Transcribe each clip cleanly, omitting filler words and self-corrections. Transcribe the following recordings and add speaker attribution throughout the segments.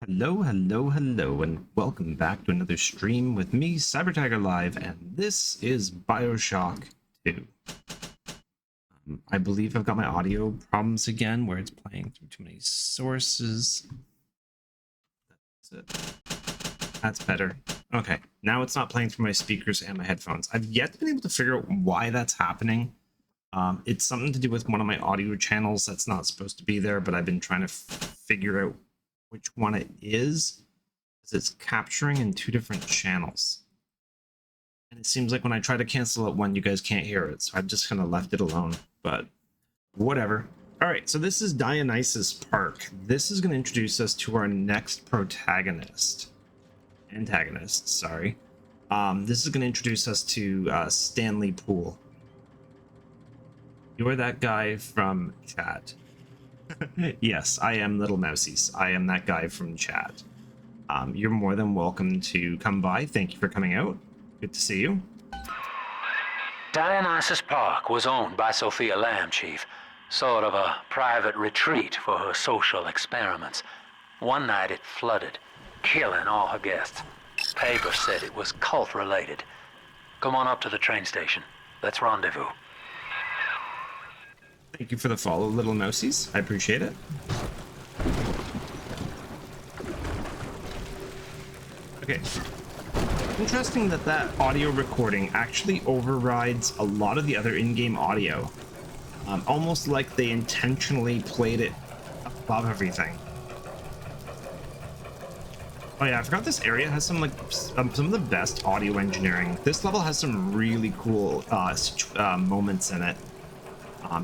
Speaker 1: Hello, hello, hello, and welcome back to another stream with me, CyberTiger Live, and this is Bioshock 2. I believe I've got my audio problems again, where it's playing through too many sources. That's it. That's better. Okay, now it's not playing through my speakers and my headphones. I've yet to be able to figure out why that's happening. It's something to do with one of my audio channels that's not supposed to be there, but I've been trying to figure out which one it is, because it's capturing in two different channels. And it seems like when I try to cancel out one, you guys can't hear it, so I've just kind of left it alone, but whatever. All right, so this is Dionysus Park. This is going to introduce us to our next antagonist, sorry. This is going to introduce us to Stanley Poole. You're that guy from chat. Yes, I am Little Mousies. I am that guy from chat. You're more than welcome to come by. Thank you for coming out. Good to see you.
Speaker 2: Dionysus Park was owned by Sophia Lamb, Chief. Sort of a private retreat for her social experiments. One night it flooded, killing all her guests. Paper said it was cult-related. Come on up to the train station. Let's rendezvous.
Speaker 1: Thank you for the follow, Little Mousies. I appreciate it. Okay. Interesting that that audio recording actually overrides a lot of the other in-game audio. Almost like they intentionally played it above everything. Oh yeah, I forgot this area has some some of the best audio engineering. This level has some really cool moments in it.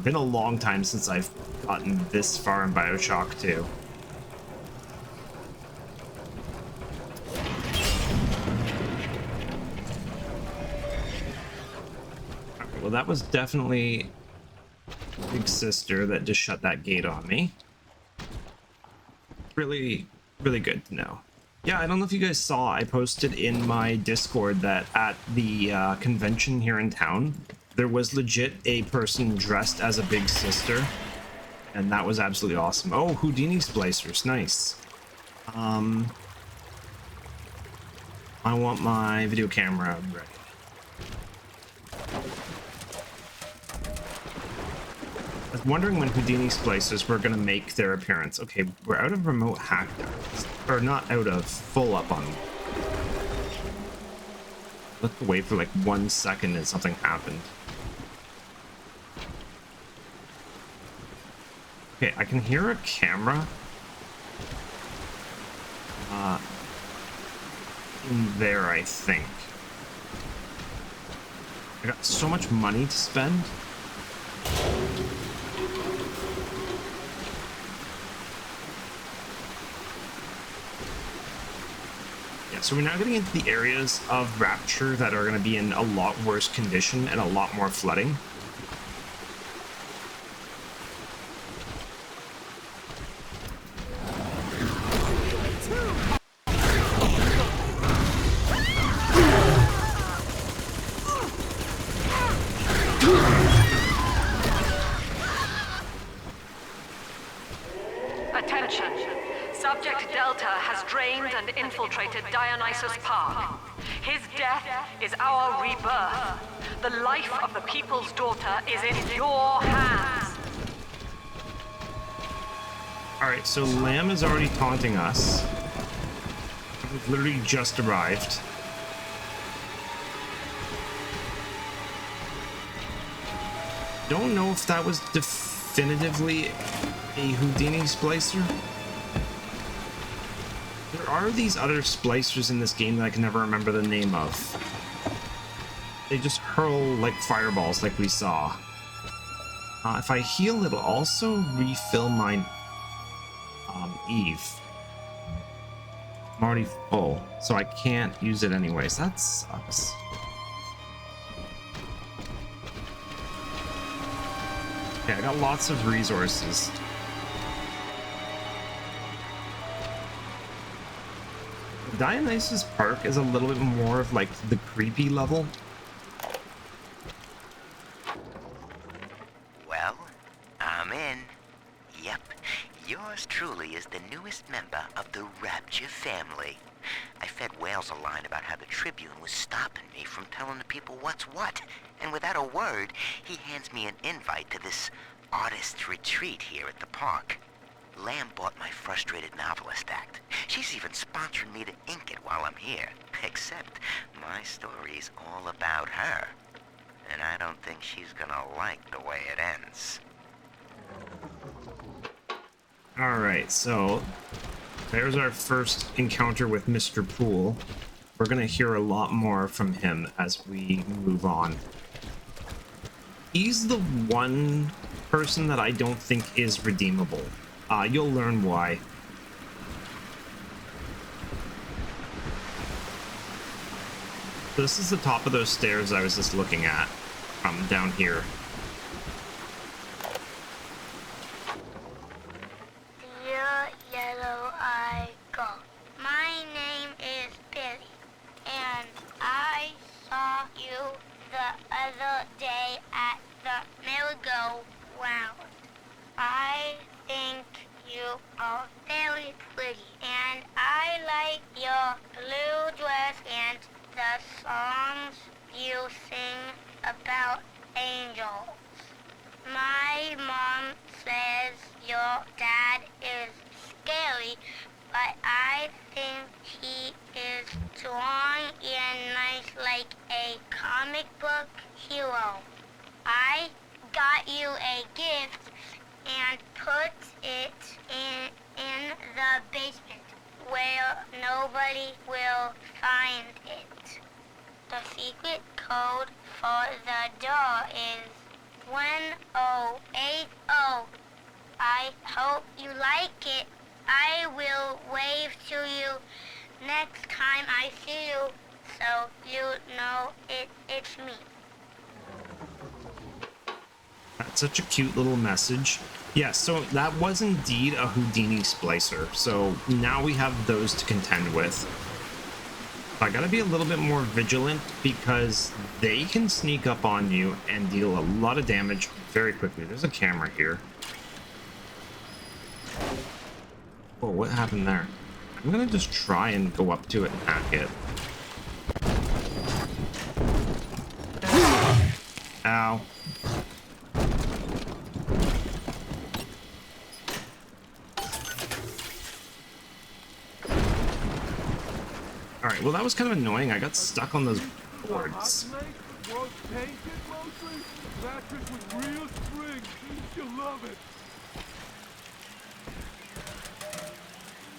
Speaker 1: Been a long time since I've gotten this far in Bioshock 2. Well, that was definitely Big Sister that just shut that gate on me. Really, really good to know. Yeah, I don't know if you guys saw, I posted in my Discord that at the convention here in town, there was legit a person dressed as a Big Sister, and that was absolutely awesome. Oh, Houdini splicers, nice. I want my video camera ready. I was wondering when Houdini splicers were going to make their appearance. Okay, we're out of remote hack, or not out of, full up on. Looked away for like 1 second and something happened. Okay, I can hear a camera in there, I think. I got so much money to spend. Yeah, so we're now getting into the areas of Rapture that are going to be in a lot worse condition and a lot more flooding.
Speaker 3: Attention! Subject Delta has drained and infiltrated Dionysus Park. His death is our rebirth. The life of the people's daughter is in your hands.
Speaker 1: Alright, so Lamb is already taunting us. We've literally just arrived. Don't know if that was definitively a Houdini splicer. There are these other splicers in this game that I can never remember the name of. They just hurl like fireballs like we saw. If I heal, it'll also refill my Eve. I'm already full, so I can't use it anyways. That sucks. Okay, I got lots of resources. Dionysus Park is a little bit more of like the creepy level.
Speaker 4: Well, I'm in. Yep, yours truly is the newest member of the Rapture family. I fed Wales a line about how the Tribune was stopping me from telling the people what's what, and without a word, he hands me an invite to this artist retreat here at the park. Lamb bought my Frustrated Novelist Act. She's even sponsoring me to ink it while I'm here. Except my story's all about her. And I don't think she's gonna like the way it ends.
Speaker 1: Alright, so there's our first encounter with Mr. Poole. We're gonna hear a lot more from him as we move on. He's the one person that I don't think is redeemable. You'll learn why. So this is the top of those stairs I was just looking at from down here.
Speaker 5: Dear Yellow-Eye Goat, my name is Billy, and I saw you the other day at the merry-go-round. I think you are very pretty, and I like your blue dress and the songs you sing about angels. My mom says your dad is scary, but I think he is strong and nice like a comic book hero. I got you a gift and put it in the basement where nobody will find it. The secret code for the door is 1080. I hope you like it. I will wave to you next time I see you, so you know it's me.
Speaker 1: That's such a cute little message. Yeah, so that was indeed a Houdini splicer. So now we have those to contend with. I gotta be a little bit more vigilant because they can sneak up on you and deal a lot of damage very quickly. There's a camera here. Whoa, what happened there? I'm gonna just try and go up to it and hack it. Ow. Alright, well that was kind of annoying. I got stuck on those boards.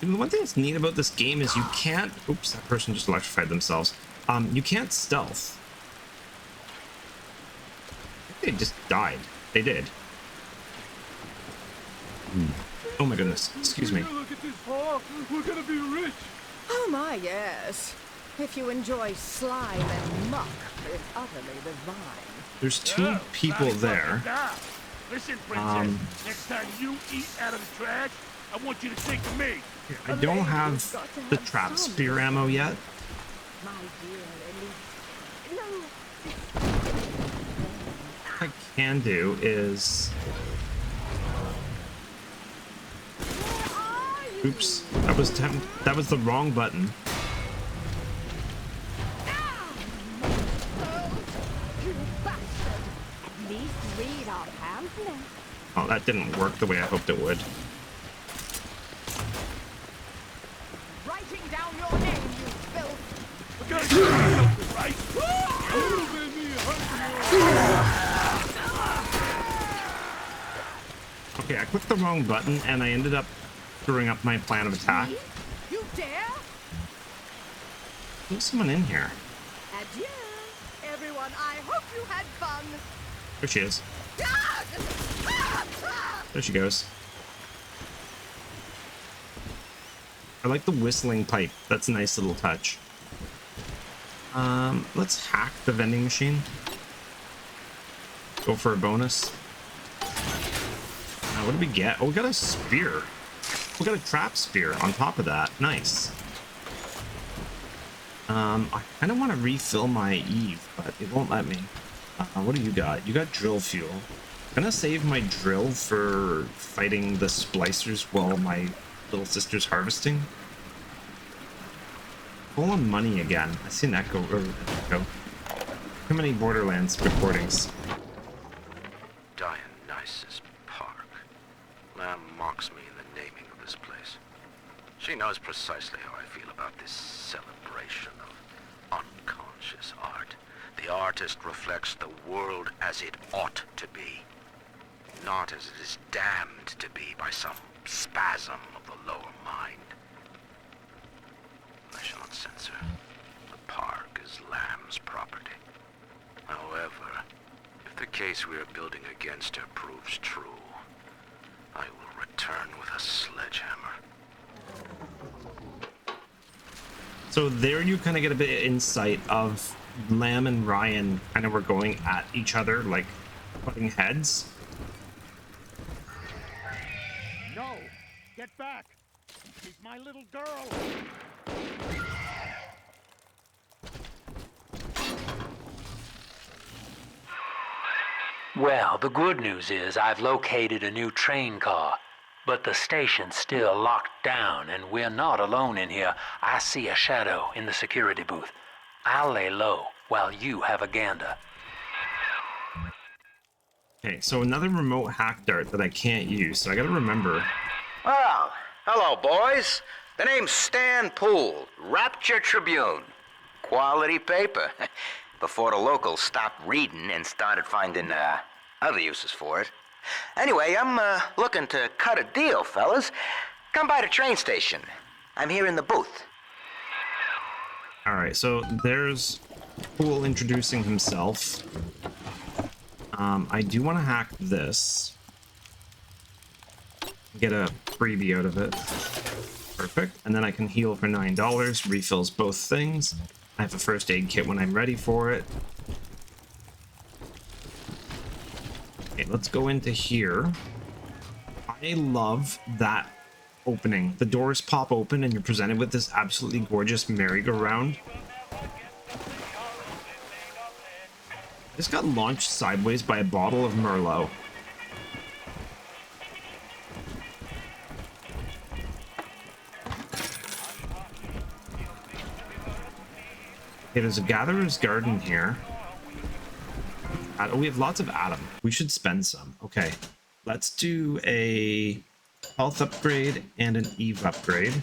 Speaker 1: And the one thing that's neat about this game is you can't... Oops, that person just electrified themselves. You can't stealth. I think they just died. They did. Oh my goodness, excuse me.
Speaker 6: Look at this hall. We're gonna be rich.
Speaker 7: Oh my, yes. If you enjoy slime and muck, it's utterly divine.
Speaker 1: There's two people there.
Speaker 6: Listen, princess. Next time you eat out of the trash, I want you to think of me.
Speaker 1: I don't have the trap spear ammo yet.
Speaker 7: My dear Elise. No.
Speaker 1: What I can do is... Oops, that was the wrong button. Oh, that didn't work the way I hoped it would.
Speaker 7: Writing down your name, you filth.
Speaker 6: I gotta do something, right?
Speaker 1: Okay, I clicked the wrong button and I ended up screwing up my plan of attack.
Speaker 7: You dare?
Speaker 1: There's someone in here.
Speaker 7: Adieu, everyone. I hope you had fun.
Speaker 1: There she is. There she goes. I like the whistling pipe. That's a nice little touch. Let's hack the vending machine. Go for a bonus. What did we get? Oh, we got a spear. We got a trap spear on top of that. Nice. I kind of want to refill my Eve, but it won't let me. What do you got? You got drill fuel. I'm gonna save my drill for fighting the splicers while my little sister's harvesting. full on money again. I see an echo. Too many Borderlands recordings.
Speaker 8: Dionysus Park. Lamb mocks me in the naming of this place. She knows precisely how I feel about this celebration of unconscious art. The artist reflects the world as it ought to be, not as it is damned to be by some spasm of the lower mind. I shall not censor. The park is Lamb's property. However, if the case we are building against her proves true, I will return with a sledgehammer.
Speaker 1: So there you kind of get a bit of insight of Lamb and Ryan kind of were going at each other, like butting heads.
Speaker 6: No! Get back! She's my little girl!
Speaker 2: Well, the good news is I've located a new train car, but the station's still locked down and we're not alone in here. I see a shadow in the security booth. I'll lay low while you have a gander.
Speaker 1: Okay, so another remote hack dart that I can't use, so I gotta remember.
Speaker 9: Well, hello, boys. The name's Stan Poole, Rapture Tribune. Quality paper. Before the locals stopped reading and started finding other uses for it. Anyway, I'm looking to cut a deal, fellas. Come by the train station. I'm here in the booth.
Speaker 1: Alright, so there's Poole introducing himself. I do want to hack this. Get a freebie out of it. Perfect. And then I can heal for $9. Refills both things. I have a first aid kit when I'm ready for it. Okay, let's go into here. I love that opening. The doors pop open and you're presented with this absolutely gorgeous merry-go-round. This got launched sideways by a bottle of Merlot. Okay, there's a gatherer's garden here. Oh, we have lots of Adam. We should spend some. Okay, let's do a health upgrade and an Eve upgrade.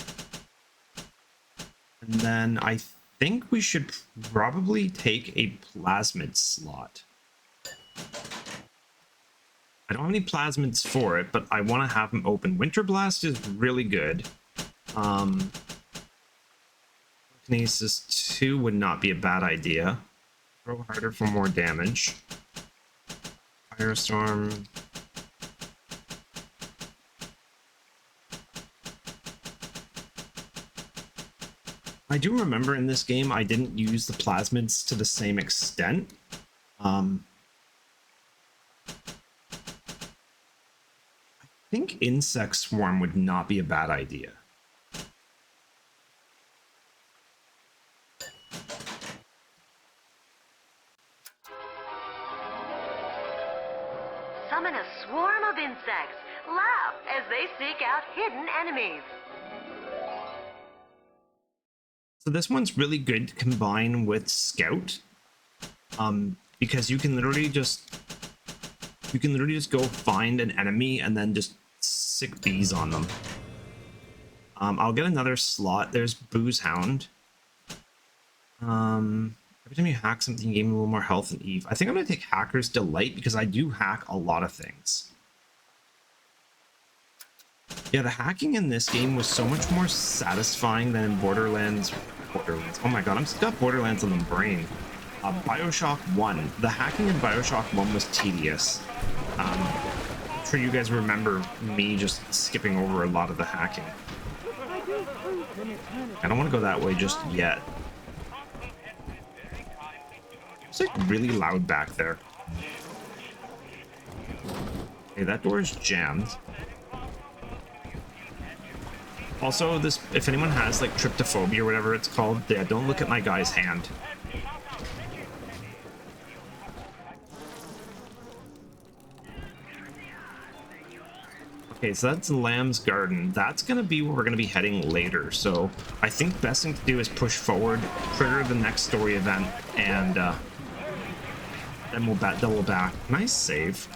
Speaker 1: And then I think we should probably take a plasmid slot. I don't have any plasmids for it, but I want to have them open. Winter Blast is really good. Dionysus 2 would not be a bad idea. Throw harder for more damage. Firestorm. I do remember in this game I didn't use the plasmids to the same extent. I think Insect Swarm would not be a bad idea.
Speaker 3: Summon a swarm of insects. Laugh as they seek out hidden enemies.
Speaker 1: So this one's really good to combine with Scout, because you can literally just go find an enemy and then just sick bees on them. I'll get another slot. There's Booze Hound. Every time you hack something, you gain a little more health and Eve. I think I'm gonna take Hacker's Delight because I do hack a lot of things. Yeah, the hacking in this game was so much more satisfying than in Borderlands. Oh my god, I'm still got Borderlands on the brain. Bioshock 1. The hacking in Bioshock 1 was tedious. I'm sure you guys remember me just skipping over a lot of the hacking. I don't want to go that way just yet. It's like really loud back there. Okay, that door is jammed. Also, this, if anyone has like tryptophobia or whatever it's called, yeah, don't look at my guy's hand. Okay, so that's Lamb's Garden. That's gonna be where we're gonna be heading later. So I think best thing to do is push forward, trigger the next story event, and then we'll double back. Nice save.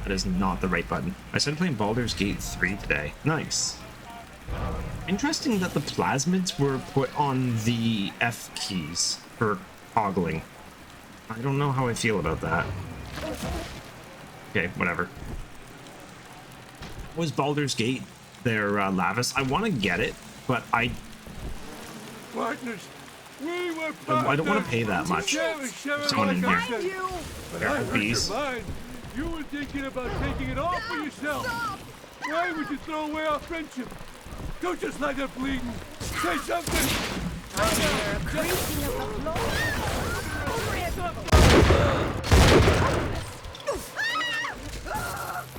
Speaker 1: That is not the right button. I started playing Baldur's Gate 3 today. Nice. Interesting that the plasmids were put on the F keys for toggling. I don't know how I feel about that. Okay, whatever. Was Baldur's Gate their Lavis? I want to get it, but I
Speaker 6: Partners, we were
Speaker 1: I don't want to pay that much. Someone in here.
Speaker 6: But I heard
Speaker 1: Bees.
Speaker 6: your mind. You were thinking about taking it all for yourself. Why would you throw away our friendship? Don't just lie there bleeding. Say something.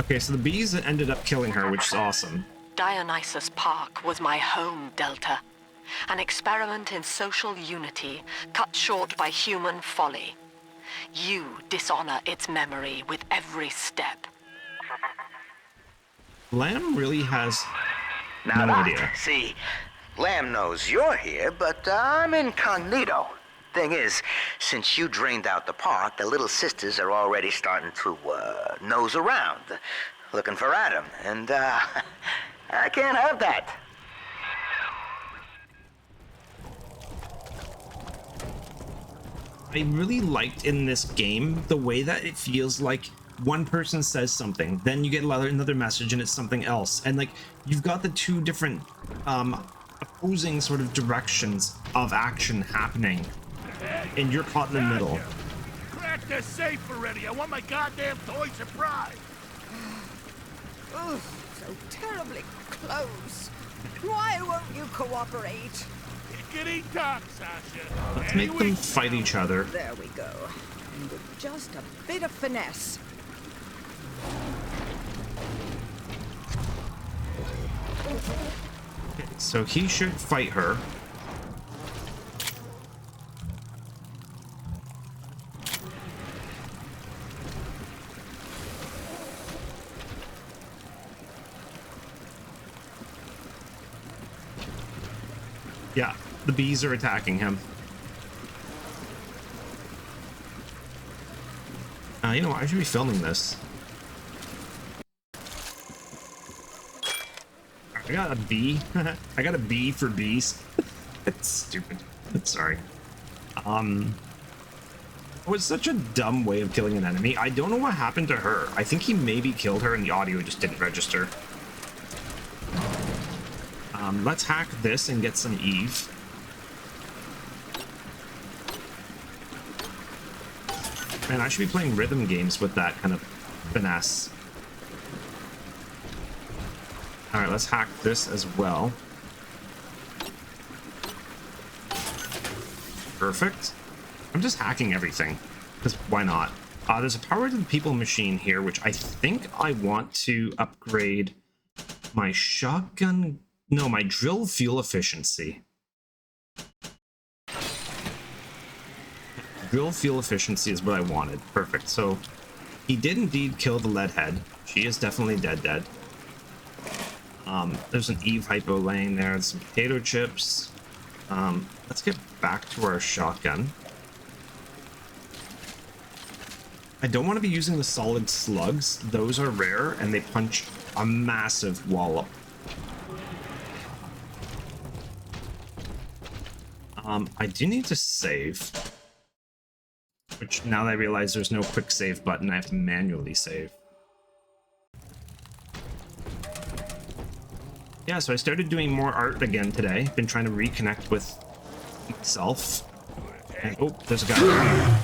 Speaker 1: Okay, so the bees ended up killing her, which is awesome.
Speaker 3: Dionysus Park was my home, Delta. An experiment in social unity, cut short by human folly. You dishonor its memory with every step.
Speaker 1: Lamb really has
Speaker 9: Now
Speaker 1: no
Speaker 9: that,
Speaker 1: idea.
Speaker 9: see, Lamb knows you're here, but I'm incognito. Thing is, since you drained out the park, the little sisters are already starting to nose around, looking for Adam, and I can't have that.
Speaker 1: I really liked in this game the way that it feels like one person says something, then you get another message and it's something else, and like you've got the two different opposing sort of directions of action happening, and you're caught in the middle.
Speaker 6: Crack the safe already. I want my goddamn toy surprise.
Speaker 7: Ugh, so terribly close. Why won't you cooperate?
Speaker 6: Tickety tock, Sasha.
Speaker 1: Let's make them fight each other.
Speaker 7: There we go. And with just a bit of finesse.
Speaker 1: Okay, so he should fight her. Yeah, the bees are attacking him. You know what? I should be filming this. I got a B. I got a B for bees. It's stupid. Sorry. It was such a dumb way of killing an enemy. I don't know what happened to her. I think he maybe killed her and the audio just didn't register. Let's hack this and get some Eve. Man, I should be playing rhythm games with that kind of finesse. Alright, let's hack this as well. Perfect. I'm just hacking everything, because why not? There's a power to the people machine here, which I think I want to upgrade my shotgun... No, my drill fuel efficiency. Drill fuel efficiency is what I wanted. Perfect. So he did indeed kill the lead head. She is definitely dead. There's an Eve hypo laying there, some potato chips. Let's get back to our shotgun. I don't want to be using the solid slugs. Those are rare and they punch a massive wallop. I do need to save. Which, now that I realize there's no quick save button, I have to manually save. Yeah, so I started doing more art again today. Been trying to reconnect with myself. And, oh, there's a guy there.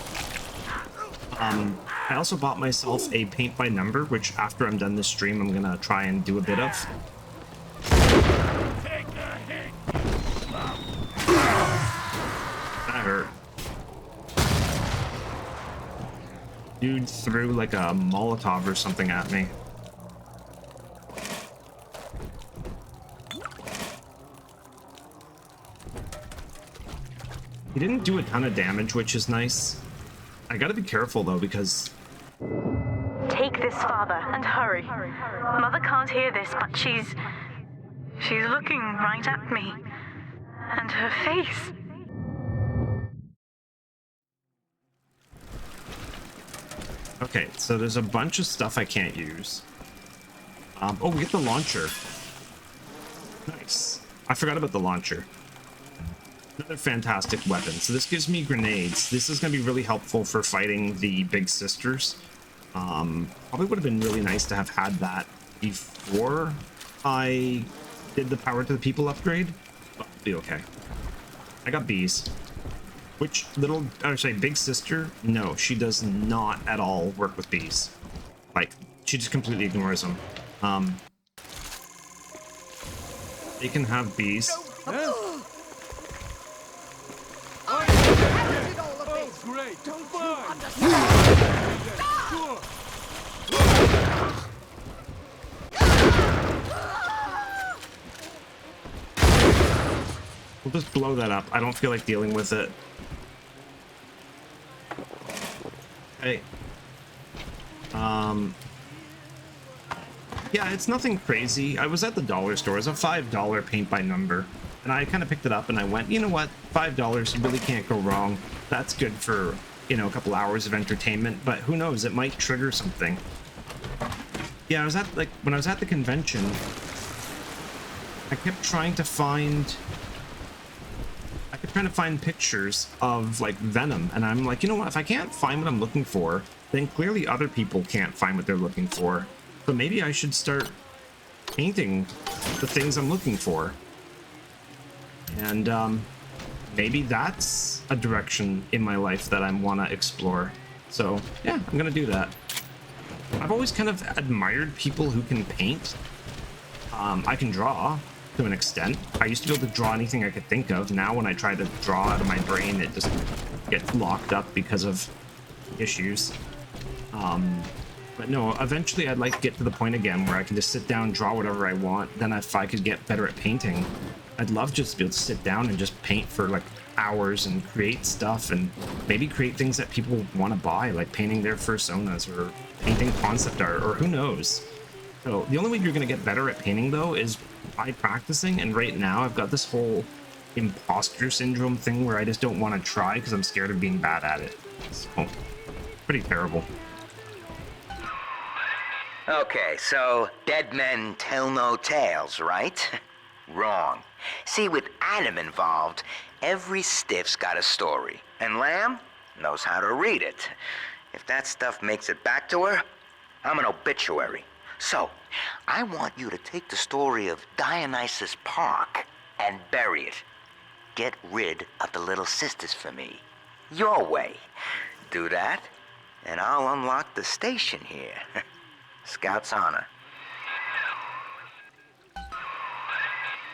Speaker 1: I also bought myself a paint by number, which after I'm done this stream, I'm gonna try and do a bit of. That hurt. Dude threw like a Molotov or something at me. He didn't do a ton of damage, which is nice. I gotta be careful though, because...
Speaker 3: Take
Speaker 10: this, Father, and hurry. Mother can't hear this, but she's looking right at me. And her face.
Speaker 1: Okay, so there's a bunch of stuff I can't use. Oh, we get the launcher. Nice. I forgot about the launcher. Another fantastic weapon. So this gives me grenades. This is going to be really helpful for fighting the Big Sisters. Probably would have been really nice to have had that before I did the Power to the People upgrade, but it'll be okay. I got bees. Which little, Big Sister? No, she does not at all work with bees. Like, she just completely ignores them. They can have bees.
Speaker 6: Oh, great.
Speaker 1: We'll just blow that up. I don't feel like dealing with it. Hey. Yeah, it's nothing crazy. I was at the dollar store. It's a $5 paint by number. And I kind of picked it up and I went, you know what? $5, you really can't go wrong. That's good for, you know, a couple hours of entertainment, but who knows? It might trigger something. Yeah, when I was at the convention, I kept trying to find pictures of like Venom, and I'm like, you know what, if I can't find what I'm looking for, then clearly other people can't find what they're looking for. So maybe I should start painting the things I'm looking for. And maybe that's a direction in my life that I want to explore. So yeah, I'm gonna do that. I've always kind of admired people who can paint. I can draw to an extent. I used to be able to draw anything I could think of. Now when I try to draw out of my brain, it just gets locked up because of issues. But no, eventually I'd like to get to the point again where I can just sit down, draw whatever I want. Then if I could get better at painting, I'd love just to be able to sit down and just paint for like hours and create stuff, and maybe create things that people want to buy, like painting their personas or painting concept art, or who knows. So the only way you're going to get better at painting though is by practicing, and right now I've got this whole imposter syndrome thing where I just don't want to try because I'm scared of being bad at it. So pretty terrible.
Speaker 9: Okay, so dead men tell no tales, right? Wrong. See, with Adam involved, every stiff's got a story, and Lamb knows how to read it. If that stuff makes it back to her, I'm an obituary. So, I want you to take the story of Dionysus Park and bury it. Get rid of the little sisters for me. Your way. Do that, and I'll unlock the station here. Scout's honor.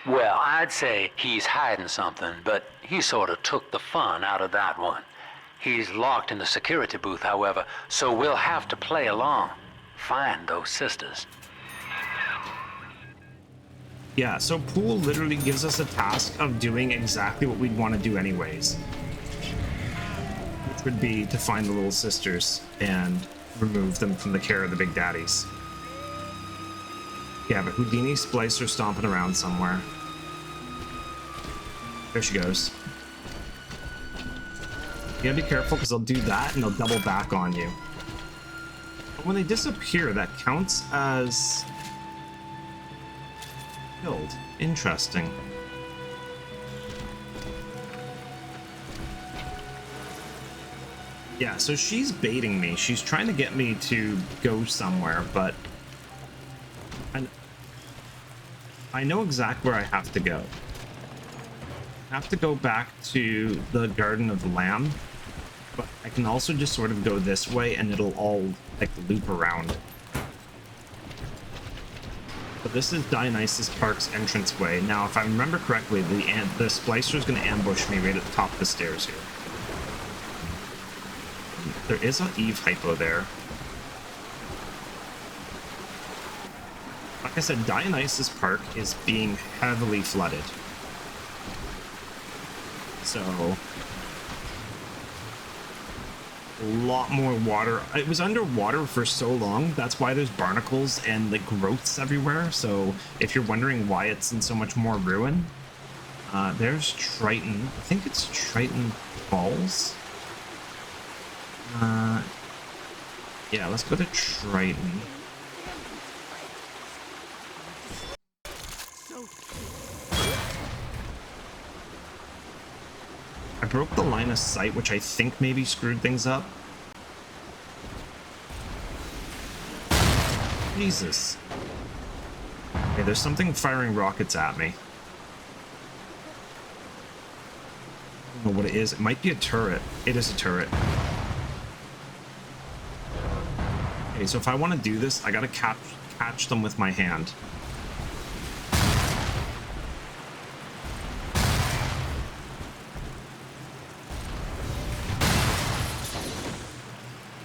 Speaker 2: Well, I'd say he's hiding something, but he sort of took the fun out of that one. He's locked in the security booth, however, so we'll have to play along. Find those sisters.
Speaker 1: Yeah, so Poole literally gives us a task of doing exactly what we'd want to do anyways. Which would be to find the little sisters and remove them from the care of the big daddies. Yeah, but Houdini Splicer stomping around somewhere. There she goes. You gotta be careful because they'll do that and they'll double back on you. But when they disappear, that counts as killed. Interesting. Yeah, so she's baiting me. She's trying to get me to go somewhere, but I know exactly where I have to go. I have to go back to the Garden of the Lamb, but I can also just sort of go this way and it'll all like loop around. But this is Dionysus Park's entranceway. Now, if I remember correctly, the splicer is going to ambush me right at the top of the stairs here. There is an Eve hypo there. Like I said, Dionysus Park is being heavily flooded. So a lot more water. It was underwater for so long. That's why there's barnacles and like growths everywhere. So if you're wondering why it's in so much more ruin, there's Triton. I think it's Triton Falls. Yeah, let's go to Triton. I broke the line of sight, which I think maybe screwed things up. Jesus. Okay, there's something firing rockets at me. I don't know what it is. It might be a turret. It is a turret. Okay, so if I want to do this, I gotta catch them with my hand.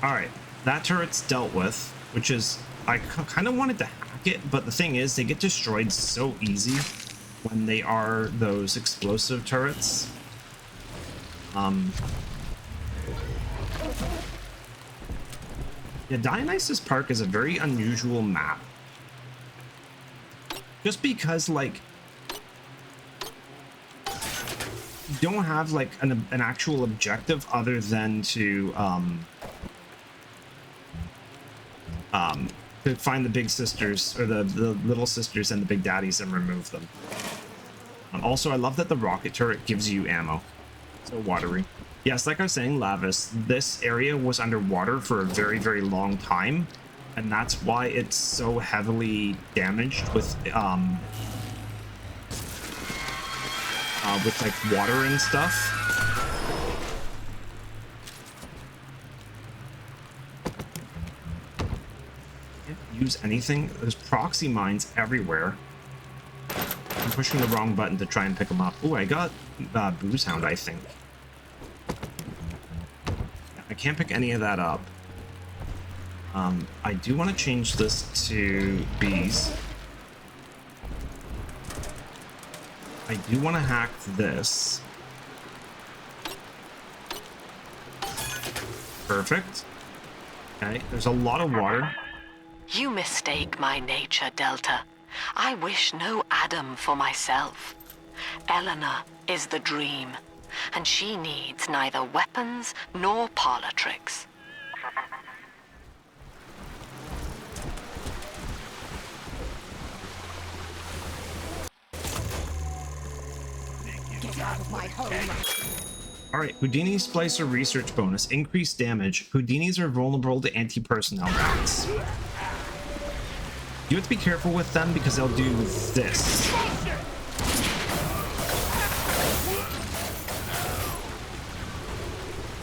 Speaker 1: Alright, that turret's dealt with, which is... I kind of wanted to hack it, but the thing is, they get destroyed so easy when they are those explosive turrets. Yeah, Dionysus Park is a very unusual map. Just because, like, you don't have, like, an actual objective other than to find the big sisters, or the little sisters and the big daddies and remove them. Also, I love that the rocket turret gives you ammo. So watery. Yes, like I was saying, Lavis, this area was underwater for a very, very long time, and that's why it's so heavily damaged with like water and stuff. Use anything. There's proxy mines everywhere. I'm pushing the wrong button to try and pick them up. Oh, I got Booze Hound, I think. I can't pick any of that up. I do want to change this to bees. I do want to hack this. Perfect. Okay, there's a lot of water.
Speaker 3: You mistake my nature, Delta. I wish no Adam for myself. Eleanor is the dream, and she needs neither weapons nor parlor tricks.
Speaker 7: Get out of my home.
Speaker 1: Alright, Houdini Splicer research bonus. Increased damage. Houdinis are vulnerable to anti-personnel rounds. You have to be careful with them because they'll do this.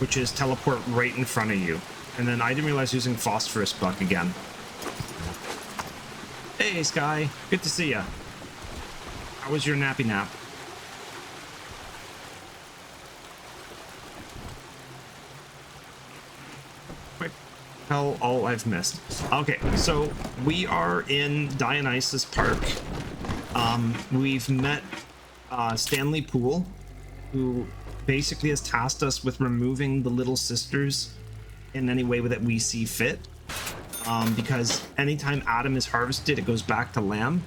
Speaker 1: Which is teleport right in front of you. And then I didn't realize using Phosphorus Buck again. Hey, Sky. Good to see ya. How was your nappy nap? Hell, all I've missed. Okay, so we are in Dionysus Park. We've met Stanley Poole, who basically has tasked us with removing the little sisters in any way that we see fit. Because anytime Adam is harvested, it goes back to Lamb,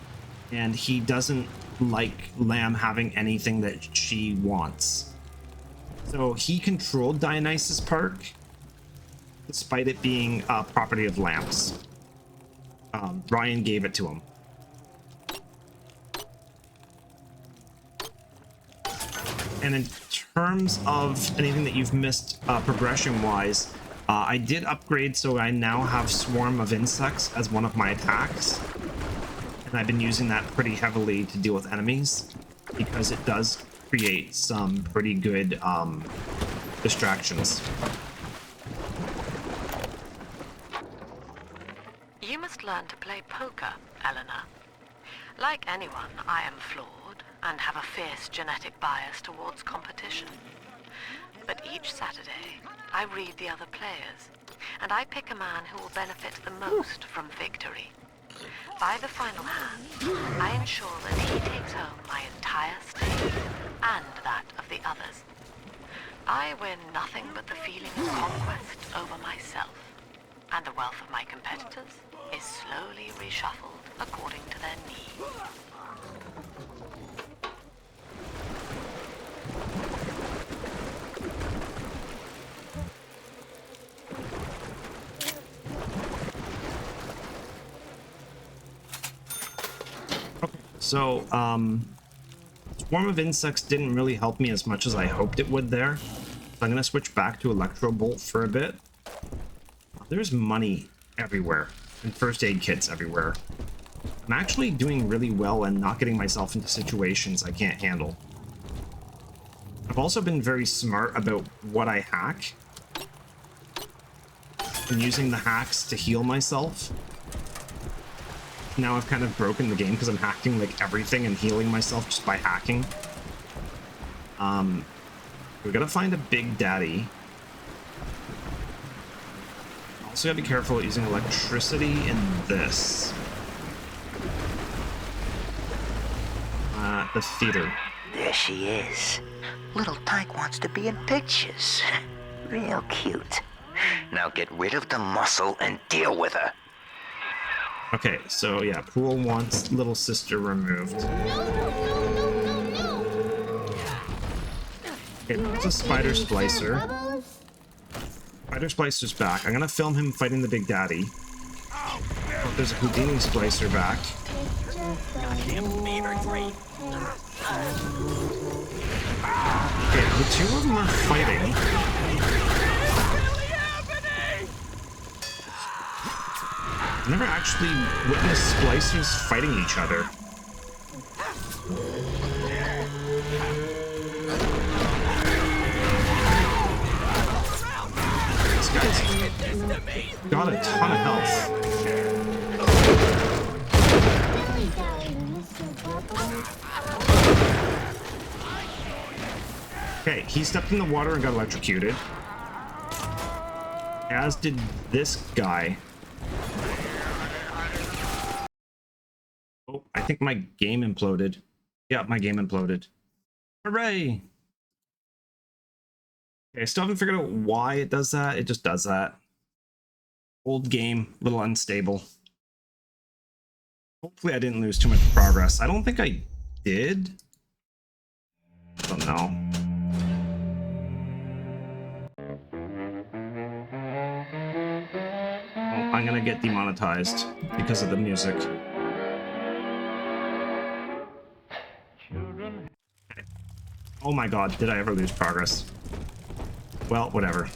Speaker 1: and he doesn't like Lamb having anything that she wants. So he controlled Dionysus Park, despite it being property of Lamb's. Ryan gave it to him. And in terms of anything that you've missed progression-wise, I did upgrade, so I now have Swarm of Insects as one of my attacks. And I've been using that pretty heavily to deal with enemies, because it does create some pretty good distractions.
Speaker 3: You must learn to play poker, Eleanor. Like anyone, I am flawed and have a fierce genetic bias towards competition. But each Saturday, I read the other players, and I pick a man who will benefit the most from victory. By the final hand, I ensure that he takes home my entire stake, and that of the others.
Speaker 11: I win nothing but the feeling of conquest over myself, and the wealth of my competitors is slowly reshuffled according to their needs.
Speaker 1: So, Swarm of Insects didn't really help me as much as I hoped it would there. So I'm going to switch back to Electro Bolt for a bit. There's money everywhere, and first aid kits everywhere. I'm actually doing really well and not getting myself into situations I can't handle. I've also been very smart about what I hack. And using the hacks to heal myself. Now I've kind of broken the game because I'm hacking like everything and healing myself just by hacking. We gotta find a Big Daddy. Also gotta be careful using electricity in this. The theater.
Speaker 4: There she is. Little Tyke wants to be in pictures. Real cute. Now get rid of the muscle and deal with her.
Speaker 1: Okay, so yeah, Poole wants little sister removed. Okay, that's a spider splicer. Spider splicer's back. I'm gonna film him fighting the Big Daddy. Oh, there's a Houdini splicer back. Okay, the two of them are fighting. I've never actually witnessed splicers fighting each other. This guy's got a ton of health. Okay, he stepped in the water and got electrocuted. As did this guy. Oh, I think my game imploded. Yeah, my game imploded. Hooray! Okay, I still haven't figured out why it does that. It just does that. Old game, a little unstable. Hopefully I didn't lose too much progress. I don't think I did. I don't know. Oh, I'm gonna get demonetized because of the music. Oh my god, did I ever lose progress? Well, whatever.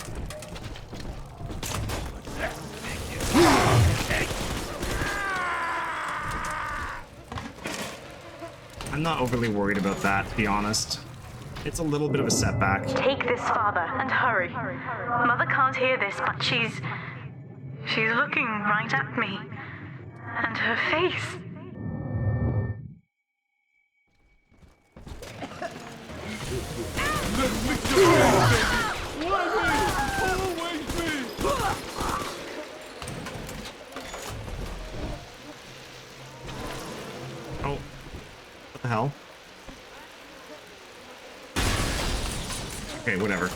Speaker 1: I'm not overly worried about that, to be honest. It's a little bit of a setback.
Speaker 10: Take this, father, and hurry. Mother can't hear this, but she's looking right at me. And her face.
Speaker 1: Oh. What the hell? Okay, whatever.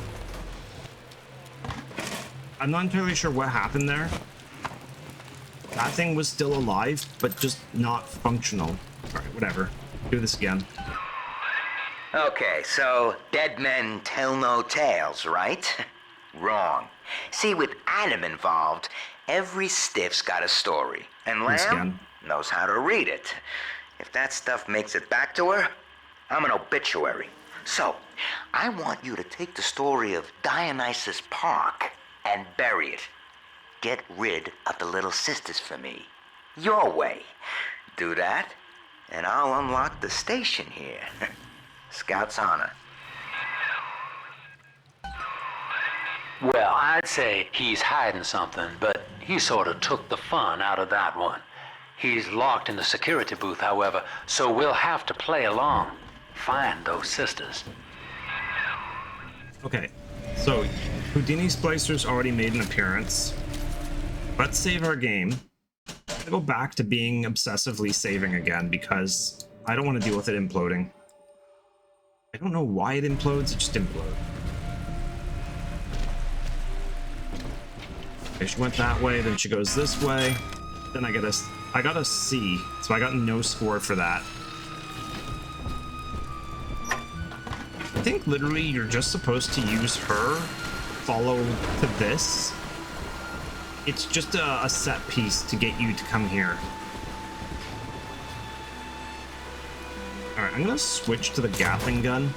Speaker 1: I'm not entirely sure what happened there. That thing was still alive, but just not functional. Alright, whatever. Do this again.
Speaker 9: Okay, so dead men tell no tales, right? Wrong. See, with Adam involved, every stiff's got a story. And Lamb knows how to read it. If that stuff makes it back to her, I'm an obituary. So, I want you to take the story of Dionysus Park and bury it. Get rid of the little sisters for me. Your way. Do that, and I'll unlock the station here. Scout's honor.
Speaker 2: Well, I'd say he's hiding something, but he sort of took the fun out of that one. He's locked in the security booth, however, so we'll have to play along. Find those sisters.
Speaker 1: Okay, so Houdini Splicer's already made an appearance. Let's save our game. I'm gonna go back to being obsessively saving again because I don't want to deal with it imploding. I don't know why it implodes, it just implodes. Okay, she went that way, then she goes this way. Then I got a C, so I got no score for that. I think literally you're just supposed to use her, follow to this. It's just a set piece to get you to come here. Alright, I'm gonna switch to the Gatling gun.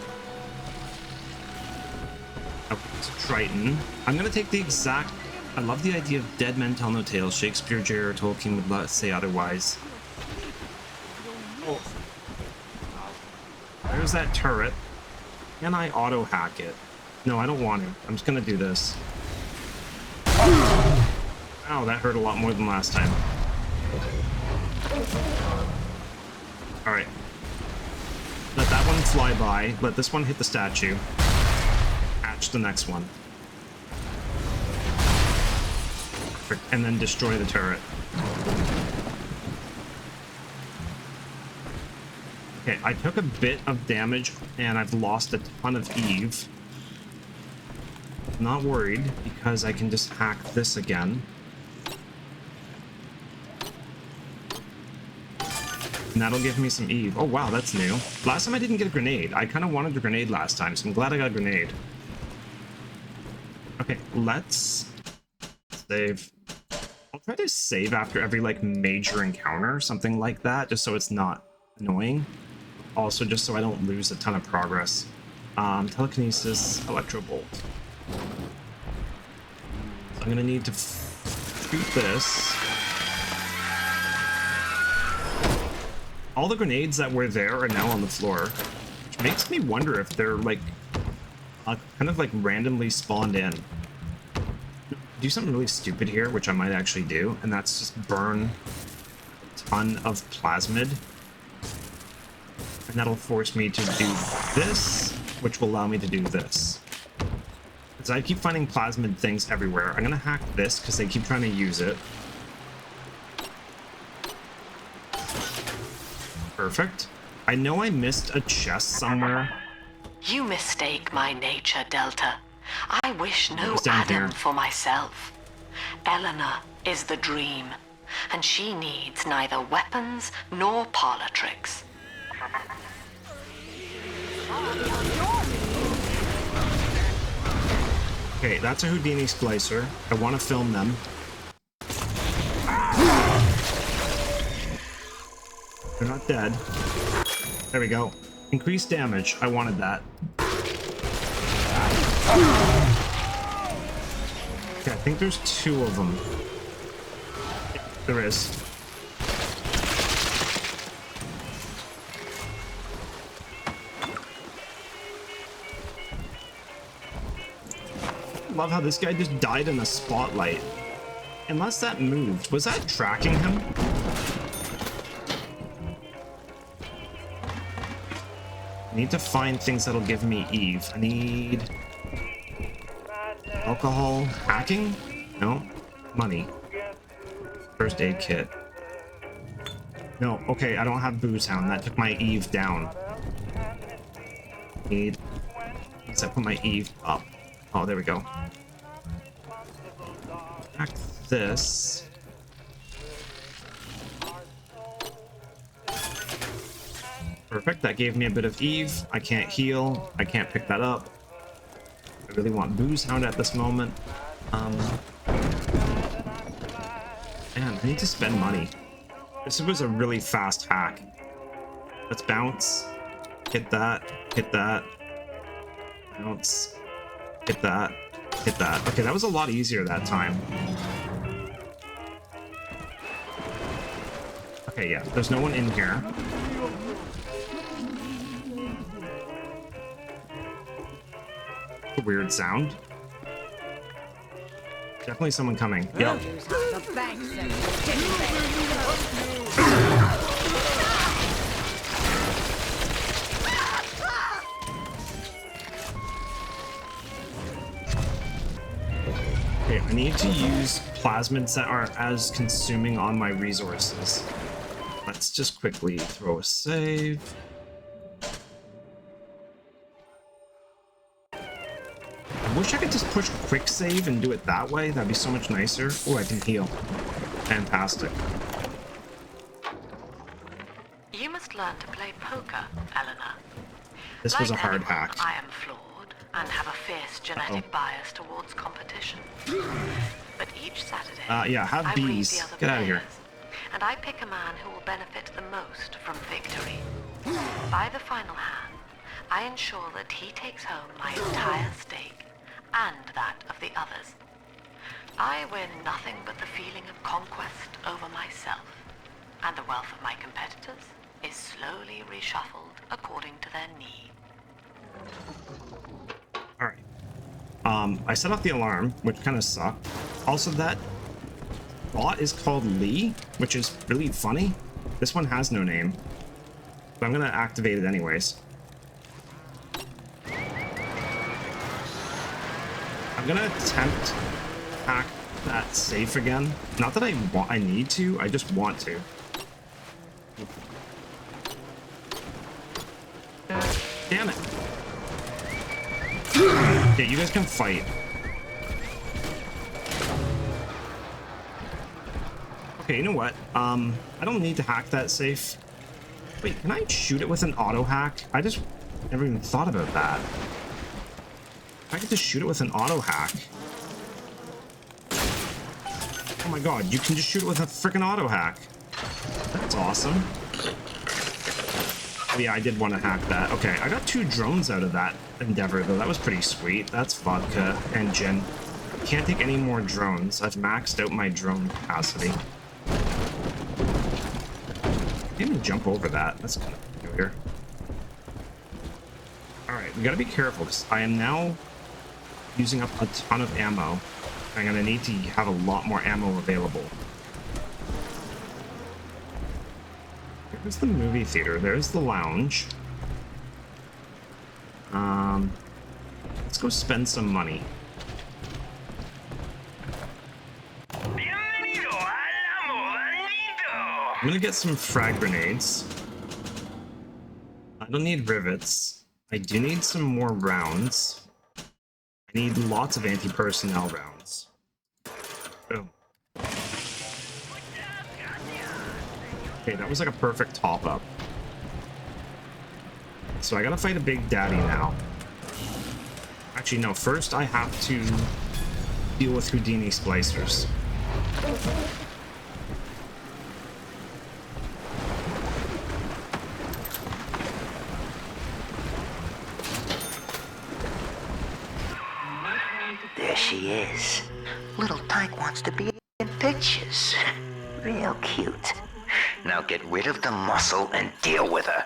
Speaker 1: Oh, it's Triton. I'm gonna take the exact... I love the idea of dead men tell no tales. Shakespeare, J.R. Tolkien would not say otherwise. Oh. There's that turret. Can I auto-hack it? No, I don't want to. I'm just gonna do this. Ow, that hurt a lot more than last time. Alright. Let that one fly by. Let this one hit the statue. Hatch the next one. And then destroy the turret. Okay, I took a bit of damage and I've lost a ton of Eve. Not worried because I can just hack this again. And that'll give me some Eve. Oh wow, that's new. Last time I didn't get a grenade. I kind of wanted a grenade last time, so I'm glad I got a grenade. Okay, let's save. I'll try to save after every like major encounter, something like that, just so it's not annoying. Also, just so I don't lose a ton of progress. Telekinesis, Electro Bolt. So I'm gonna need to shoot this. All the grenades that were there are now on the floor, which makes me wonder if they're like kind of like randomly spawned in. Do something really stupid here, which I might actually do, and that's just burn a ton of plasmid. And that'll force me to do this, which will allow me to do this. Because I keep finding plasmid things everywhere. I'm gonna hack this because they keep trying to use it. Perfect. I know I missed a chest somewhere.
Speaker 11: You mistake my nature, Delta. I wish no
Speaker 1: down
Speaker 11: Adam
Speaker 1: here.
Speaker 11: for myself. Eleanor is the dream, and she needs neither weapons nor parlor tricks.
Speaker 1: Okay, that's a Houdini splicer. I want to film them. They're not dead. There we go. Increased damage. I wanted that. Okay, I think there's 2 of them. Yeah, there is. Love how this guy just died in a spotlight. Unless that moved. Was that tracking him? I need to find things that'll give me Eve. I need alcohol. Hacking? No. Money. First aid kit. No. Okay, I don't have Booze Hound. That took my Eve down. Need. Let's put my Eve up. Oh, there we go. Hack this. Perfect, that gave me a bit of Eve. I can't heal. I can't pick that up. I really want Booze Hound at this moment. Man, I need to spend money. This was a really fast hack. Let's bounce. Hit that. Hit that. Bounce. Hit that. Hit that. Okay, that was a lot easier that time. Okay, yeah, there's no one in here. A weird sound. Definitely someone coming. Yep. Okay, I need to use plasmids that aren't as consuming on my resources. Let's just quickly throw a save. wish I could just push quick save and do it that way. That'd be so much nicer. Oh, I can heal. Fantastic.
Speaker 11: You must learn to play poker, Eleanor.
Speaker 1: This was a
Speaker 11: Like
Speaker 1: hard
Speaker 11: anyone,
Speaker 1: hack.
Speaker 11: I am flawed and have a fierce genetic bias towards competition. But each Saturday,
Speaker 1: Yeah, have
Speaker 11: I read
Speaker 1: bees.
Speaker 11: the other
Speaker 1: Get out of here.
Speaker 11: players, and I pick a man who will benefit the most from victory. By the final hand, I ensure that he takes home my entire stake and that of the others. I win nothing but the feeling of conquest over myself, and the wealth of my competitors is slowly reshuffled according to their need.
Speaker 1: Alright. I set off the alarm, which kind of sucked. Also, that bot is called Lee, which is really funny. This one has no name. But I'm gonna activate it anyways. I'm gonna attempt to hack that safe again. Not that I need to, I just want to. Damn it. Okay, you guys can fight. Okay, you know what? I don't need to hack that safe. Wait, can I shoot it with an auto hack? I just never even thought about that. I get to shoot it with an auto hack. Oh my god, you can just shoot it with a freaking auto hack. That's awesome. Oh yeah, I did want to hack that. Okay, I got 2 drones out of that endeavor, though. That was pretty sweet. That's vodka and gin. Can't take any more drones. I've maxed out my drone capacity. Can't even jump over that. That's kind of peculiar. Alright, we gotta be careful, because I am now using up a ton of ammo. I'm gonna need to have a lot more ammo available. There's the movie theater. There's the lounge. Let's go spend some money. I'm gonna get some frag grenades. I don't need rivets. I do need some more rounds. I need lots of anti-personnel rounds. Boom. Okay, that was like a perfect top-up. So I gotta fight a big daddy now. Actually, no, first I have to deal with Houdini splicers.
Speaker 4: There she is. Little Tyke wants to be in pictures. Real cute. Now get rid of the muscle and deal with her.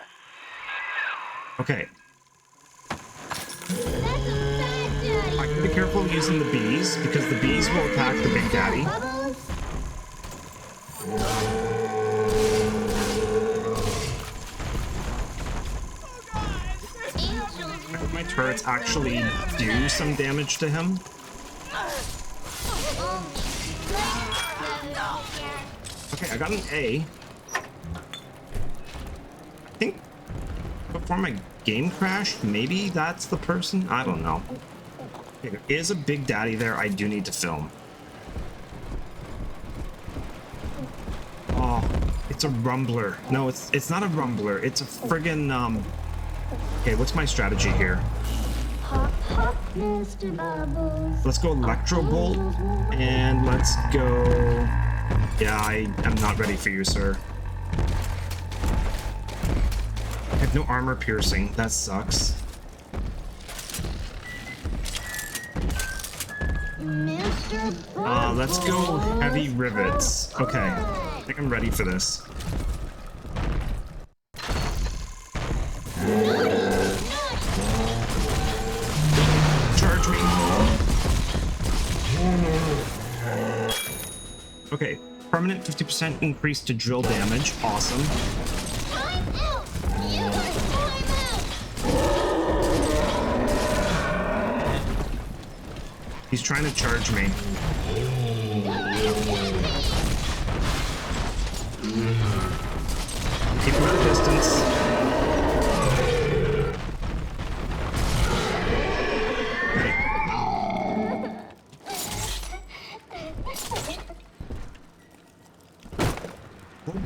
Speaker 1: Okay. I gotta be careful using the bees, because the bees will attack the big daddy. I hope my turrets actually do some damage to him. Okay, I got an A. I think before my game crashed, maybe that's the person? I don't know. Okay, there is a big daddy there I do need to film. Oh, it's a rumbler. No, it's not a rumbler. It's a friggin' Okay, what's my strategy here? Let's go Electro Bolt, and let's go... Yeah, I am not ready for you, sir. I have no armor piercing. That sucks. Let's go heavy rivets. Okay, I think I'm ready for this. Charge me. Okay, permanent 50% increase to drill damage. Awesome. He's trying to charge me. Keep him at a distance. Okay.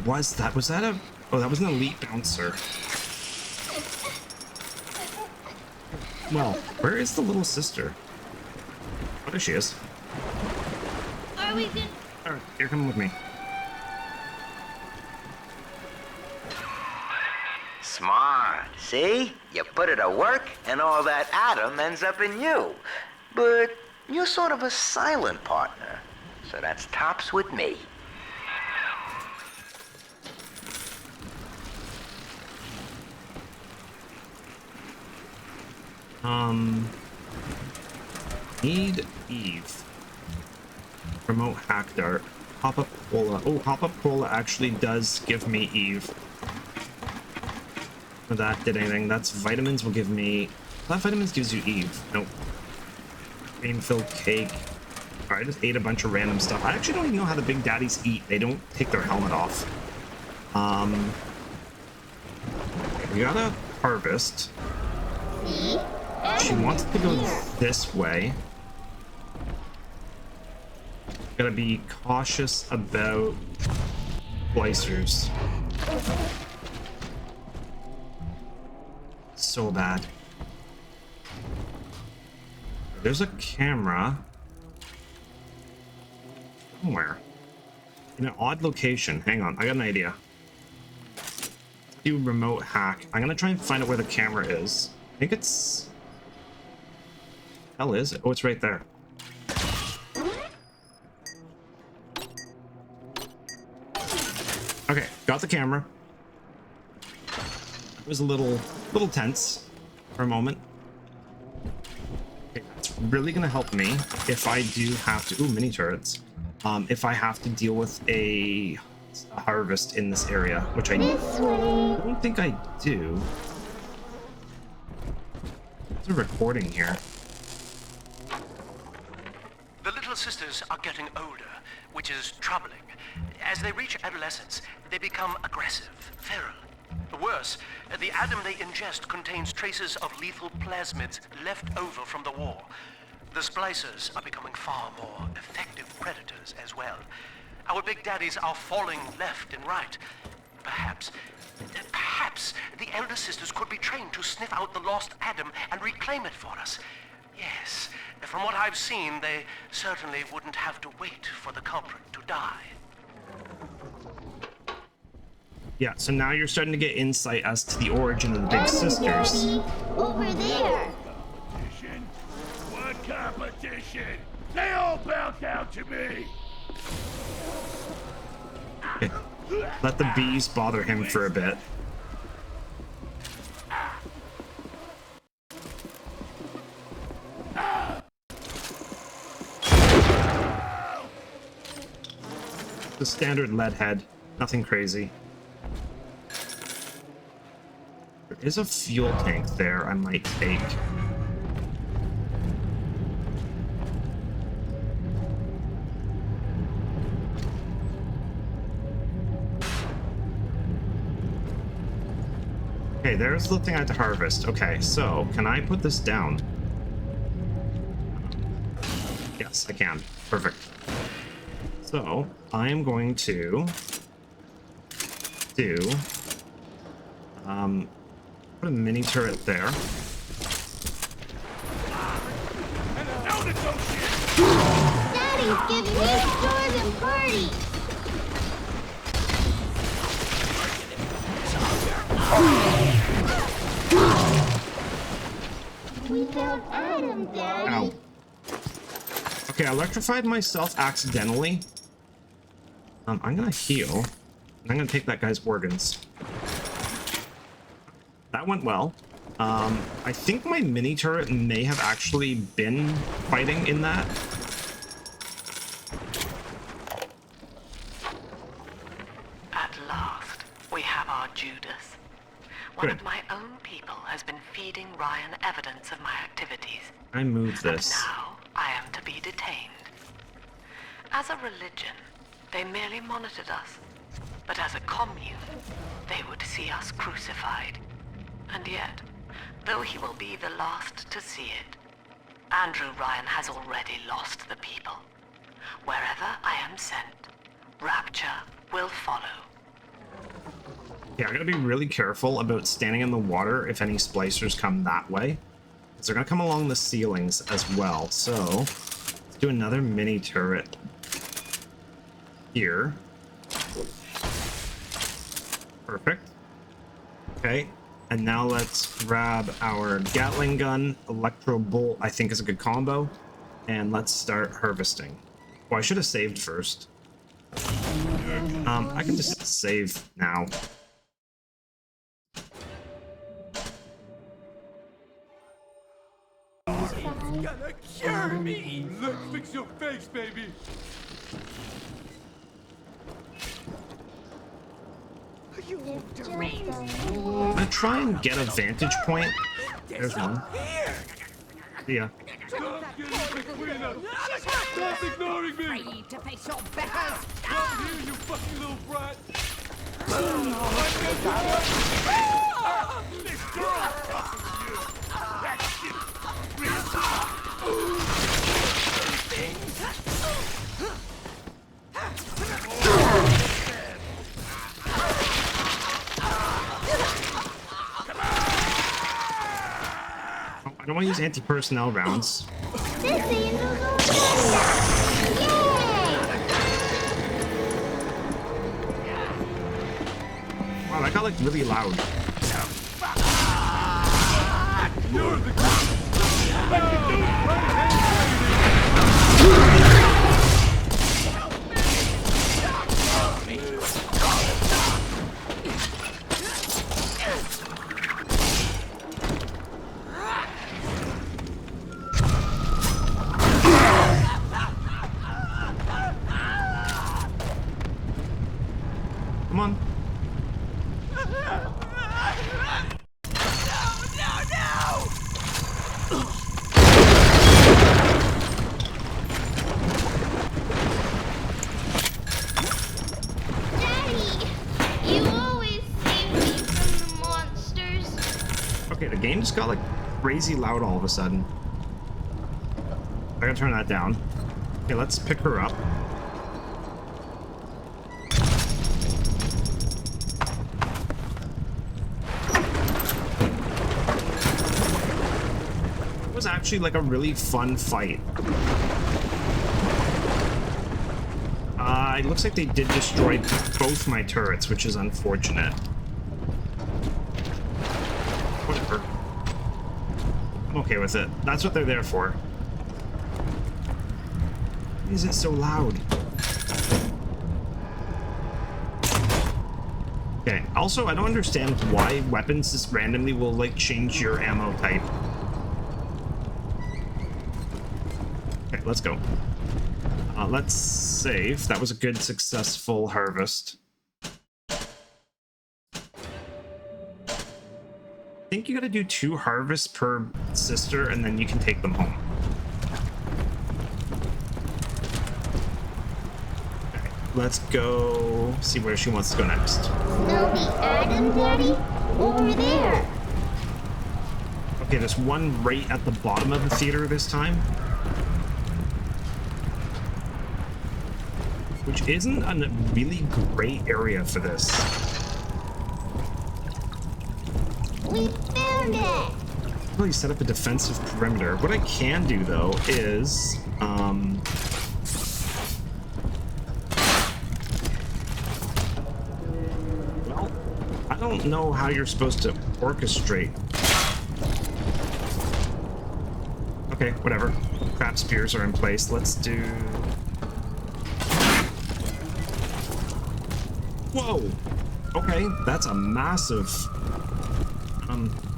Speaker 1: was that? Was that a... Oh, that was an elite bouncer. Well, where is the little sister? Oh, there she is.
Speaker 5: Are we good?
Speaker 1: Alright, you're coming with me.
Speaker 9: Smart. See? You put it to work, and all that atom ends up in you. But you're sort of a silent partner, so that's tops with me.
Speaker 1: Need Eve. Remote hack dart. Pop-up cola. Oh, pop-up cola actually does give me Eve. If that did anything. That's vitamins will give me... That vitamins gives you Eve. Nope. Cream-filled cake. Alright, I just ate a bunch of random stuff. I actually don't even know how the big daddies eat. They don't take their helmet off. We gotta harvest. She wants to go this way. Gotta be cautious about splicers. So bad. There's a camera somewhere in an odd location. Hang on, I got an idea. Do remote hack. I'm gonna try and find out where the camera is. I think it's... Hell is it? Oh, it's right there. Okay, got the camera. It was a little tense for a moment. Okay, that's really gonna help me if I do have to... Ooh, mini turrets. If I have to deal with a harvest in this area, which I don't think I do. There's a recording here.
Speaker 12: The little sisters are getting older, which is troubling. As they reach adolescence, they become aggressive, feral. Worse, the atom they ingest contains traces of lethal plasmids left over from the war. The splicers are becoming far more effective predators as well. Our big daddies are falling left and right. Perhaps the elder sisters could be trained to sniff out the lost atom and reclaim it for us. Yes, from what I've seen, they certainly wouldn't have to wait for the culprit to die.
Speaker 1: Yeah, so now you're starting to get insight as to the origin of the Big Sisters.
Speaker 5: Over there.
Speaker 6: Competition? What competition? They all bow down to me.
Speaker 1: Okay. Let the bees bother him for a bit. The standard lead head, nothing crazy. There is a fuel tank there I might take. Okay, there's the thing I had to harvest. Okay, so can I put this down? Yes, I can. Perfect. So I am going to do put a mini turret there.
Speaker 5: Daddy's giving you stores and parties. We found Adam, Daddy.
Speaker 1: Ow. Okay, I electrified myself accidentally. I'm gonna heal. And I'm gonna take that guy's organs. That went well. I think my mini turret may have actually been fighting in that.
Speaker 11: At last, we have our Judas. One
Speaker 1: Good.
Speaker 11: of my own people has been feeding Ryan evidence of my activities.
Speaker 1: I moved this.
Speaker 11: And now I am to be detained. As a religion, they merely monitored us. But as a commune, they would see us crucified. And yet, though he will be the last to see it, Andrew Ryan has already lost the people. Wherever I am sent, rapture will follow.
Speaker 1: Yeah, I gotta be really careful about standing in the water if any splicers come that way. Because they're gonna come along the ceilings as well. So, let's do another mini turret here. Perfect. Okay, and now let's grab our Gatling gun. Electro Bolt, I think, is a good combo. And let's start harvesting. Well, I should have saved first. I can just save now.
Speaker 6: Gonna cure me! Look, fix your face, baby! You deranged!
Speaker 1: I'm gonna try and get a vantage point. There's one. See ya.
Speaker 6: Stop getting between us! Stop ignoring me!
Speaker 7: Ready to face your betters.
Speaker 6: Come here, you fucking little brat! This girl! That shit!
Speaker 1: I don't want to use anti-personnel rounds. Wow, that got like really loud.
Speaker 6: You're the
Speaker 1: Come on. Okay, the game just got like crazy loud all of a sudden. I gotta turn that down. Okay, let's pick her up. It was actually like a really fun fight. It looks like they did destroy both my turrets, which is unfortunate. Whatever. I'm okay with it. That's what they're there for. Why is it so loud? Okay, also, I don't understand why weapons just randomly will, like, change your ammo type. Okay, let's go. Let's save. That was a good, successful harvest. I think you gotta do 2 harvests per sister, and then you can take them home. Okay, let's go see where she wants to go next.
Speaker 5: Snowy Adam, Daddy? Over there.
Speaker 1: Okay, there's one right at the bottom of the theater this time. Which isn't a really great area for this.
Speaker 5: We found it!
Speaker 1: Really set up a defensive perimeter. What I can do, though, is... well, I don't know how you're supposed to orchestrate. Okay, whatever. Crap spears are in place. Let's do... Whoa! Okay, that's a massive...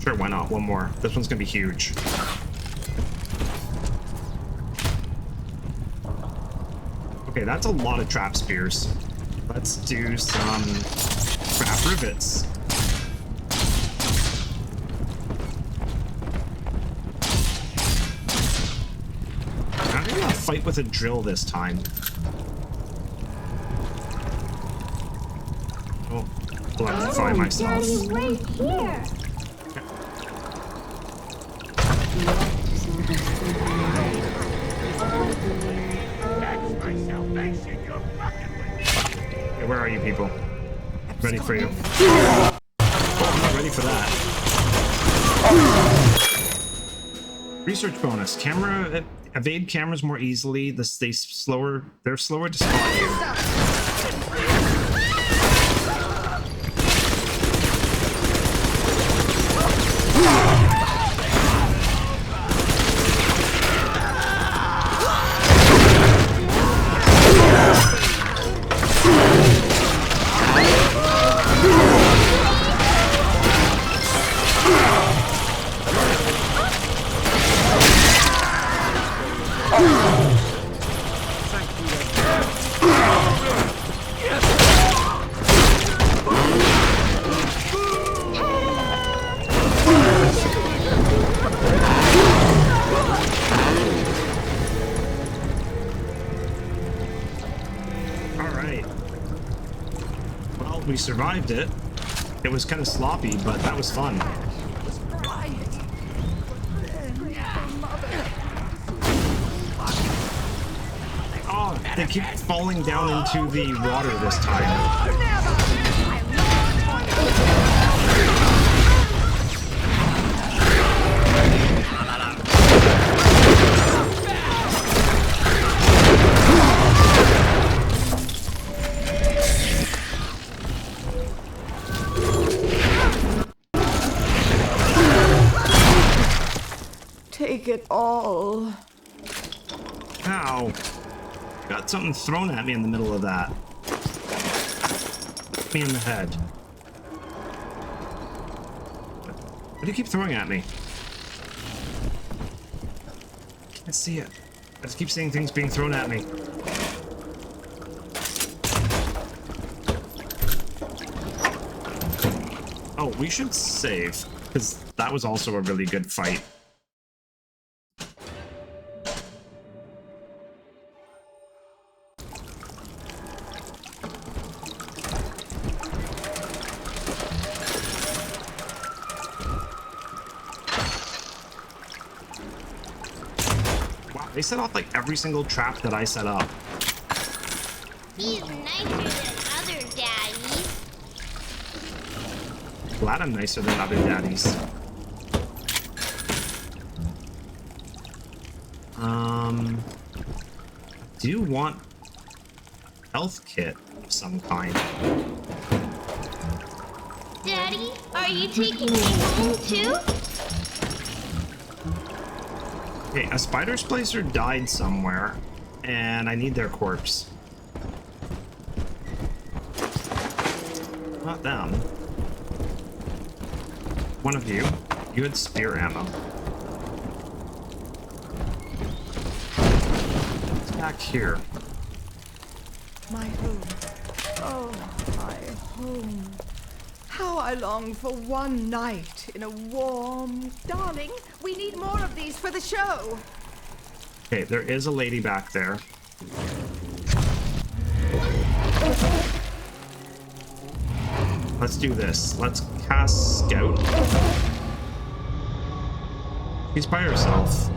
Speaker 1: sure, why not? One more. This one's gonna be huge. Okay, that's a lot of trap spears. Let's do some trap rivets. I'm gonna fight with a drill this time. Oh, electrify myself.
Speaker 5: Daddy, wait here!
Speaker 1: Okay, where are you people?
Speaker 7: At
Speaker 1: Ready for you. Oh, I'm not ready for that. Research bonus. Camera evade cameras more easily. They're slower to spot you. We survived it. It was kind of sloppy, but that was fun. Oh, they keep falling down into the water this time.
Speaker 7: Take it all.
Speaker 1: Ow. Got something thrown at me in the middle of that. Me in the head. What do you keep throwing at me? Can't see it. I just keep seeing things being thrown at me. Oh, we should save, because that was also a really good fight. They set off like every single trap that I set up.
Speaker 5: He's nicer than other daddies.
Speaker 1: Glad I'm nicer than other daddies. Do you want a health kit of some kind?
Speaker 5: Daddy, are you taking me home too?
Speaker 1: Okay, a spider splicer died somewhere, and I need their corpse. Not them. One of you. You had spear ammo. It's back here.
Speaker 7: My home. Oh, my home. How I long for one night in a warm... Darling, we need more of these for the show.
Speaker 1: Okay, there is a lady back there. Let's do this. Let's cast Scout. She's by herself.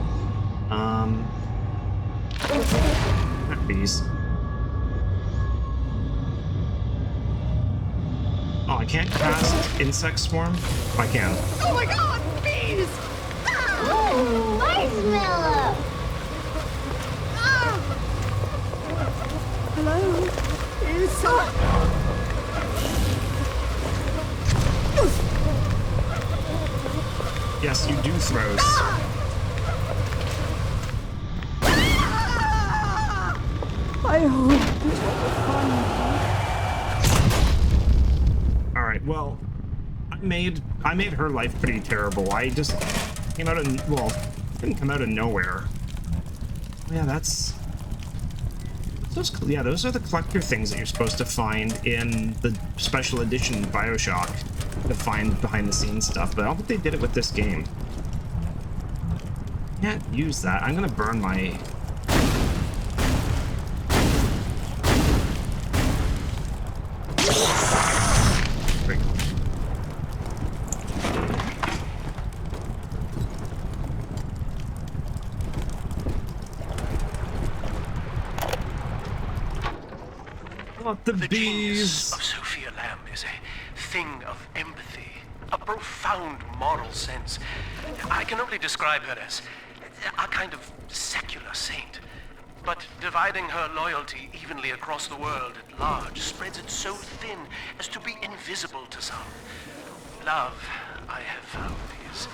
Speaker 1: Bees. Oh, I can't cast Insect Swarm? Oh, I can.
Speaker 7: Oh my god, bees!
Speaker 5: Oh, marshmallow!
Speaker 7: Hello? Is someone...
Speaker 1: Yes, you do throws.
Speaker 7: I hope fun.
Speaker 1: Alright, well, I made her life pretty terrible. I just came out of, well, didn't come out of nowhere. Yeah, those are the collector things that you're supposed to find in the special edition Bioshock to find behind the scenes stuff, but I don't think they did it with this game. Can't use that. I'm gonna burn my... Not the bees!
Speaker 12: Genius of Sophia Lamb is a thing of empathy, a profound moral sense. I can only describe her as a kind of secular saint. But dividing her loyalty evenly across the world at large spreads it so thin as to be invisible to some. Love, I have found, is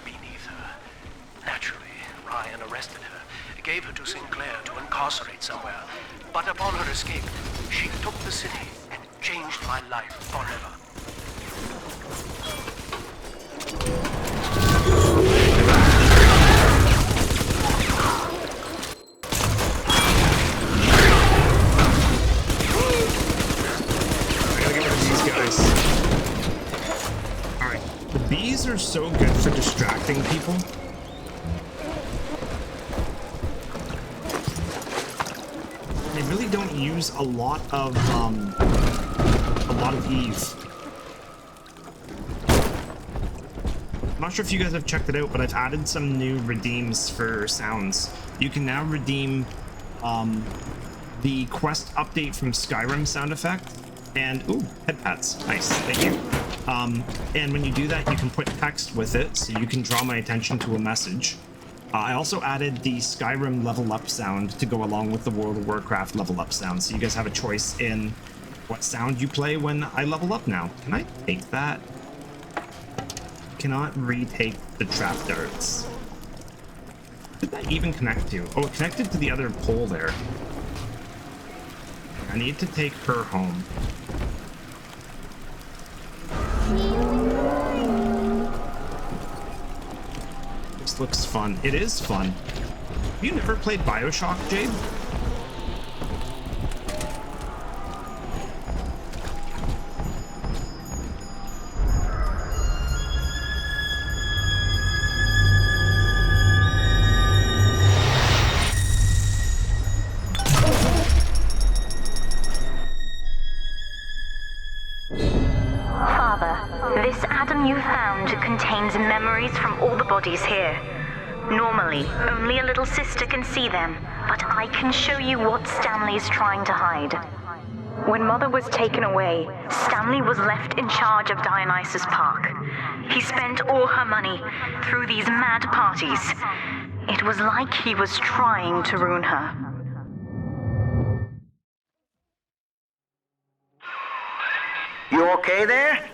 Speaker 12: beneath her. Naturally, Ryan arrested her, gave her to Sinclair to incarcerate somewhere. But upon her escape, she took the city and changed my life forever.
Speaker 1: Bees are so good for distracting people. They really don't use a lot of Eve. I'm not sure if you guys have checked it out, but I've added some new redeems for sounds. You can now redeem the quest update from Skyrim sound effect and head pats. Nice, thank you. And when you do that, you can put text with it, so you can draw my attention to a message. I also added the Skyrim level up sound to go along with the World of Warcraft level up sound, so you guys have a choice in what sound you play when I level up now. Can I take that? Cannot retake the trap darts. What did that even connect to? Oh, it connected to the other pole there. I need to take her home. This looks fun. It is fun. Have you never played Bioshock, Jade?
Speaker 10: Bodies here. Normally, only a little sister can see them, but I can show you what Stanley's trying to hide. When Mother was taken away, Stanley was left in charge of Dionysus Park. He spent all her money through these mad parties. It was like he was trying to ruin her.
Speaker 9: You okay there?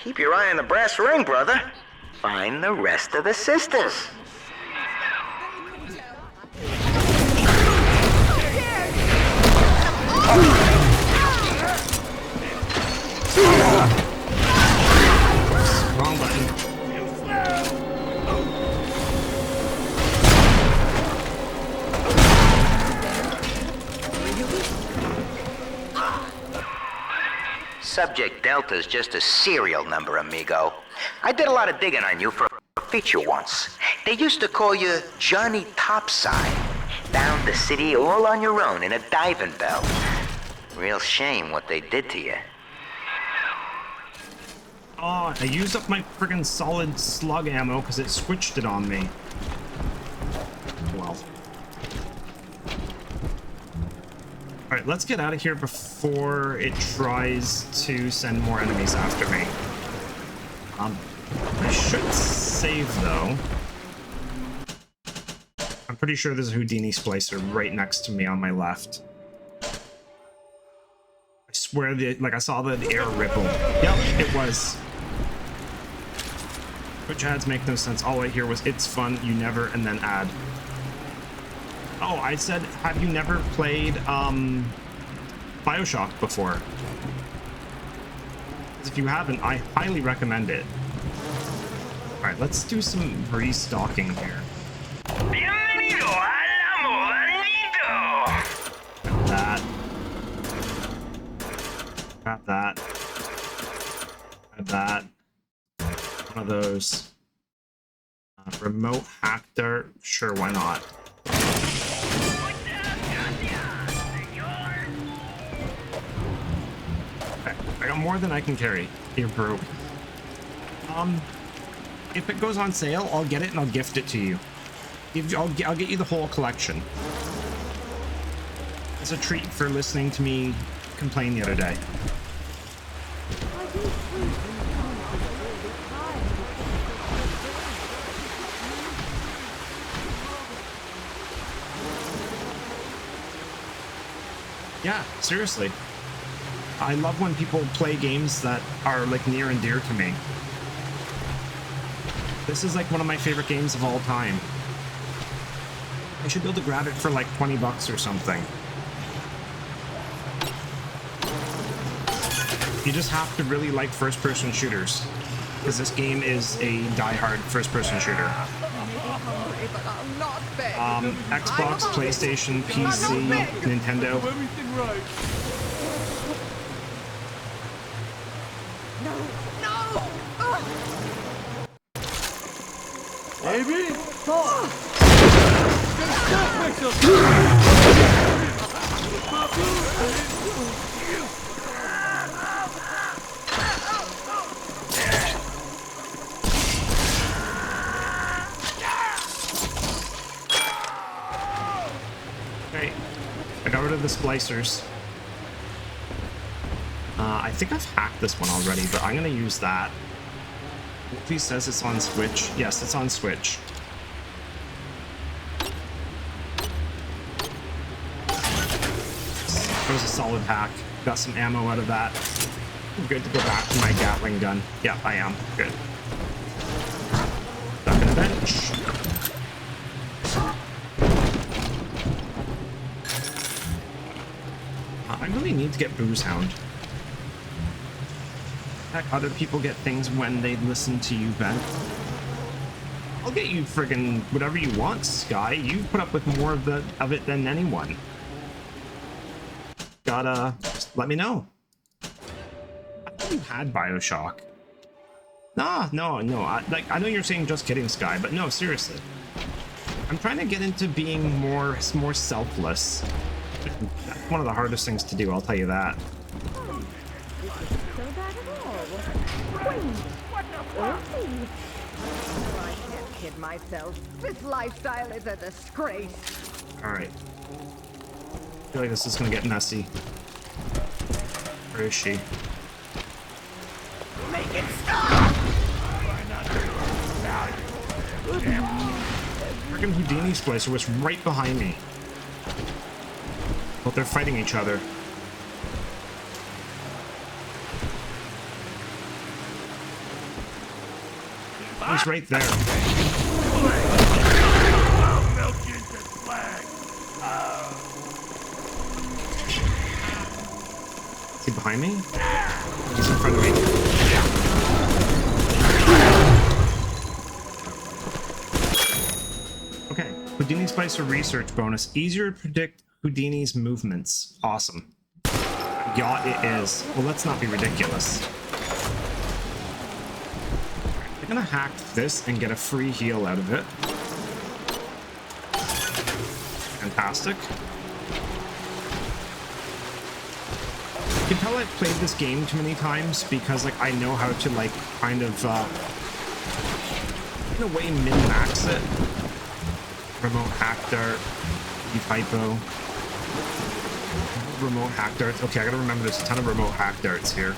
Speaker 9: Keep your eye on the brass ring, brother. Find the rest of the sisters.
Speaker 1: Wrong button.
Speaker 9: Subject Delta's just a serial number, amigo. I did a lot of digging on you for a feature once. They used to call you Johnny Topside. Down the city all on your own in a diving bell. Real shame what they did to you.
Speaker 1: Oh, I used up my friggin' solid slug ammo because it switched it on me. Well. Alright, let's get out of here before it tries to send more enemies after me. I should save, though. I'm pretty sure there's a Houdini splicer right next to me on my left. I swear that, like, I saw the air ripple. Yep, it was. Which ads make no sense. All I hear was, it's fun, you never, and then ad. Oh, I said, have you never played, Bioshock before? If you haven't, I highly recommend it. Alright, let's do some restocking here.
Speaker 13: Bienvenido al amo
Speaker 1: Grab that. Grab that. Grab that. One of those. Remote hack dart. Sure, why not? Okay, I got more than I can carry. You're broke. If it goes on sale, I'll get it and I'll gift it to you. I'll get you the whole collection. It's a treat for listening to me complain the other day.
Speaker 7: I
Speaker 1: Yeah, seriously. I love when people play games that are like near and dear to me. This is like one of my favorite games of all time. I should be able to grab it for like 20 bucks or something. You just have to really like first-person shooters, because this game is a die-hard first-person shooter. Xbox, PlayStation, PC, Nintendo.
Speaker 6: Baby?
Speaker 1: Okay, I got rid of the splicers. I think I've hacked this one already, but I'm gonna use that. Wolfie says it's on Switch. Yes, it's on Switch. That was a solid hack. Got some ammo out of that. I'm good to go back to my Gatling gun. Yeah, I am. Good. Back on the bench. I really need to get Booze Hound. Heck, other people get things when they listen to you vent. I'll get you friggin' whatever you want, Sky. You put up with more of it than anyone. Just let me know. I thought you had Bioshock. No. I know you're saying just kidding, Sky, but no, seriously. I'm trying to get into being more selfless. That's one of the hardest things to do, I'll tell you that.
Speaker 7: I can't kid myself. This lifestyle is a disgrace.
Speaker 1: Alright. I feel like this is gonna get messy. Where is she?
Speaker 7: Make it stop!
Speaker 1: Friggin' Houdini Splicer was right behind me. But they're fighting each other. He's right there. Is he behind me? He's in front of me. Okay, Houdini Splicer research bonus. Easier to predict Houdini's movements. Awesome. Yeah, it is. Well, let's not be ridiculous. I'm gonna hack this and get a free heal out of it. Fantastic. You can tell I've played this game too many times because like I know how to like kind of in a way min-max it. Remote hack dart, typo. Remote hack darts. Okay, I gotta remember there's a ton of remote hack darts here.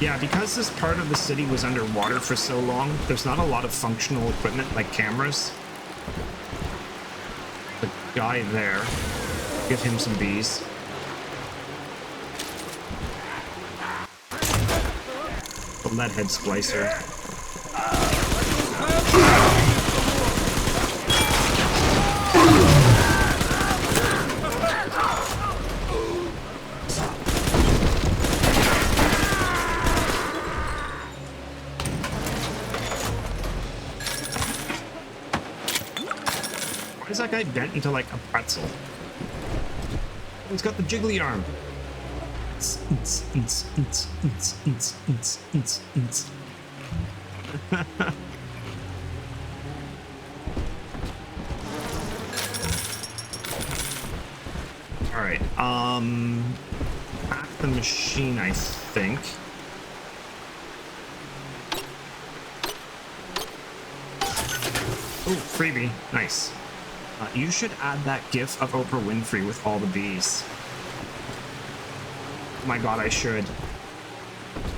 Speaker 1: Yeah, because this part of the city was underwater for so long, there's not a lot of functional equipment like cameras. The guy there, give him some bees. The leadhead splicer. Why is that guy bent into like a pretzel? He's got the jiggly arm. Alright, hack the machine, I think. Oh, freebie. Nice. You should add that gif of Oprah Winfrey with all the bees. Oh my god, I should.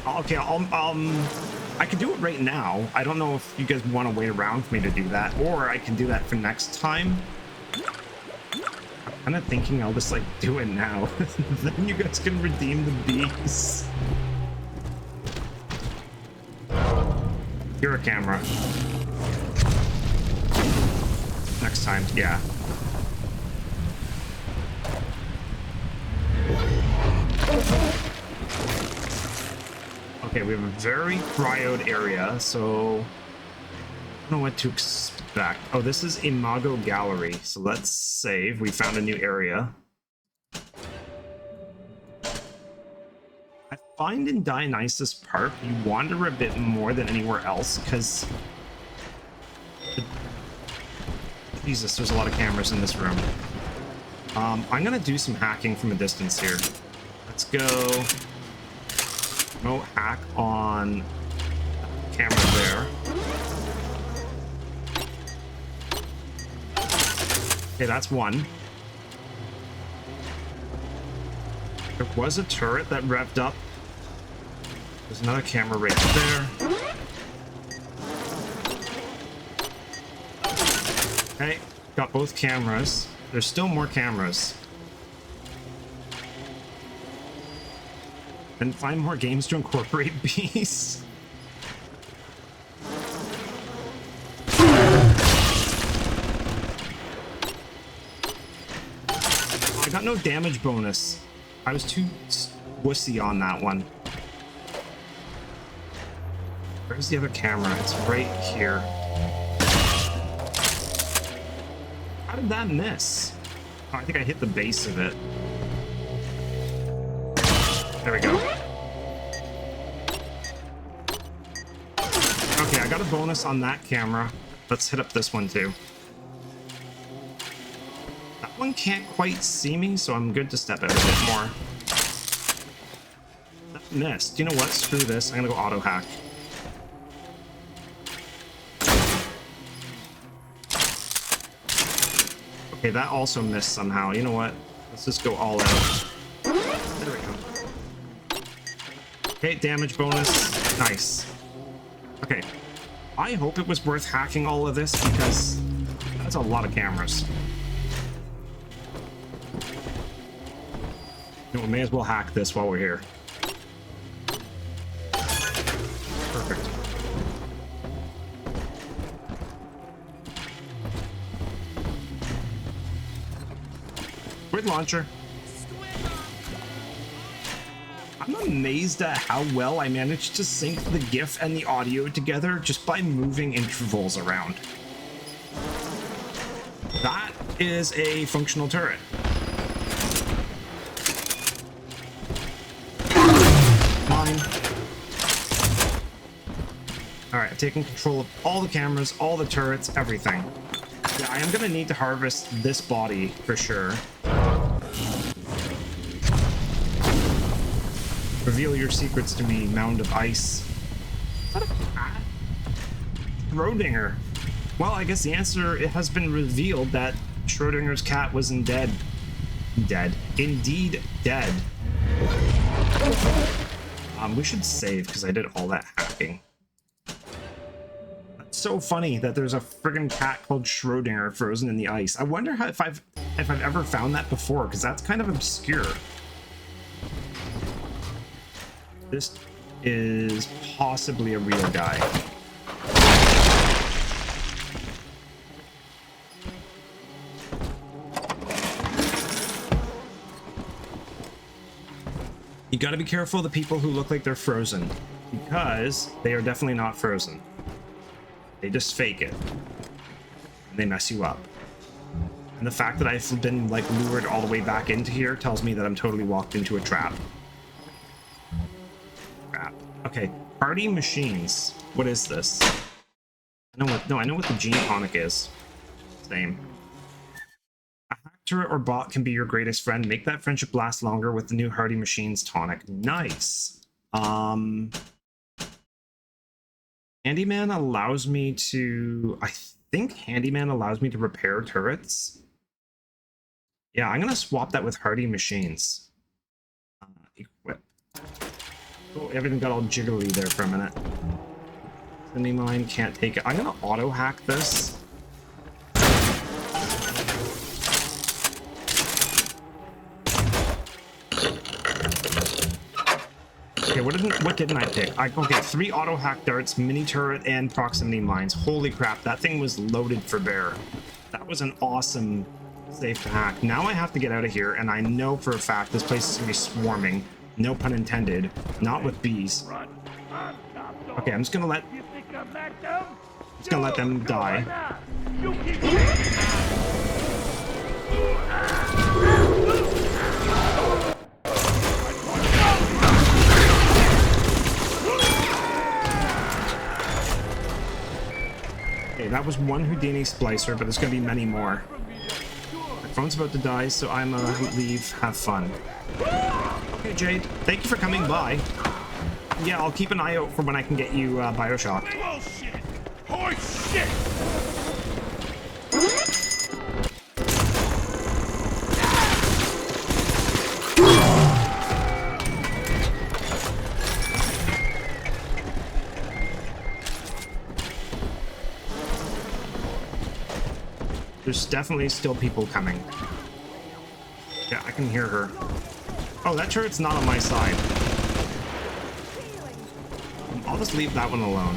Speaker 1: Okay, I could do it right now. I don't know if you guys want to wait around for me to do that, or I can do that for next time. I'm kind of thinking I'll just like do it now. Then you guys can redeem the bees. You're a camera. Next time, yeah. Okay, we have a very cryoed area, so I don't know what to expect. Oh, this is Imago Gallery, so let's save. We found a new area. I find in Dionysus Park, you wander a bit more than anywhere else, because... Jesus, there's a lot of cameras in this room. I'm gonna do some hacking from a distance here. Let's go... remote hack on camera there. Okay, that's one. There was a turret that revved up. There's another camera right there. Okay, got both cameras. There's still more cameras. And find more games to incorporate bees. I got no damage bonus. I was too wussy on that one. Where's the other camera? It's right here. How did that miss? Oh, I think I hit the base of it. There we go. Okay, I got a bonus on that camera. Let's hit up this one too. That one can't quite see me, so I'm good to step out a bit more. That missed. You know what? Screw this. I'm gonna go auto hack. Okay, that also missed somehow. You know what? Let's just go all out. There we go. Okay, damage bonus. Nice. Okay. I hope it was worth hacking all of this because that's a lot of cameras. You know, we may as well hack this while we're here. Perfect. Grid launcher. I'm amazed at how well I managed to sync the GIF and the audio together just by moving intervals around. That is a functional turret. Mine. Alright, I've taken control of all the cameras, all the turrets, everything. Yeah, I am gonna need to harvest this body for sure. Reveal your secrets to me, mound of ice. Is that a cat? Schrodinger. Well, I guess the answer, it has been revealed that Schrodinger's cat was indeed dead. We should save because I did all that hacking. That's so funny that there's a friggin' cat called Schrodinger frozen in the ice. I wonder how, if I've ever found that before, because that's kind of obscure. This is possibly a real guy. You gotta be careful of the people who look like they're frozen, because they are definitely not frozen. They just fake it. And they mess you up. And the fact that I've been like lured all the way back into here tells me that I'm totally walked into a trap. Okay, party machines. What is this? I know what the gene tonic is. Same. A hack turret or bot can be your greatest friend. Make that friendship last longer with the new Hardy Machines tonic. Nice. Candyman allows me to, I think Handyman allows me to repair turrets. Yeah, I'm gonna swap that with Hardy Machines. Equip. Oh, everything got all jiggly there for a minute. Sending mine, can't take it. I'm gonna auto hack this. Okay, what didn't I pick? Okay, 3 auto hack darts, mini turret, and proximity mines. Holy crap, that thing was loaded for bear. That was an awesome safe to hack. Now I have to get out of here, and I know for a fact this place is gonna be swarming. No pun intended. Not with bees. Okay, I'm just gonna let them die. Okay, that was one Houdini splicer, but there's gonna be many more. My phone's about to die, so I'm gonna leave. Have fun. Okay, Jade, thank you for coming by. Yeah, I'll keep an eye out for when I can get you Bioshock.
Speaker 6: Bullshit! Horse shit!
Speaker 1: There's definitely still people coming. Yeah, I can hear her. Oh, that turret's not on my side. I'll just leave that one alone.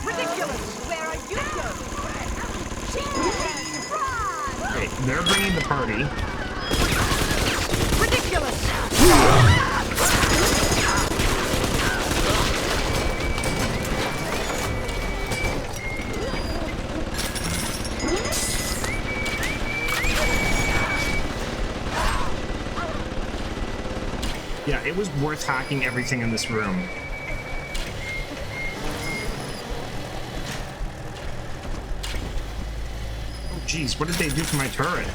Speaker 7: Ridiculous! Where are you going?
Speaker 1: Okay, they're bringing the party.
Speaker 7: Ridiculous!
Speaker 1: Yeah, it was worth hacking everything in this room. Oh, geez, what did they do to my turret?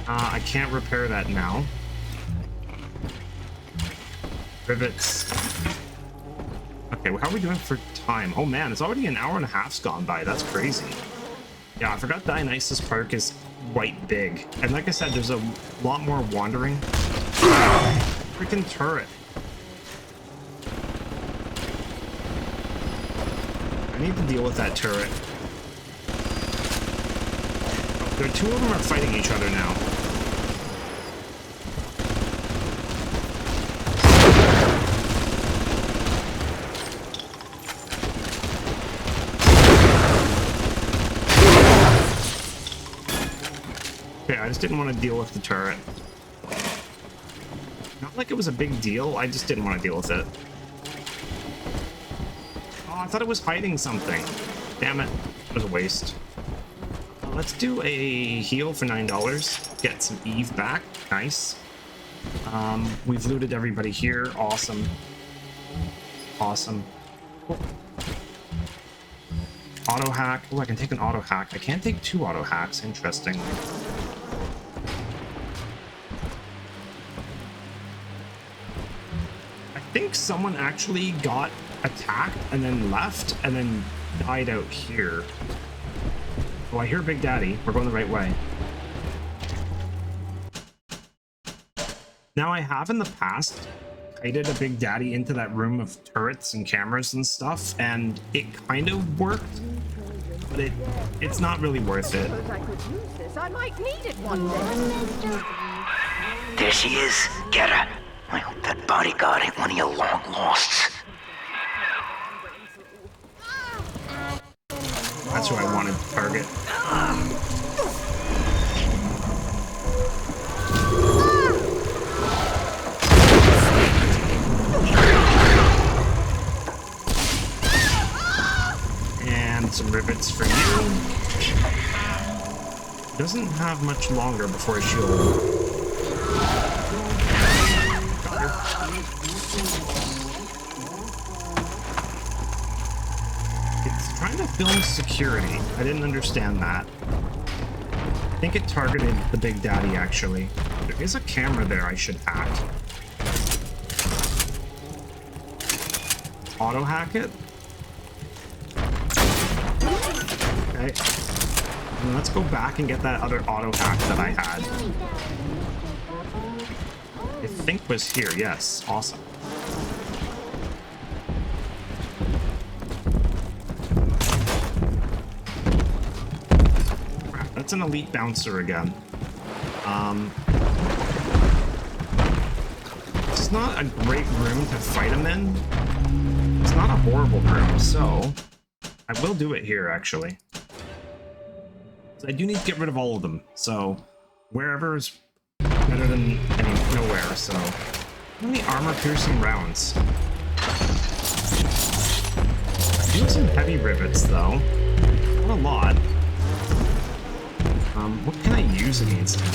Speaker 1: I can't repair that now. Rivets. Okay, well, how are we doing for time? Oh man, it's already an hour and a half's gone by. That's crazy. Yeah, I forgot Dionysus Park is quite big. And like I said, there's a lot more wandering. Freaking turret. I need to deal with that turret. There, 2 of them are fighting each other now. Okay, I just didn't want to deal with the turret. Not like it was a big deal, I just didn't want to deal with it. Oh, I thought it was hiding something. Damn it, it was a waste. Let's do a heal for $9. Get some Eve back, nice. We've looted everybody here, awesome. Awesome. Cool. Auto hack, oh, I can take an auto hack. I can't take 2 auto hacks, interesting. I think someone actually got attacked and then left and then died out here. Oh, I hear Big Daddy. We're going the right way. Now, I have in the past kited a Big Daddy into that room of turrets and cameras and stuff, and it kind of worked, but it's not really worth it.
Speaker 7: I could use this. I might need it one day.
Speaker 4: There she is. Get her. I hope that bodyguard ain't one of your long losts.
Speaker 1: That's who I wanted to target. And some rivets for you. Doesn't have much longer before his shield. It's trying to film security. I didn't understand that. I think it targeted the Big Daddy, actually. There is a camera there I should hack. auto hack it. Okay. And let's go back and get that other auto hack that I had. I think was here, yes. Awesome. Crap, that's an elite bouncer again. This is not a great room to fight him in. It's not a horrible room, so I will do it here, actually. So I do need to get rid of all of them, so wherever is better than nowhere, so... How many armor-piercing rounds? I do have some heavy rivets, though. Not a lot. What can I use against him?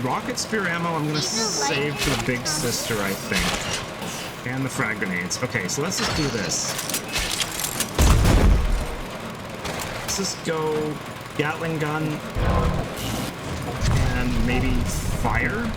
Speaker 1: Rocket spear ammo I'm gonna save for the big sister, I think. And the frag grenades. Okay, so let's just do this. Let's just go Gatling gun and maybe fire.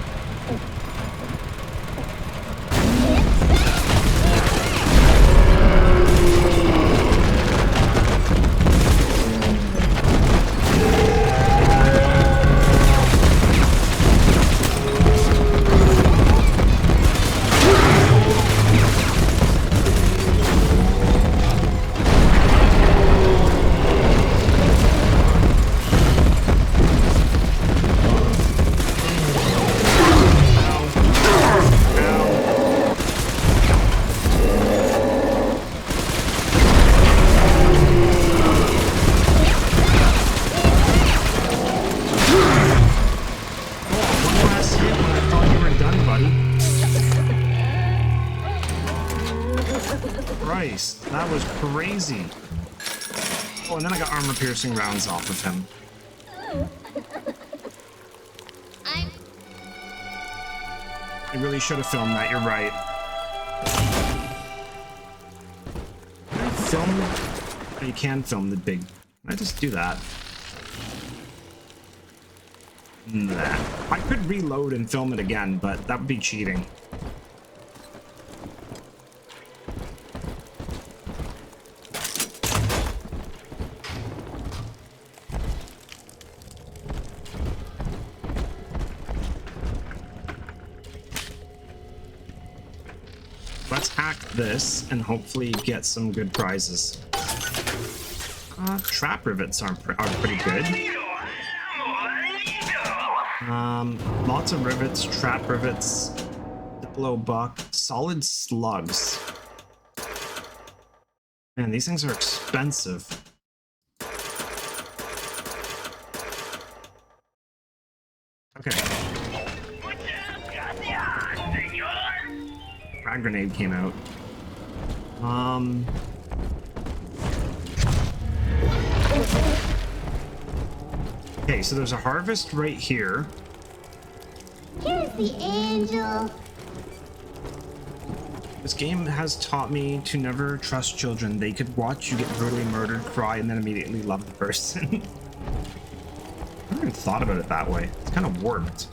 Speaker 1: That was crazy. Oh, and then I got armor-piercing rounds off of him. I really should have filmed that, you're right. Can I film? Oh, you can film the big... Can I just do that? Nah. I could reload and film it again, but that would be cheating. Let's hack this and hopefully get some good prizes. Trap rivets are pretty good. Lots of rivets, trap rivets, Diplo buck, solid slugs. Man, these things are expensive. Okay. Frag grenade came out. Okay, so there's a harvest right here.
Speaker 5: Here's the angel.
Speaker 1: This game has taught me to never trust children. They could watch you get brutally murdered, cry, and then immediately love the person. I never even thought about it that way. It's kind of warped.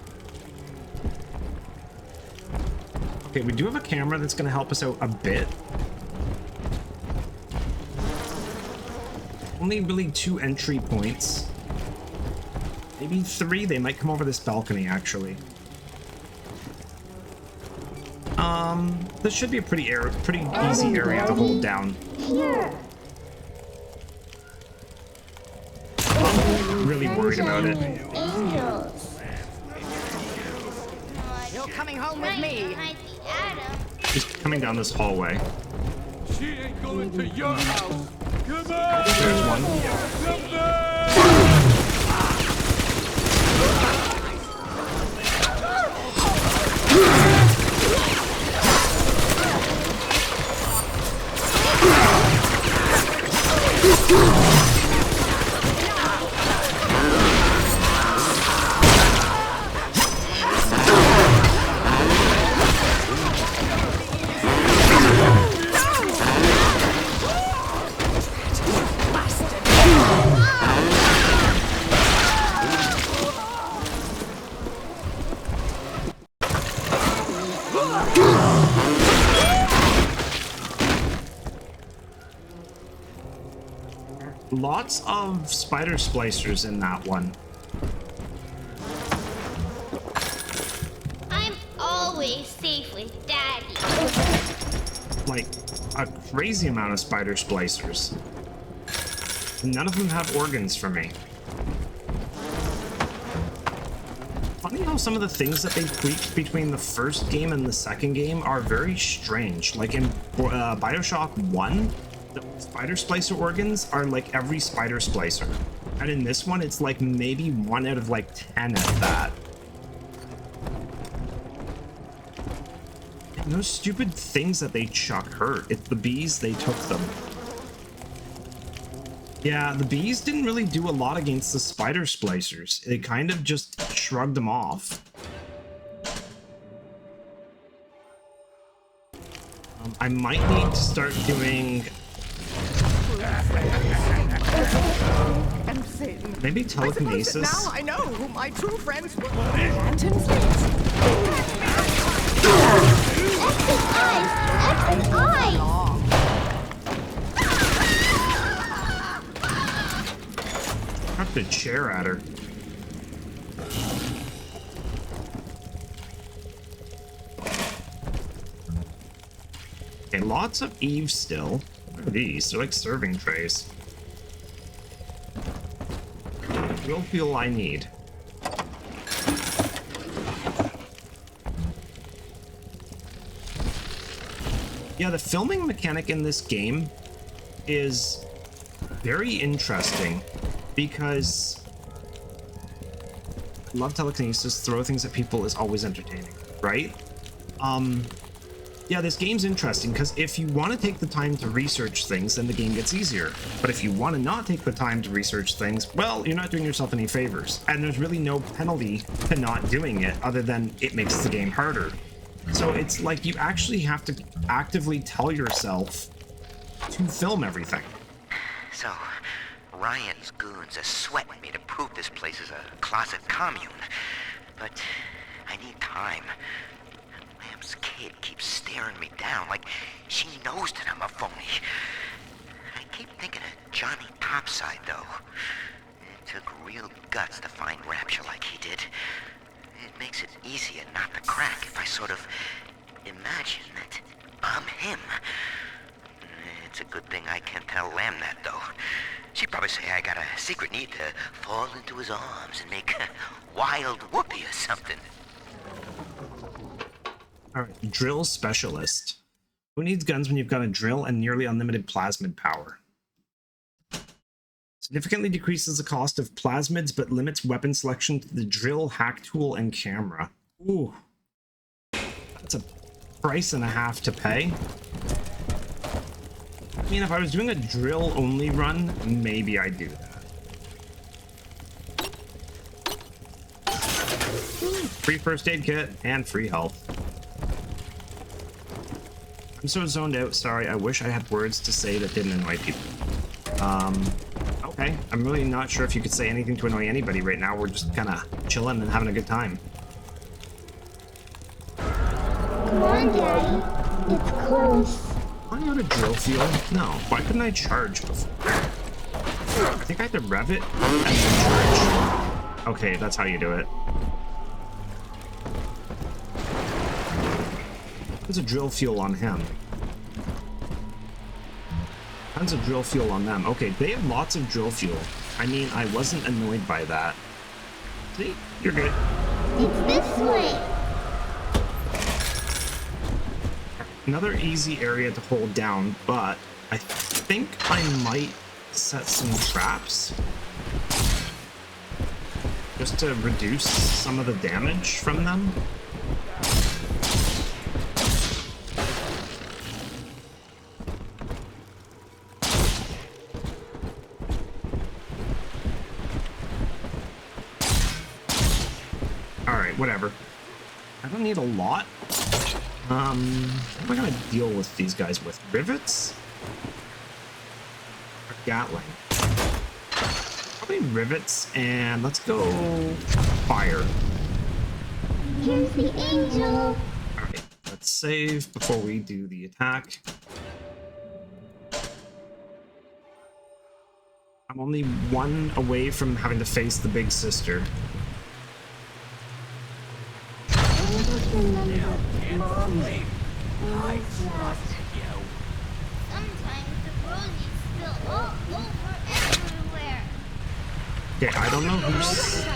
Speaker 1: Okay, we do have a camera that's going to help us out a bit. Only really 2 entry points. Maybe 3. They might come over this balcony, actually. This should be a pretty easy area to hold down. I'm really worried about it.
Speaker 5: Angels.
Speaker 7: You're coming home with me.
Speaker 1: He's coming down this hallway.
Speaker 6: She ain't going to your house. Come on!
Speaker 1: There's one.
Speaker 6: Come back!
Speaker 1: Lots of spider splicers in that one.
Speaker 5: I'm always safe with Daddy.
Speaker 1: Like, a crazy amount of spider splicers. None of them have organs for me. Funny how some of the things that they tweaked between the first game and the second game are very strange. Like in Bioshock 1, the spider splicer organs are like every spider splicer. And in this one, it's like maybe 1 out of like 10 at that. And those stupid things that they chuck hurt. If the bees, they took them. Yeah, the bees didn't really do a lot against the spider splicers. They kind of just shrugged them off. I might need to start doing... maybe telekinesis.
Speaker 7: Now I know who my true friends were. Lanterns lit.
Speaker 5: Exit eyes!
Speaker 1: Chuck the chair at her. Okay, lots of Eve still. What are these? They're like serving trays. Real fuel I need. Yeah, the filming mechanic in this game is very interesting because I love telekinesis. Throw things at people is always entertaining, right? Yeah, this game's interesting because if you want to take the time to research things, then the game gets easier. But if you want to not take the time to research things, well, you're not doing yourself any favors. And there's really no penalty to not doing it other than it makes the game harder. So it's like you actually have to actively tell yourself to film everything.
Speaker 4: So, Ryan's goons are sweating me to prove this place is a closet commune. But I need time. Lamb's kid keeps staring me down like she knows that I'm a phony. I keep thinking of Johnny Topside, though. It took real guts to find Rapture like he did. It makes it easier not to crack if I sort of imagine that I'm him. It's a good thing I can't tell Lamb that, though. She'd probably say I got a secret need to fall into his arms and make a wild whoopee or something.
Speaker 1: Alright, drill specialist. Who needs guns when you've got a drill and nearly unlimited plasmid power? Significantly decreases the cost of plasmids, but limits weapon selection to the drill, hack tool, and camera. Ooh. That's a price and a half to pay. I mean, if I was doing a drill-only run, maybe I'd do that. Free first aid kit and free health. I'm so zoned out, sorry. I wish I had words to say that didn't annoy people. Okay. I'm really not sure if you could say anything to annoy anybody right now. We're just kind of chilling and having a good time.
Speaker 5: Come on, Daddy. It's close.
Speaker 1: Am I out of drill fuel? No. Why couldn't I charge before? I think I had to rev it and then charge. Okay, that's how you do it. There's a drill fuel on him. Tons of drill fuel on them. Okay, they have lots of drill fuel. I mean, I wasn't annoyed by that. See? You're good.
Speaker 5: It's this way.
Speaker 1: Another easy area to hold down, but I think I might set some traps just to reduce some of the damage from them. Alright, whatever. I don't need a lot. What am I gonna deal with these guys with? Rivets? Or Gatling? Probably rivets, and let's go fire.
Speaker 5: Here's the angel.
Speaker 1: Alright, let's save before we do the attack. I'm only one away from having to face the big sister.
Speaker 5: Sometimes the roses spill all over everywhere.
Speaker 1: Okay, I don't know who's...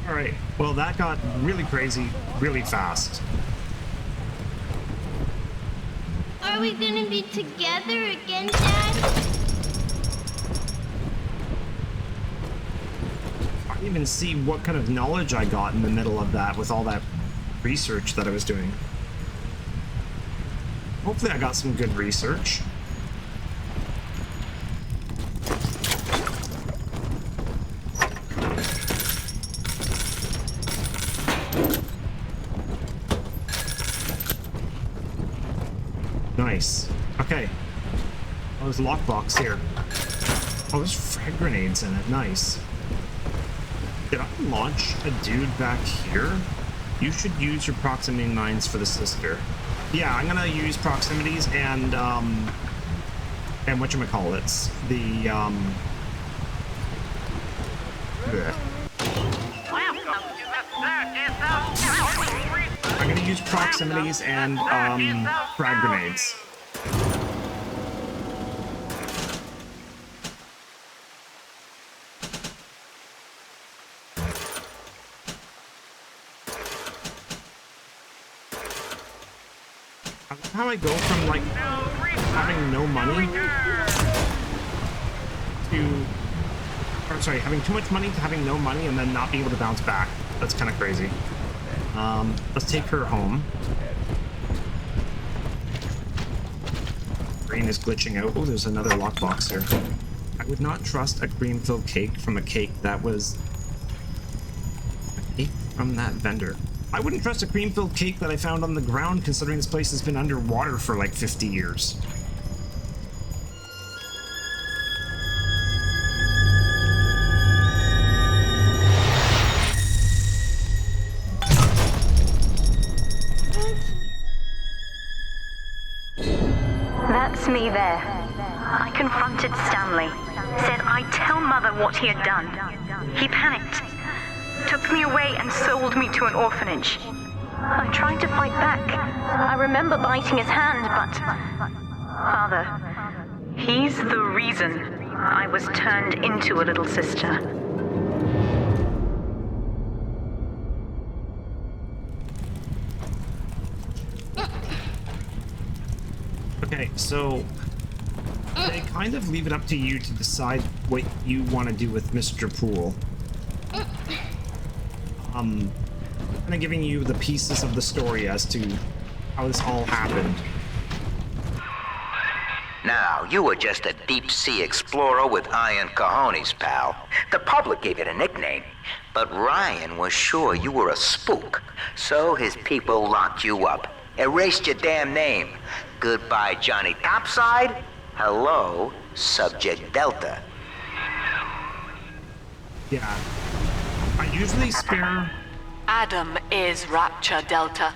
Speaker 1: Alright, well that got really crazy, really fast.
Speaker 5: Are we gonna be together again, Dad?
Speaker 1: I didn't even see what kind of knowledge I got in the middle of that with all that research that I was doing. Hopefully I got some good research. Nice. Okay. Oh, there's a lockbox here. Oh, there's frag grenades in it. Nice. Did I launch a dude back here? You should use your proximity mines for the sister. Yeah, I'm gonna use proximities and whatchamacallits. The, bleh. I'm gonna use proximities and, frag grenades. How I go from like having no money to, or sorry, having too much money to having no money and then not being able to bounce back. That's kind of crazy. Let's take her home. Brain is glitching out. Oh, there's another lockbox here. I would not trust a cream-filled cake from a cake that was a cake from that vendor. I wouldn't trust a cream-filled cake that I found on the ground, considering this place has been underwater for like 50 years.
Speaker 10: That's me there. I confronted Stanley. Said I'd tell Mother what he had done. He panicked. Took me away and sold me to an orphanage. I tried to fight back. I remember biting his hand, but... Father, he's the reason I was turned into a little sister.
Speaker 1: Okay, so they kind of leave it up to you to decide what you want to do with Mr. Poole. Kind of giving you the pieces of the story as to how this all happened.
Speaker 9: Now, you were just a deep-sea explorer with iron cojones, pal. The public gave it a nickname, but Ryan was sure you were a spook, so his people locked you up, erased your damn name. Goodbye, Johnny Topside. Hello, Subject Delta.
Speaker 1: Yeah. I usually spare...
Speaker 11: Adam is Rapture Delta.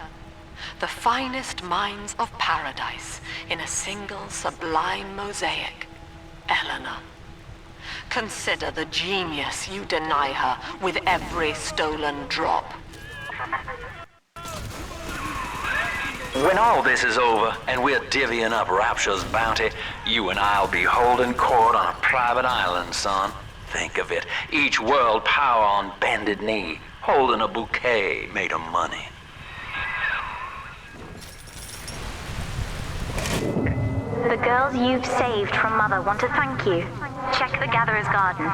Speaker 11: The finest minds of paradise in a single sublime mosaic. Eleanor. Consider the genius you deny her with every stolen drop.
Speaker 2: When all this is over and we're divvying up Rapture's bounty, you and I'll be holding court on a private island, son. Think of it. Each world power on bended knee, holding a bouquet made of money.
Speaker 10: The girls you've saved from Mother want to thank you. Check the Gatherer's Garden.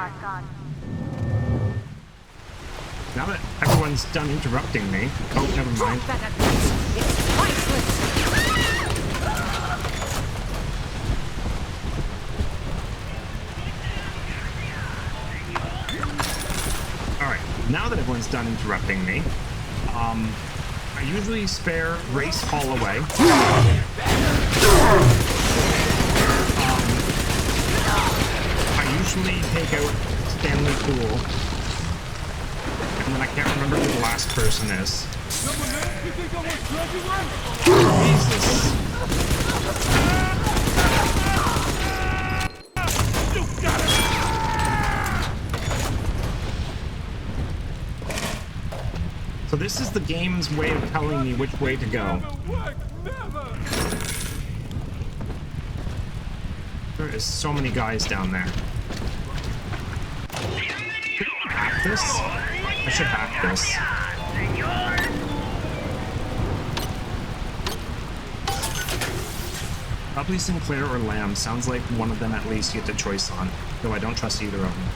Speaker 1: Now that everyone's done interrupting me... Oh, never mind.
Speaker 3: It's priceless.
Speaker 1: Alright, now that everyone's done interrupting me, I usually spare Race Holloway. I usually take out Stanley Poole. And then I can't remember who the last person is. Jesus. So this is the game's way of telling me which way to go. There is so many guys down there. Hack this? I should hack this. Probably Sinclair or Lamb. Sounds like one of them at least you get the choice on, though I don't trust either of them.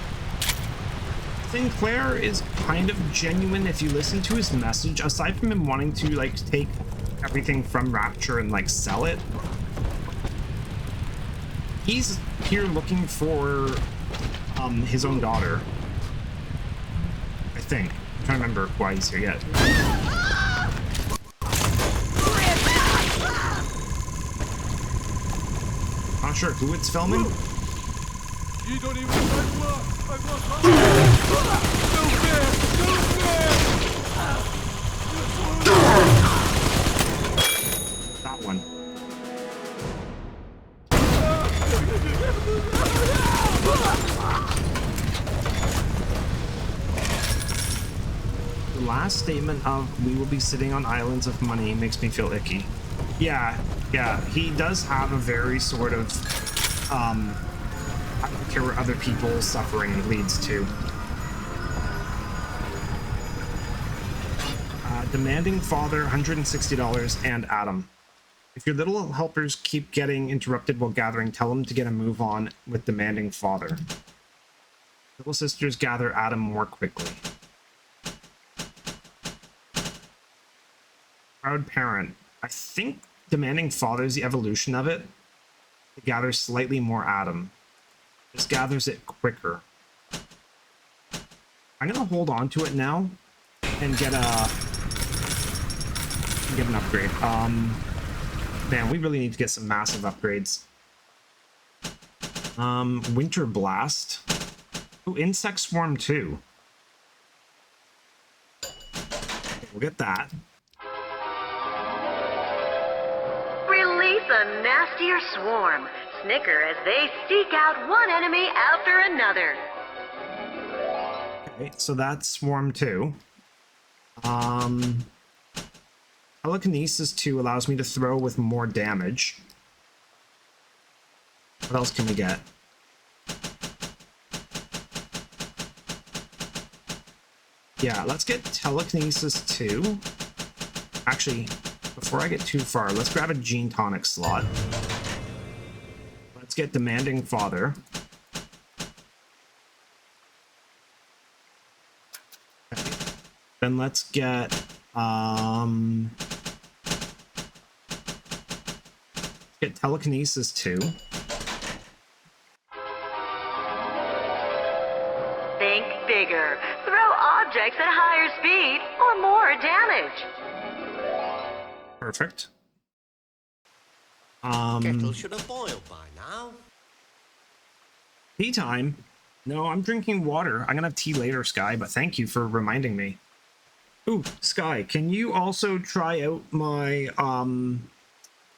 Speaker 1: Sinclair is kind of genuine if you listen to his message, aside from him wanting to like take everything from Rapture and like sell it. He's here looking for his own daughter. I think. I'm trying to remember why he's here yet. Not sure who it's filming.
Speaker 6: You don't even
Speaker 1: that one. The last statement of "we will be sitting on islands of money" makes me feel icky. Yeah, he does have a very sort of I don't care what other people's suffering leads to. Demanding father, $160, and Adam. If your little helpers keep getting interrupted while gathering, tell them to get a move on with demanding father. Little sisters gather Adam more quickly. Proud parent. I think demanding father is the evolution of it. It gathers slightly more Adam. This gathers it quicker. I'm gonna hold on to it now and get an upgrade. Man, we really need to get some massive upgrades. Winter Blast. Oh, Insect Swarm 2. We'll get that.
Speaker 11: Release a nastier swarm. Snicker as they seek out one enemy after another.
Speaker 1: Okay, so that's Swarm 2. Telekinesis 2 allows me to throw with more damage. What else can we get? Yeah, let's get Telekinesis 2. Actually, before I get too far, let's grab a Gene Tonic slot. Let's get Demanding Father. Okay. Then let's get Telekinesis 2.
Speaker 11: Think bigger. Throw objects at higher speed or more damage.
Speaker 1: Perfect.
Speaker 14: Kettle should have boiled by now.
Speaker 1: Tea time? No, I'm drinking water. I'm gonna have tea later, Sky, but thank you for reminding me. Ooh, Sky, can you also try out my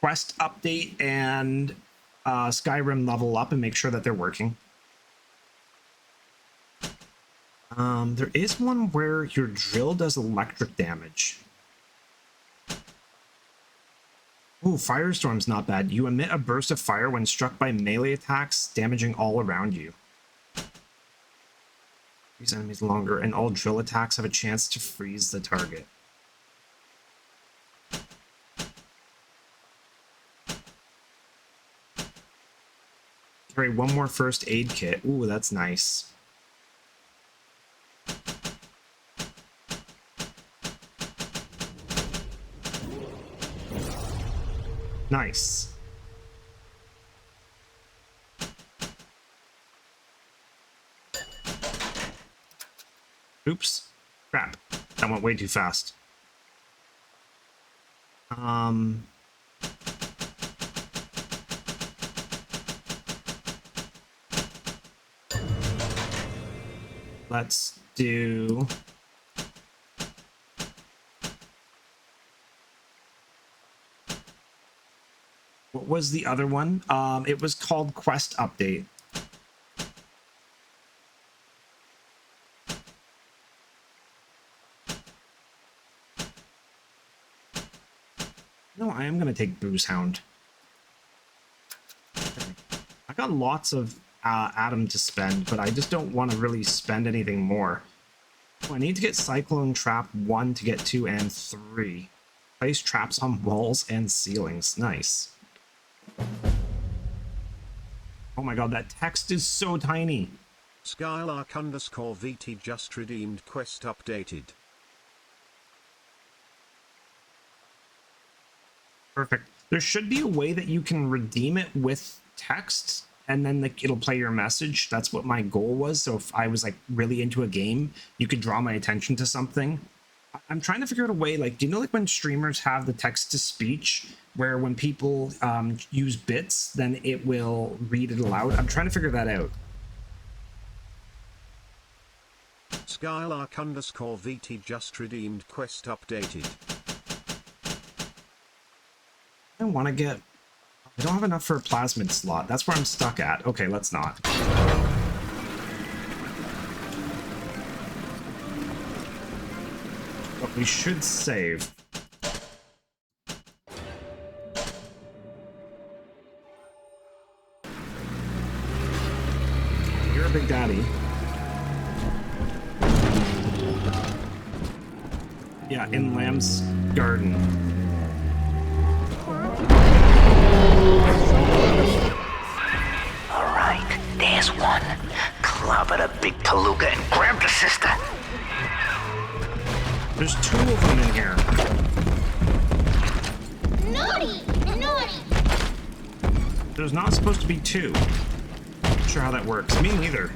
Speaker 1: quest update and Skyrim level up and make sure that they're working? There is one where your drill does electric damage. Ooh, Firestorm's not bad. You emit a burst of fire when struck by melee attacks, damaging all around you. These enemies longer, and all drill attacks have a chance to freeze the target. Great, one more first aid kit. Ooh, that's nice. Nice. Oops. Crap. That went way too fast. Let's do... What was the other one? It was called Quest Update. No, I am going to take Booze Hound. Okay. I got lots of Atom to spend, but I just don't want to really spend anything more. Oh, I need to get Cyclone Trap 1 to get 2 and 3. Place traps on walls and ceilings. Nice. Oh my god, that text is so tiny.
Speaker 15: Skylark_VT just redeemed quest updated.
Speaker 1: Perfect. There should be a way that you can redeem it with text, and then it'll play your message. That's what my goal was. So if I was like really into a game, you could draw my attention to something. I'm trying to figure out a way, like, do you know like when streamers have the text to speech, where when people use bits, then it will read it aloud? I'm trying to figure that out.
Speaker 15: Skylark_VT just redeemed quest updated.
Speaker 1: I want to get... I don't have enough for a plasmid slot. That's where I'm stuck at. Okay, let's not. But we should save. You're a big daddy. Yeah, in Lamb's garden.
Speaker 9: Alright, there's one. Clobber the big palooka and grab the sister.
Speaker 1: There's 2 of them in here.
Speaker 5: Naughty! Naughty!
Speaker 1: There's not supposed to be 2. Not sure how that works. Me neither.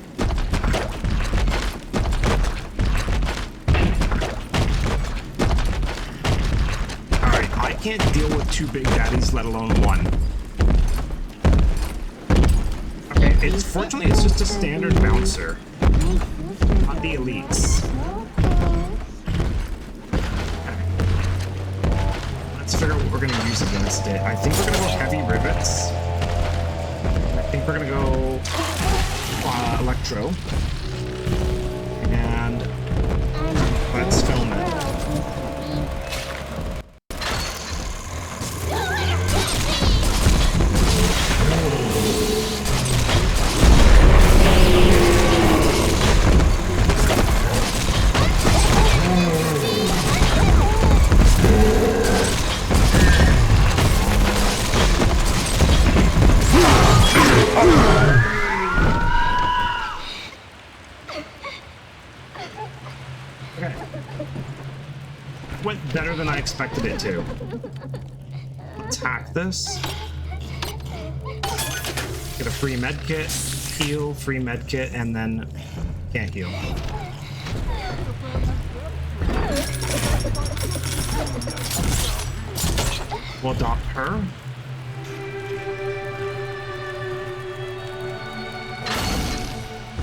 Speaker 1: Alright, I can't deal with 2 big daddies, let alone 1. Okay, fortunately it's just a standard bouncer. Not the elites. Let's figure out what we're going to use against it. I think we're going to go heavy rivets. I think we're going to go electro. And let's film it. Better than I expected it to. Let's hack this. Get a free med kit, heal, free med kit, and then can't heal. We'll adopt her.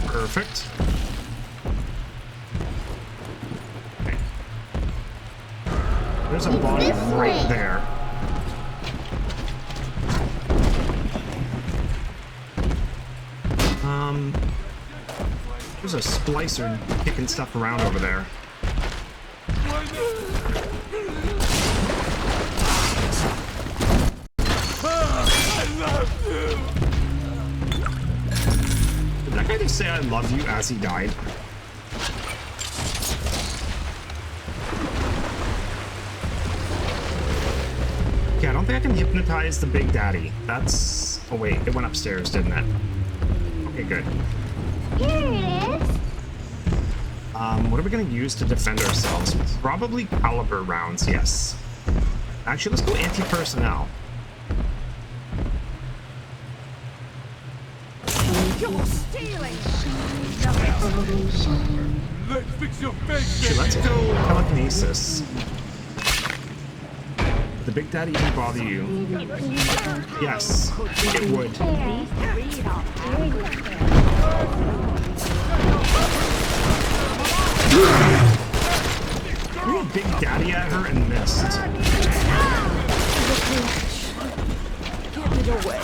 Speaker 1: Perfect. There's a body right there. There's a splicer kicking stuff around over there. Did that guy just say I love you as he died? I don't think I can hypnotize the big daddy. That's... Oh wait, it went upstairs, didn't it? Okay, good.
Speaker 5: Here it is.
Speaker 1: What are we gonna use to defend ourselves? Probably caliber rounds, yes. Actually, let's go anti-personnel.
Speaker 7: You're stealing.
Speaker 6: Let's fix your face.
Speaker 1: Actually, let's go telekinesis. Would the Big Daddy even bother you? Yes, it would. Threw a Big Daddy at her and missed.
Speaker 7: Give it away.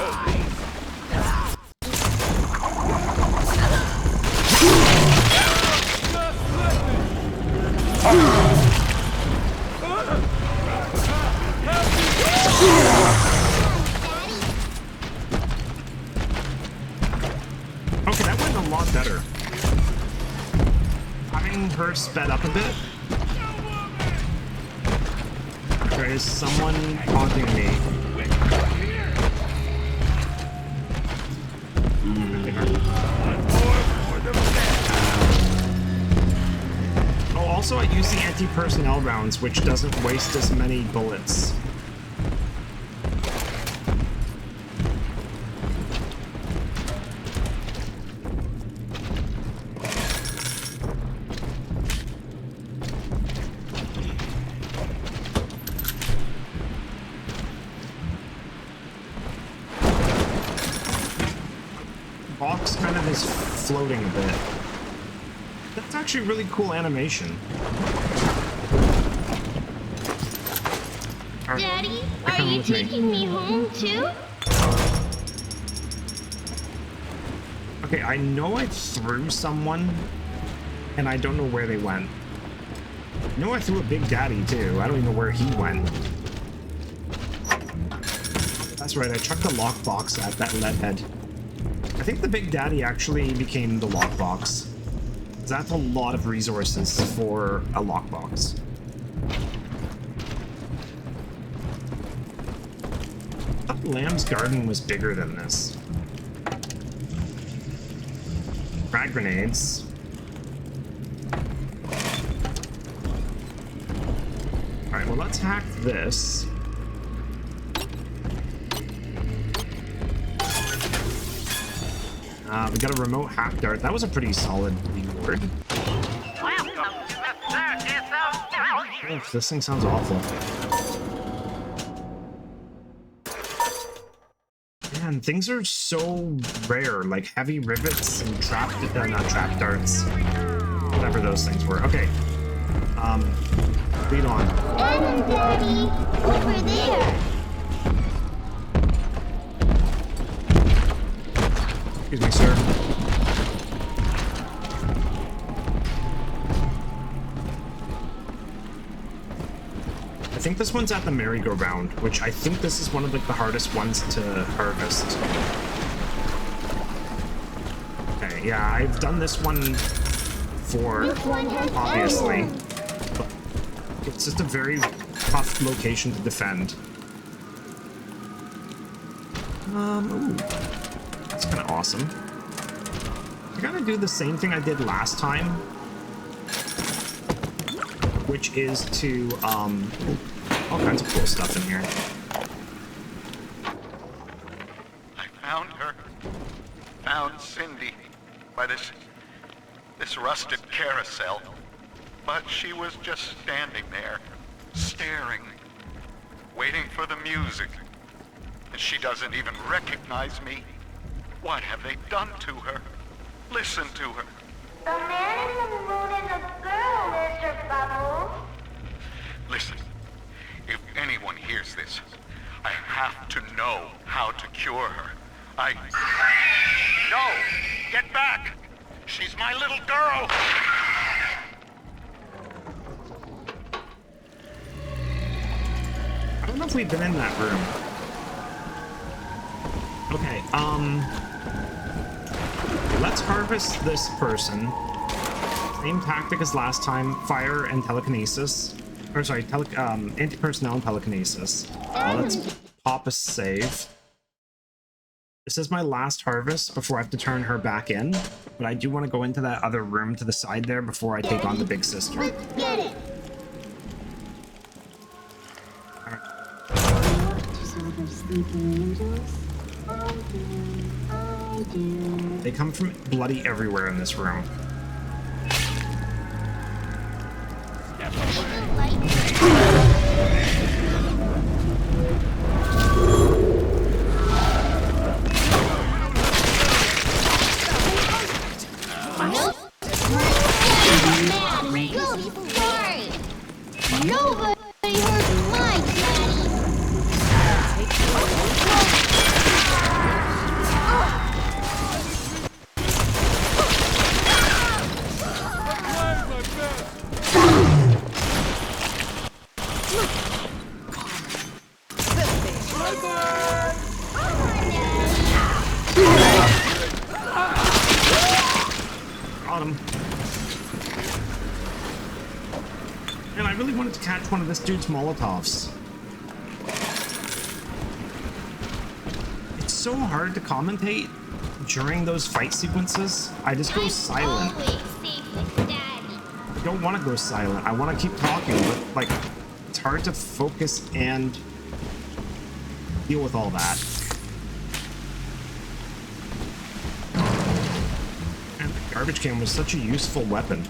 Speaker 1: Okay, that went a lot better. Having her sped up a bit. There is someone haunting me. Oh, also I use the anti-personnel rounds, which doesn't waste as many bullets. Box kind of is floating a bit. That's actually really cool animation. Alright,
Speaker 5: Daddy,
Speaker 1: come
Speaker 5: are you
Speaker 1: with me.
Speaker 5: taking me home too?
Speaker 1: Okay, I know I threw someone, and I don't know where they went. I know I threw a Big Daddy too. I don't even know where he went. That's right, I chucked a lockbox at that lead head. I think the Big Daddy actually became the lockbox. That's a lot of resources for a lockbox. I thought Lamb's Garden was bigger than this. Frag grenades. Alright, well let's hack this. We got a remote hack dart. That was a pretty solid reward. Oh, this thing sounds awful. Man, things are so rare, like heavy rivets and not trap darts. Whatever those things were. Okay. Lead on.
Speaker 5: Adam, Daddy, over there.
Speaker 1: Excuse me, sir. I think this one's at the merry-go-round, which I think this is one of like the hardest ones to harvest. Okay, yeah, I've done this one before, obviously. But it's just a very tough location to defend. Ooh. That's kind of awesome. I gotta do the same thing I did last time, which is to, all kinds of cool stuff in here.
Speaker 16: I found her. Found Cindy by this rusted carousel. But she was just standing there, staring, waiting for the music. And she doesn't even recognize me. What have they done to her? Listen to her.
Speaker 5: The man in the moon is a girl, Mr. Bubbles.
Speaker 16: Listen, if anyone hears this, I have to know how to cure her. No! Get back! She's my little girl!
Speaker 1: I don't know if we've been in that room. Okay, let's harvest this person. Same tactic as last time, fire and telekinesis. Or sorry, anti-personnel and telekinesis. Let's pop a save. This is my last harvest before I have to turn her back in, but I do want to go into that other room to the side there before I take on the big sister.
Speaker 5: Let's get it.
Speaker 1: They come from bloody everywhere in this room.
Speaker 5: Nobody hurt my daddy.
Speaker 1: Got him. And I really wanted to catch one of this dude's Molotovs. It's so hard to commentate during those fight sequences. I just go silent. I don't want to go silent. I want to keep talking, but like, it's hard to focus and deal with all that. And the garbage can was such a useful weapon.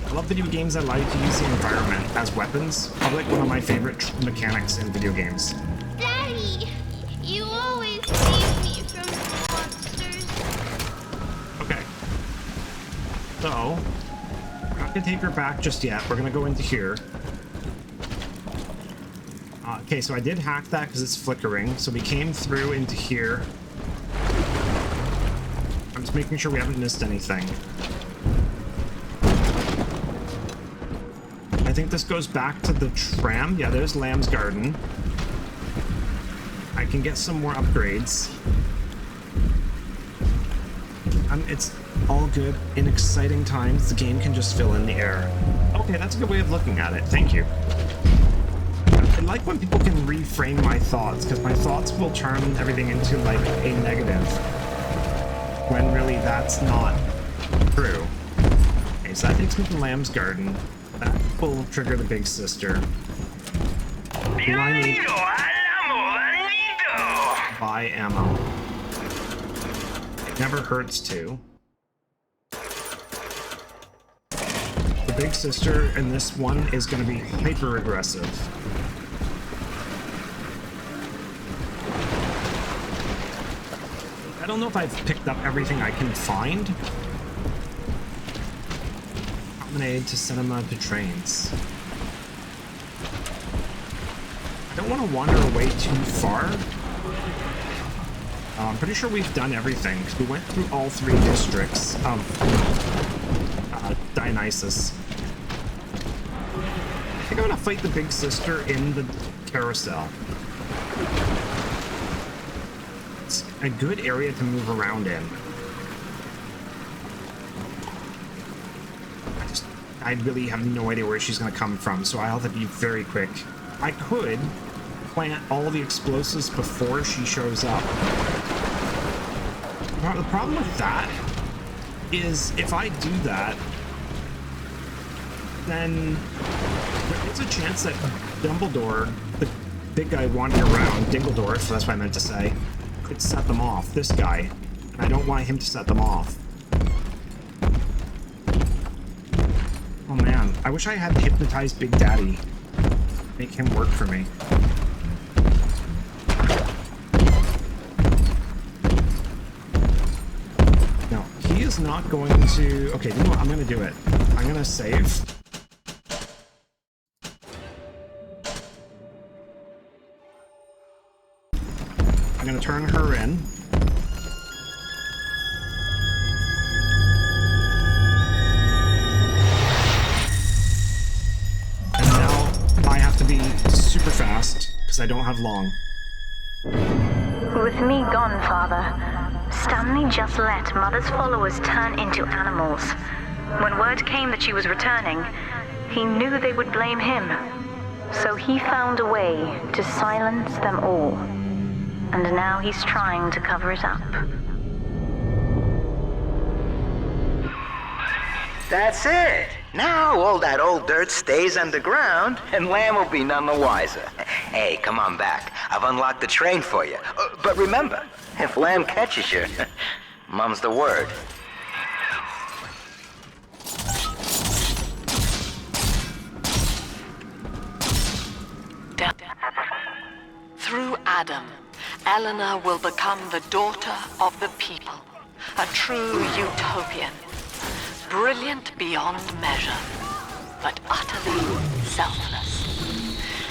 Speaker 1: I love video games that allow you to use the environment as weapons. Probably like one of my favorite mechanics in video games.
Speaker 5: Daddy, you always save me from the monsters.
Speaker 1: Okay. So, we're not gonna take her back just yet. We're gonna go into here. Okay, so I did hack that because it's flickering. So we came through into here. I'm just making sure we haven't missed anything. I think this goes back to the tram. Yeah, there's Lamb's Garden. I can get some more upgrades. It's all good. In exciting times, the game can just fill in the air. Okay, that's a good way of looking at it. Thank you. I like when people can reframe my thoughts, because my thoughts will turn everything into like a negative, when really that's not true. Okay, so that takes me to Lamb's Garden. That will trigger the big sister. Do I need to buy ammo? It never hurts to. The big sister in this one is going to be hyper aggressive. I don't know if I've picked up everything I can find. Promenade to cinema to trains. I don't want to wander away too far. I'm pretty sure we've done everything because we went through all 3 districts of Dionysus. I think I'm gonna fight the big sister in the carousel. It's a good area to move around in. I really have no idea where she's going to come from, so I'll have to be very quick. I could plant all the explosives before she shows up. The problem with that is if I do that, then there is a chance that Dumbledore, the big guy wandering around, Dingledorf, that's what I meant to say, could set them off, this guy. And I don't want him to set them off. Oh man, I wish I had hypnotized Big Daddy. Make him work for me. No, he is not going to... Okay, you know what? I'm going to do it. I'm going to save. I'm going to turn her in. Super fast, because I don't have long.
Speaker 10: With me gone, Father, Stanley just let Mother's followers turn into animals. When word came that she was returning, he knew they would blame him. So he found a way to silence them all. and now he's trying to cover it up.
Speaker 9: That's it. Now all that old dirt stays underground, and Lamb will be none the wiser. Hey, come on back. I've unlocked the train for you. But remember, if Lamb catches you, mum's the word.
Speaker 11: Through Adam, Eleanor will become the daughter of the people, a true utopian, brilliant beyond measure, but utterly selfless.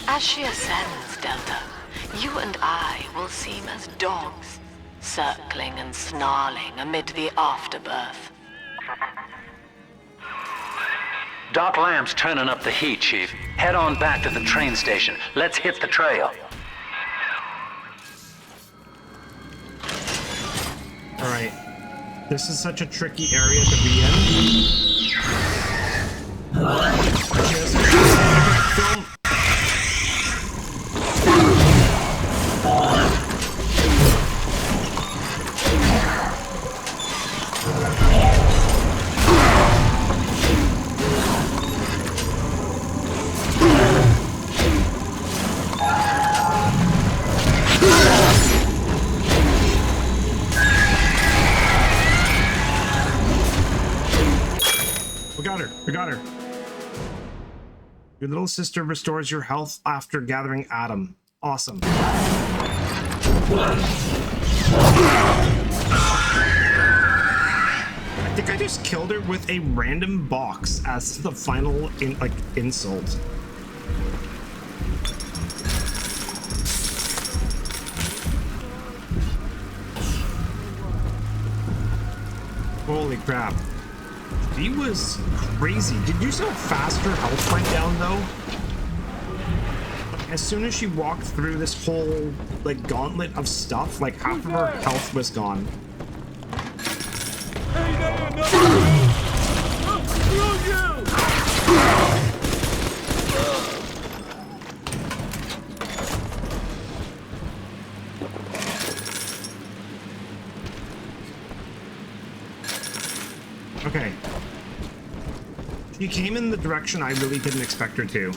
Speaker 11: As she ascends, Delta, you and I will seem as dogs, circling and snarling amid the afterbirth.
Speaker 2: Doc Lamb's turning up the heat, Chief. Head on back to the train station. Let's hit the trail.
Speaker 1: Alright. This is such a tricky area to be in. Just film. We got her. Your little sister restores your health after gathering Adam. Awesome. I think I just killed her with a random box as the final insult. Holy crap. He was crazy. Did you see how fast her health went down, though? As soon as she walked through this whole, gauntlet of stuff, half of her health was gone. Okay. She came in the direction I really didn't expect her to.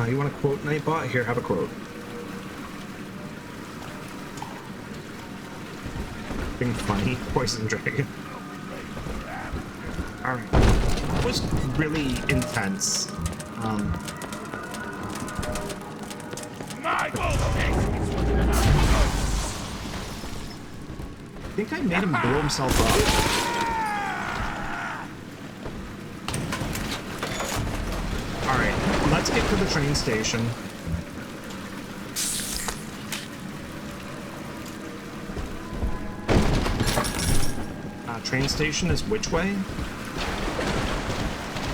Speaker 1: You want a quote, Nightbot? Here, have a quote. Being funny, poison dragon. Alright. That was really intense. I think I made him blow himself up. Let's get to the train station. Train station is which way?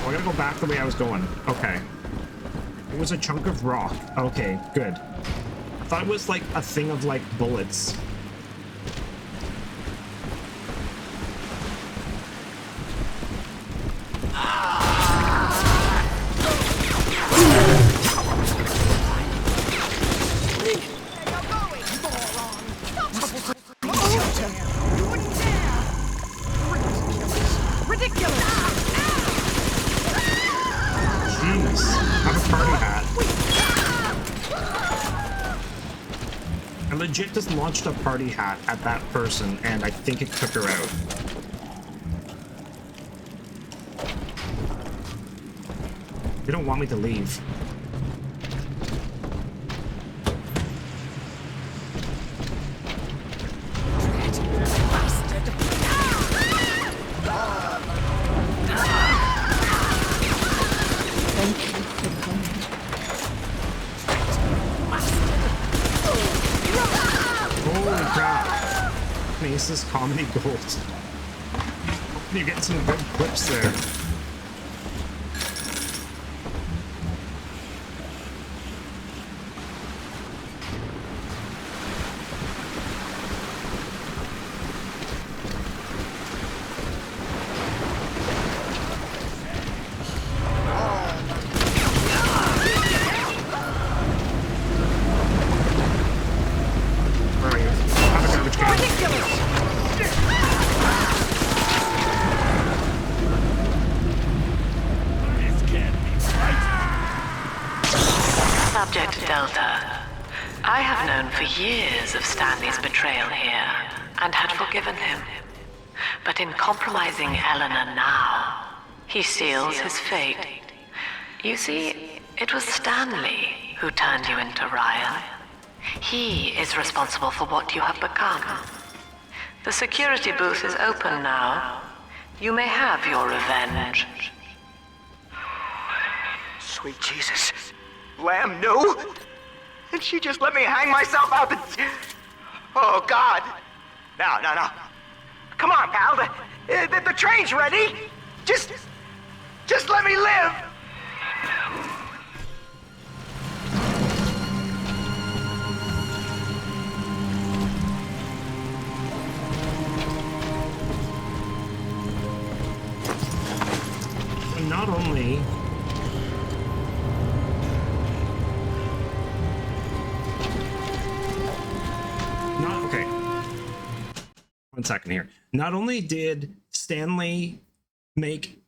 Speaker 1: Oh, I gotta go back the way I was going. Okay. It was a chunk of rock. Okay, good. I thought it was a thing of bullets. Legit just launched a party hat at that person, and I think it took her out. They don't want me to leave. This is comedy gold. You're getting some good clips there.
Speaker 11: Subject Delta. I have known for years of Stanley's betrayal here, and had forgiven him. But in compromising Eleanor now, he seals his fate. You see, it was Stanley who turned you into Ryan. He is responsible for what you have become. The security booth is open now. You may have your revenge.
Speaker 9: Sweet Jesus. Lamb knew? And she just let me hang myself out the... Oh, God. No. Come on, pal. The train's ready. Just let me live.
Speaker 1: Not only okay. 1 second here. Not only did Stanley make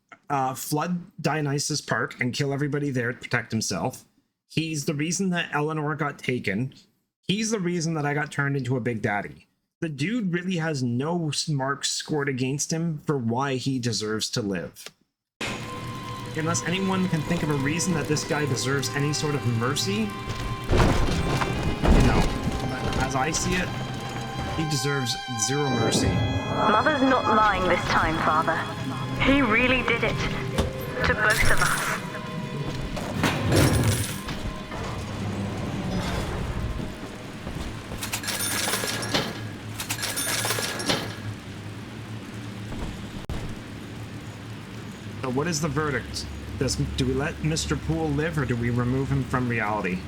Speaker 1: flood Dionysus Park and kill everybody there to protect himself, he's the reason that Eleanor got taken. He's the reason that I got turned into a Big Daddy. The dude really has no marks scored against him for why he deserves to live. Unless anyone can think of a reason that this guy deserves any sort of mercy, no. As I see it, he deserves zero mercy.
Speaker 10: Mother's not lying this time, Father. He really did it. To both of us.
Speaker 1: So what is the verdict? Do we let Mr. Poole live, or do we remove him from reality?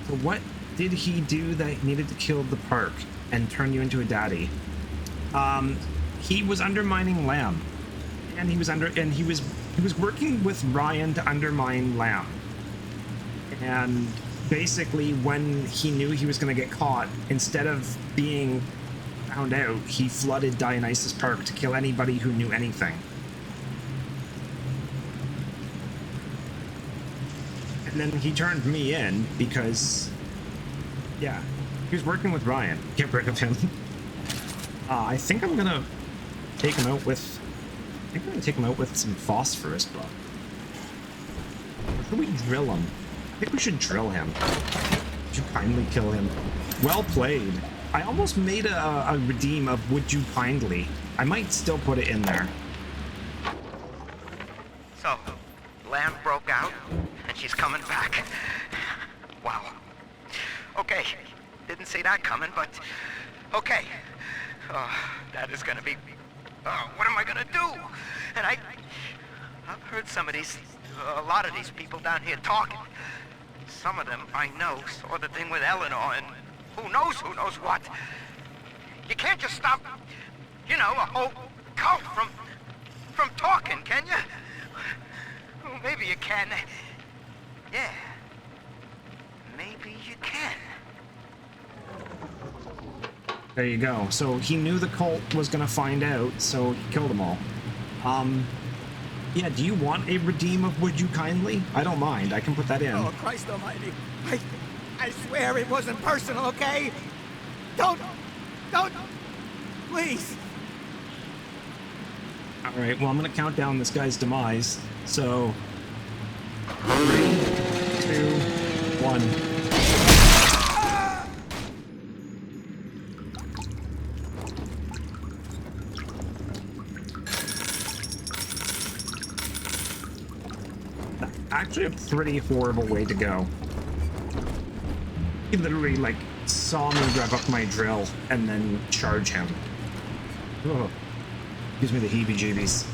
Speaker 1: So what did he do that needed to kill the park and turn you into a daddy? He was undermining Lamb, and he was working with Ryan to undermine Lamb. And basically, when he knew he was going to get caught, instead of being found out, he flooded Dionysus Park to kill anybody who knew anything. And then he turned me in because, yeah, he was working with Ryan. Get rid of him. I think I'm gonna take him out with. Some phosphorus, but. Or should we drill him? I think we should drill him. Would you kindly kill him? Well played. I almost made a redeem of "Would you kindly." I might still put it in there.
Speaker 4: So, Lamb broke out, and she's coming back. Wow. Okay, didn't see that coming, but okay. That is gonna be... what am I gonna do? And I've heard a lot of these people down here talking. Some of them I know saw the thing with Eleanor, and who knows what. You can't just stop, a whole cult from talking, can you? Well, maybe you can. Yeah. Maybe you can.
Speaker 1: There you go. So he knew the cult was gonna find out, so he killed them all. Yeah, do you want a redeem of "Would you kindly"? I don't mind. I can put that in.
Speaker 17: Oh, Christ almighty. I swear it wasn't personal, okay? Don't, please.
Speaker 1: Alright, well, I'm gonna count down this guy's demise. So, 3, 2, 1. Actually a pretty horrible way to go. He literally, saw me rev up my drill and then charge him. Ugh. Gives me the heebie-jeebies.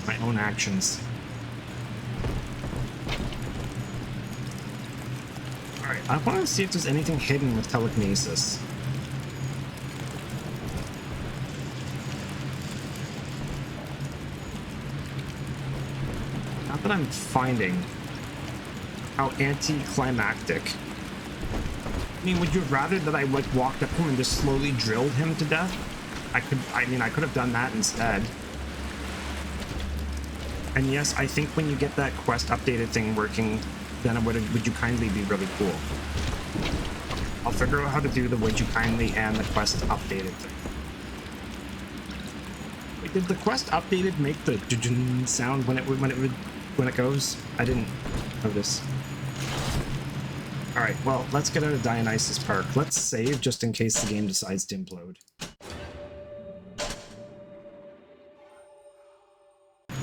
Speaker 1: My own actions. Alright, I want to see if there's anything hidden with telekinesis. Not that I'm finding. How anticlimactic. I mean, would you rather that I walked up to him and just slowly drilled him to death? I could have done that instead. And yes, I think when you get that quest updated thing working, then would you kindly be really cool. I'll figure out how to do the would you kindly and the quest updated thing. Wait, did the quest updated make the sound when it goes? I didn't notice. All right, well, let's get out of Dionysus Park. Let's save just in case the game decides to implode.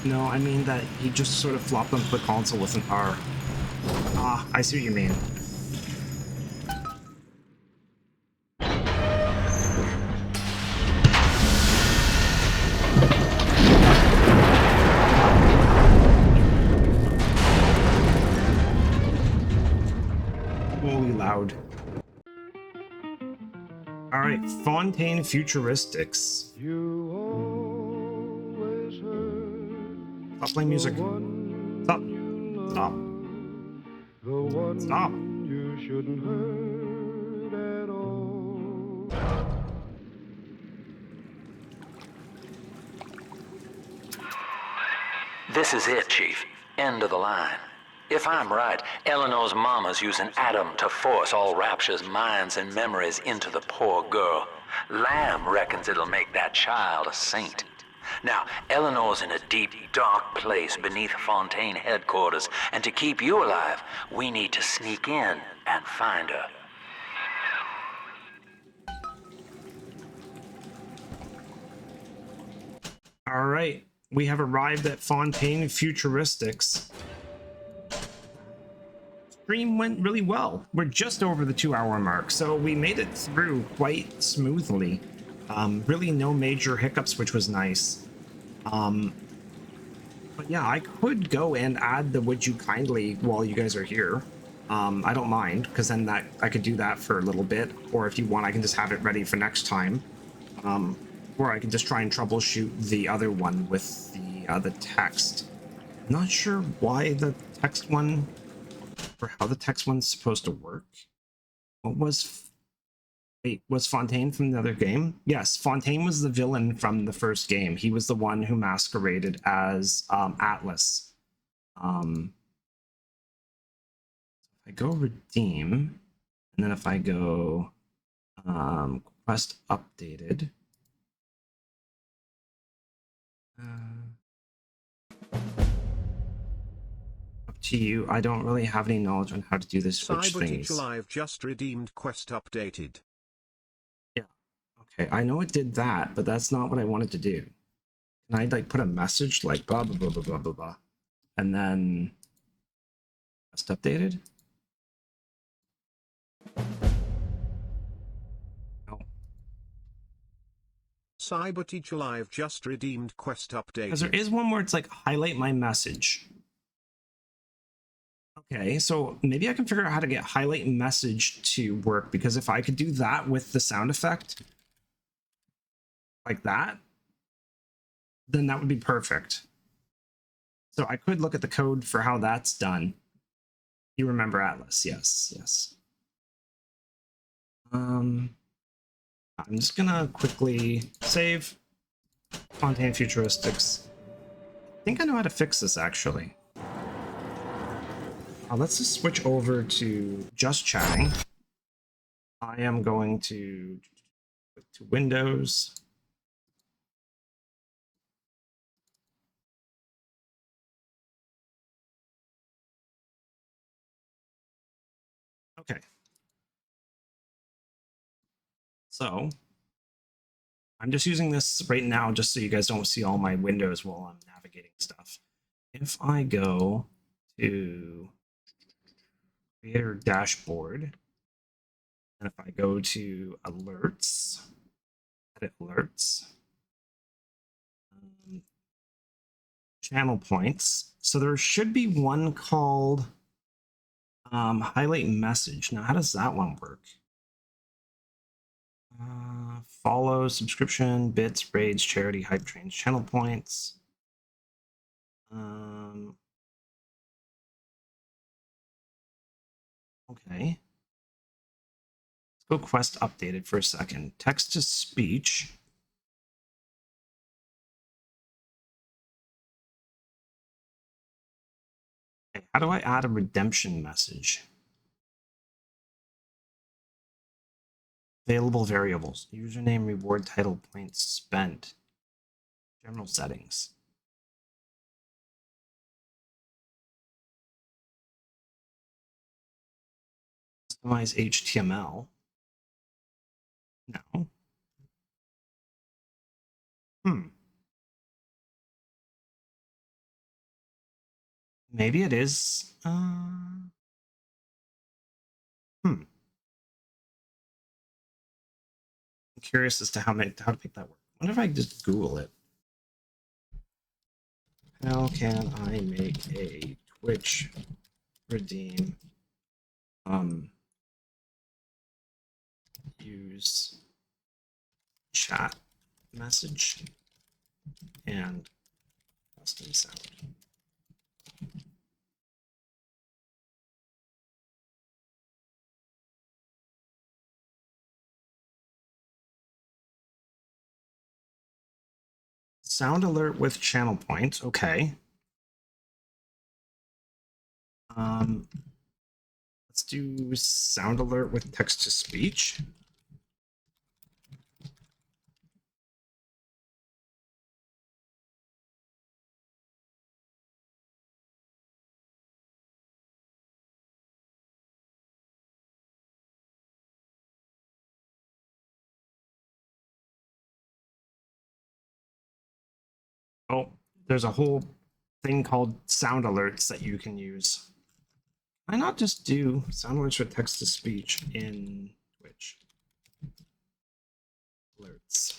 Speaker 1: No, I mean that he just sort of flopped onto the console with an R. Ah, I see what you mean. Holy loud. Alright, Fontaine Futuristics. Stop playing music. Stop. Stop. Stop.
Speaker 2: This is it, Chief. End of the line. If I'm right, Eleanor's mama's using Adam to force all Rapture's minds and memories into the poor girl. Lamb reckons it'll make that child a saint. Now, Eleanor's in a deep, dark place beneath Fontaine headquarters, and to keep you alive, we need to sneak in and find her.
Speaker 1: All right, we have arrived at Fontaine Futuristics. Stream went really well. We're just over the 2-hour mark, so we made it through quite smoothly. Really no major hiccups, which was nice. But yeah, I could go and add the would you kindly while you guys are here. I don't mind, because then that I could do that for a little bit, or if you want, I can just have it ready for next time. Or I can just try and troubleshoot the other one with the text. I'm not sure why the text one, or how the text one's supposed to work. What was... Wait, was Fontaine from the other game? Yes, Fontaine was the villain from the first game. He was the one who masqueraded as Atlas. If I go redeem, and then if I go quest updated, up to you. I don't really have any knowledge on how to do this switch things.
Speaker 15: Live just redeemed quest updated.
Speaker 1: Okay, I know it did that, but that's not what I wanted to do. Can I like put a message like blah blah blah blah blah blah blah, and then just updated? No.
Speaker 15: Cyber Teacher Live just redeemed quest updated.
Speaker 1: Because there is one where it's like highlight my message. Okay, so maybe I can figure out how to get highlight message to work, because if I could do that with the sound effect like that, then that would be perfect. So I could look at the code for how that's done. You remember Atlas? Yes, yes. I'm just gonna quickly save Fontaine Futuristics. I think I know how to fix this actually. Let's just switch over to just chatting. I am going to Windows. Okay. So I'm just using this right now just so you guys don't see all my windows while I'm navigating stuff. If I go to Creator Dashboard, and if I go to Alerts, Edit Alerts, Channel Points, so there should be one called Highlight Message. Now, how does that one work? Follow, subscription, bits, raids, charity, hype trains, channel points. Okay. Let's go quest updated for a second. Text to speech. Okay. How do I add a redemption message? Available variables. Username, reward, title, points spent. General settings. Customize HTML. No. Maybe it is. I'm curious as to how to make that work. What if I just Google it? How can I make a Twitch redeem use chat message and custom sound? Sound alert with channel points. Okay. Let's do sound alert with text to speech. Oh, there's a whole thing called sound alerts that you can use. Why not just do sound alerts with text to speech in Twitch? Alerts.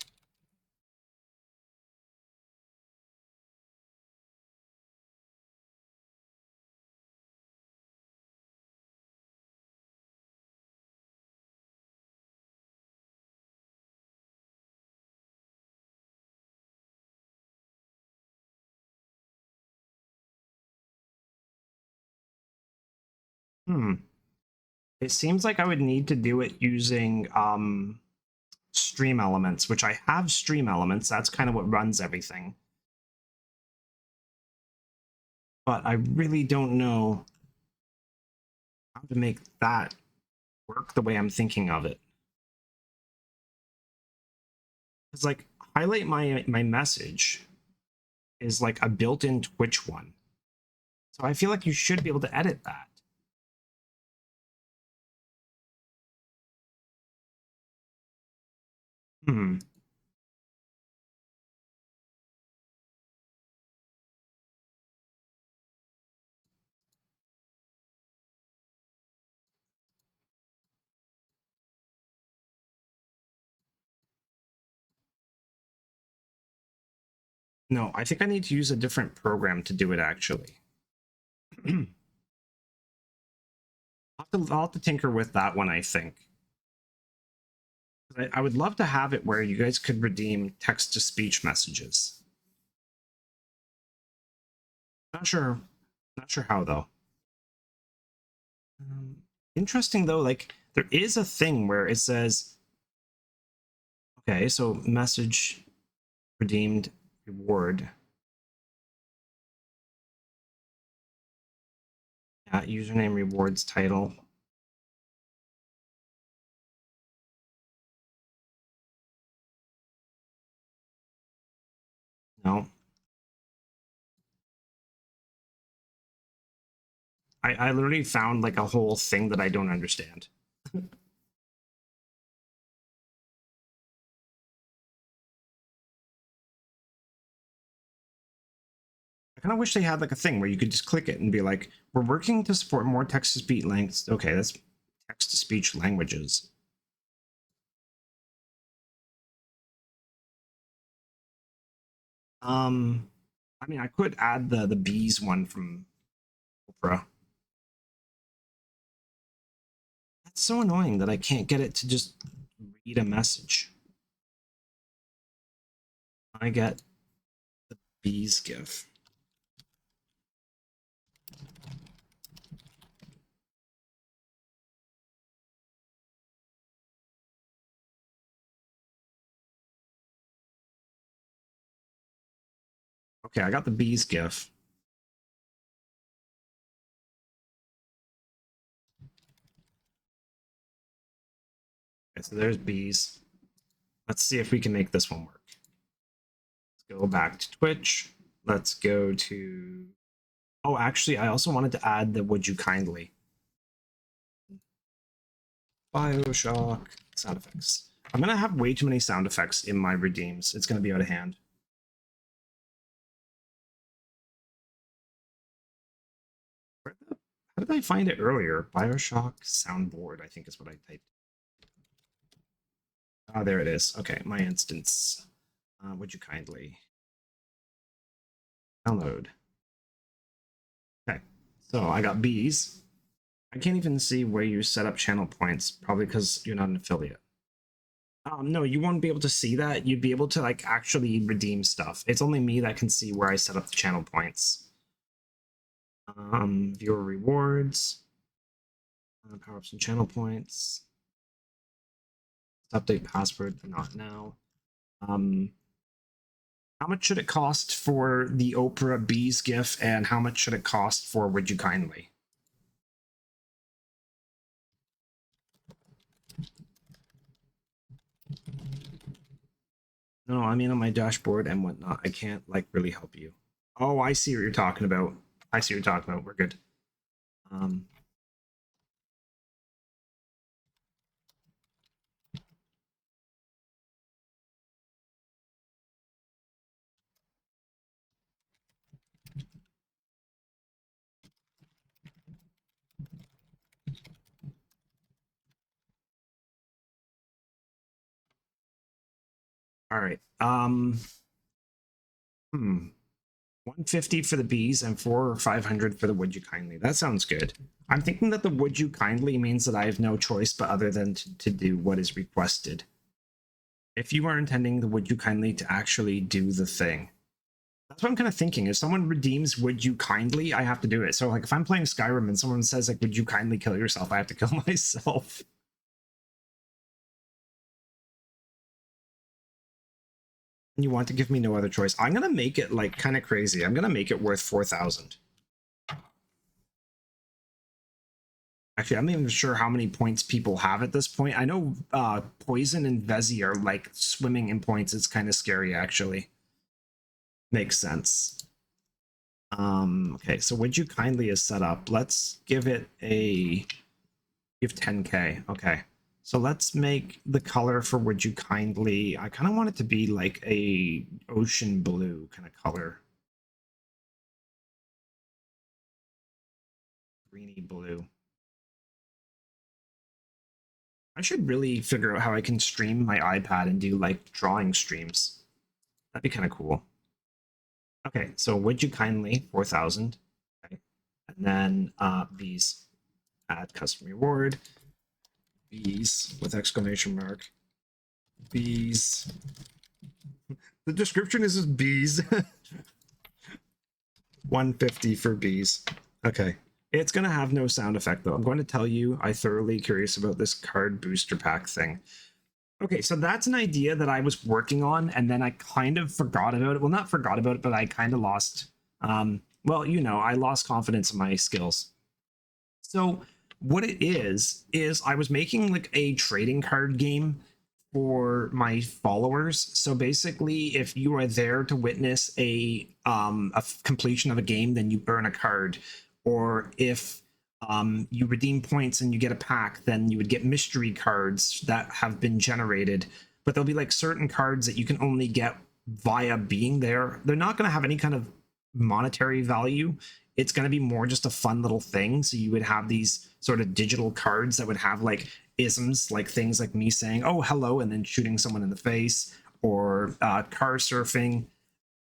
Speaker 1: It seems like I would need to do it using stream elements, which I have stream elements. That's kind of what runs everything. But I really don't know how to make that work the way I'm thinking of it. It's like highlight my message is like a built-in Twitch one. So I feel like you should be able to edit that. No, I think I need to use a different program to do it, actually. I'll have to tinker with that one, I think. I would love to have it where you guys could redeem text-to-speech messages. Not sure how, though. Interesting, though, like, there is a thing where it says, okay, so message redeemed reward. Yeah, username rewards title. No. I literally found like a whole thing that I don't understand. I kind of wish they had like a thing where you could just click it and be like, we're working to support more text-to-speech lengths. Okay, that's text-to-speech languages. I mean, I could add the bees one from Oprah. That's so annoying that I can't get it to just read a message. I get the bees gif. Okay, I got the bees gif. so there's bees. Let's see if we can make this one work. Let's go back to Twitch. Let's go to... Oh, actually, I also wanted to add the Would You Kindly. Bioshock sound effects. I'm going to have way too many sound effects in my redeems. It's going to be out of hand. How did I find it earlier? Bioshock soundboard, I think is what I typed. Ah, there it is. Okay, my instance. Would you kindly download? Okay, so I got bees. I can't even see where you set up channel points, probably because you're not an affiliate. No, you won't be able to see that. You'd be able to like actually redeem stuff. It's only me that can see where I set up the channel points. Viewer rewards. Power ups and channel points. Update password, not now. How much should it cost for the Oprah Bees GIF, and how much should it cost for Would You Kindly? No, I mean on my dashboard and whatnot. I can't like really help you. Oh, I see what you're talking about. I see what you're talking about. We're good. All right. 150 for the bees and 400 or 500 for the Would You Kindly. That sounds good. I'm thinking that the Would You Kindly means that I have no choice but other than to do what is requested. If you are intending the Would You Kindly to actually do the thing. That's what I'm kind of thinking. If someone redeems Would You Kindly, I have to do it. So like if I'm playing Skyrim and someone says like Would you kindly kill yourself, I have to kill myself. You want to give me no other choice. I'm gonna make it like kind of crazy. I'm gonna make it worth 4,000. Actually, I'm not even sure how many points people have at this point. I know Poison and Vezi are like swimming in points. It's kind of scary, actually. Makes sense. Okay, so Would You Kindly is set up. Let's give it a... Give 10k. Okay. So let's make the color for Would You Kindly... I kind of want it to be like a ocean blue kind of color. Greeny blue. I should really figure out how I can stream my iPad and do like drawing streams. That'd be kind of cool. Okay, so Would You Kindly, 4,000. Okay. And then bees. Add custom reward. Bees with exclamation mark. Bees. The description is just bees. 150 for bees. Okay. It's going to have no sound effect, though. I'm going to tell you, I'm thoroughly curious about this card booster pack thing. Okay, so that's an idea that I was working on, and then I kind of forgot about it. Well, not forgot about it, but I kind of lost... well, you know, I lost confidence in my skills. So what it is I was making like a trading card game for my followers. So basically, if you are there to witness a completion of a game, then you earn a card. Or if you redeem points and you get a pack, then you would get mystery cards that have been generated. But there'll be like certain cards that you can only get via being there. They're not going to have any kind of monetary value. It's going to be more just a fun little thing. So you would have these sort of digital cards that would have like isms, like things like me saying, oh, hello, and then shooting someone in the face, or car surfing.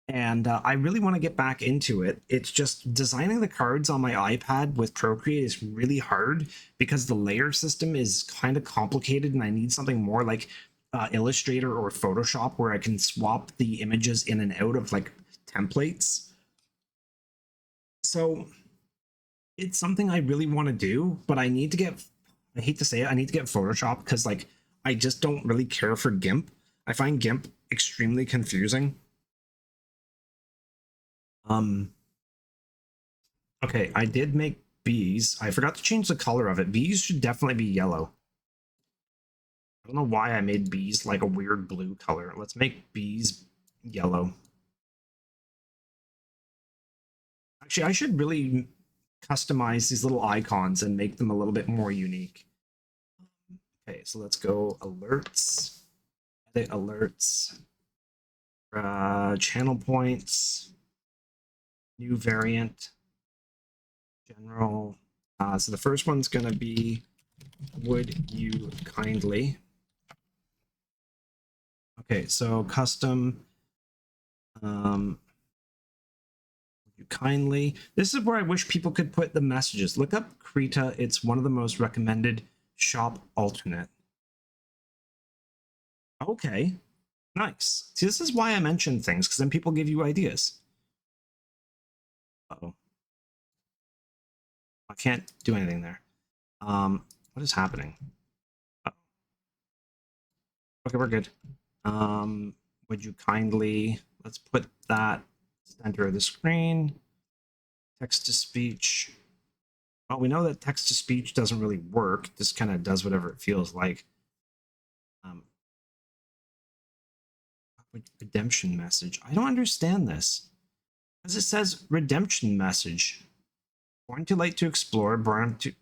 Speaker 1: And I really want to get back into it. It's just designing the cards on my iPad with Procreate is really hard because the layer system is kind of complicated, and I need something more like Illustrator or Photoshop where I can swap the images in and out of like templates. So it's something I really want to do, but I need to get, I hate to say it, I need to get Photoshop because like I just don't really care for GIMP. I find GIMP extremely confusing. Okay, I did make bees. I forgot to change the color of it. Bees should definitely be yellow. I don't know why I made bees like a weird blue color. Let's make bees yellow. Actually, I should really customize these little icons and make them a little bit more unique. Okay, so let's go alerts, edit alerts, channel points, new variant, general. So the first one's going to be, would you kindly? Okay, so custom, would you kindly? This is where I wish people could put the messages. Look up Krita. It's one of the most recommended shop alternate. Okay, nice. See, this is why I mention things, because then people give you ideas. Uh-oh. I can't do anything there. What is happening? Okay, we're good. Would you kindly, let's put that center of the screen. Text to speech. Well, we know that text to speech doesn't really work. This kind of does whatever it feels like. Redemption message. I don't understand this. Because it says redemption message. Born too late to explore, born to...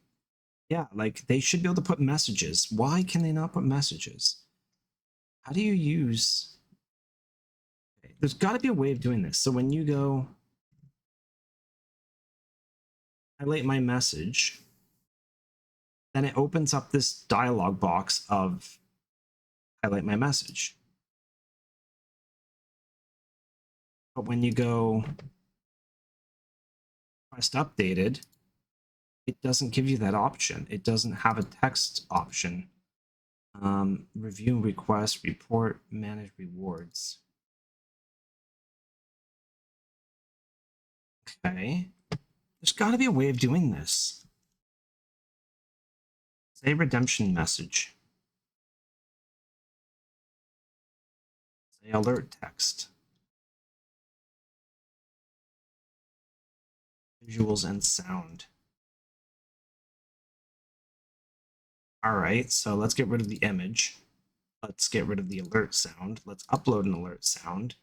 Speaker 1: Yeah, like, they should be able to put messages. Why can they not put messages? How do you use... Okay, there's got to be a way of doing this. So when you go... highlight my message, then it opens up this dialog box of highlight my message. But when you go request updated, it doesn't give you that option. It doesn't have a text option. Review request, report, manage rewards. Okay. There's got to be a way of doing this. Say redemption message. Say alert text. Visuals and sound. All right, so let's get rid of the image. Let's get rid of the alert sound. Let's upload an alert sound.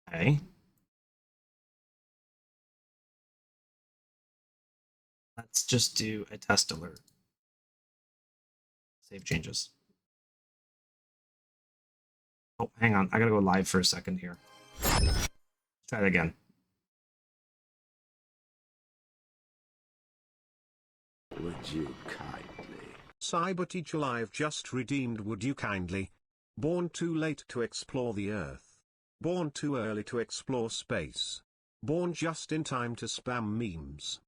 Speaker 1: Okay. Let's just do a test alert. Save changes. Oh, hang on. I gotta go live for a second here. Let's try that again.
Speaker 15: Would you kindly? Cyber Teacher Live just redeemed Would You Kindly? Born too late to explore the Earth. Born too early to explore space. Born just in time to spam memes.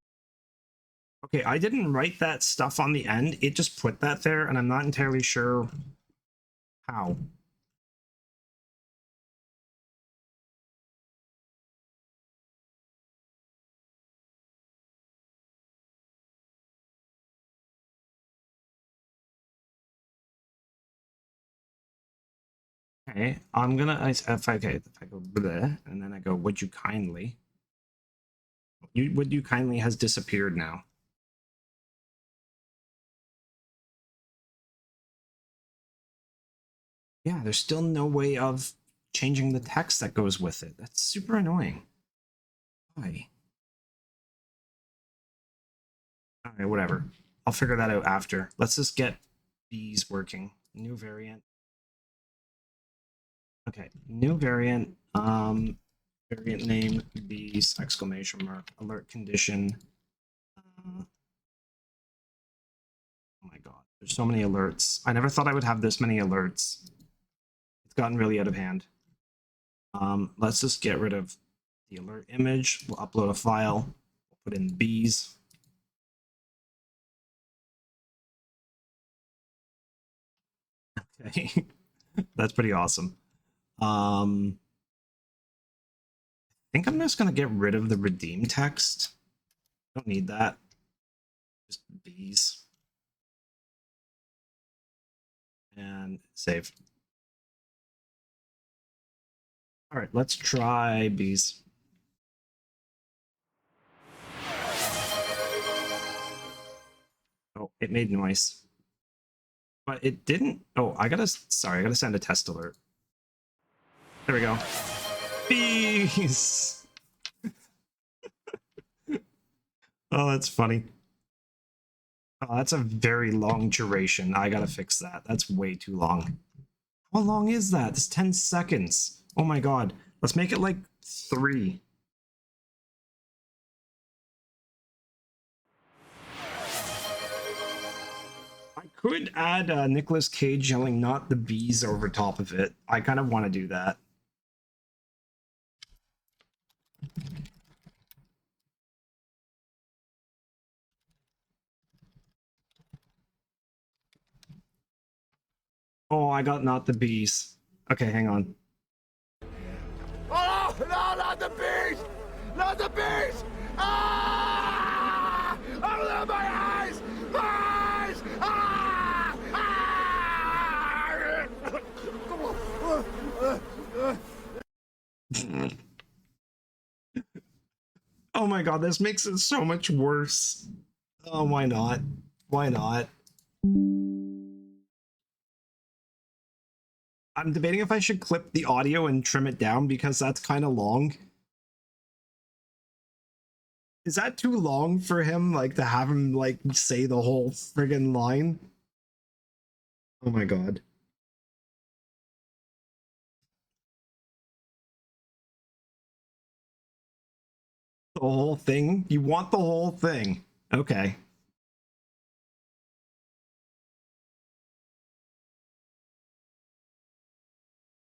Speaker 1: Okay, I didn't write that stuff on the end. It just put that there, and I'm not entirely sure how. Okay, I'm gonna, if I go bleh, and then I go, would you kindly? Would you kindly has disappeared now. Yeah, there's still no way of changing the text that goes with it. That's super annoying. Why? Alright, whatever. I'll figure that out after. Let's just get these working. New variant. Okay, new variant. Variant name, bees, exclamation mark, alert condition. Oh my god, there's so many alerts. I never thought I would have this many alerts. It's gotten really out of hand. Let's just get rid of the alert image. We'll upload a file. We'll put in bees. Okay, that's pretty awesome. I think I'm just gonna get rid of the redeem text. Don't need that. Just bees. And save. All right, let's try bees. Oh, it made noise. But it didn't. Oh, I gotta send a test alert. There we go. Bees! Oh, that's funny. Oh, that's a very long duration. I gotta fix that. That's way too long. How long is that? It's 10 seconds. Oh my god. Let's make it like 3. I could add Nicolas Cage yelling "not the bees" over top of it. I kind of want to do that. Oh, I got "not the bees." Okay, hang on.
Speaker 6: Oh, no, not the bees! Not the bees! Ah! Open my eyes! Eyes! Ah! Ah!
Speaker 1: Oh my god, this makes it so much worse. Oh, why not? Why not? I'm debating if I should clip the audio and trim it down because that's kind of long. Is that too long for him, like, to have him, like, say the whole friggin' line? Oh my god. The whole thing? You want the whole thing? Okay.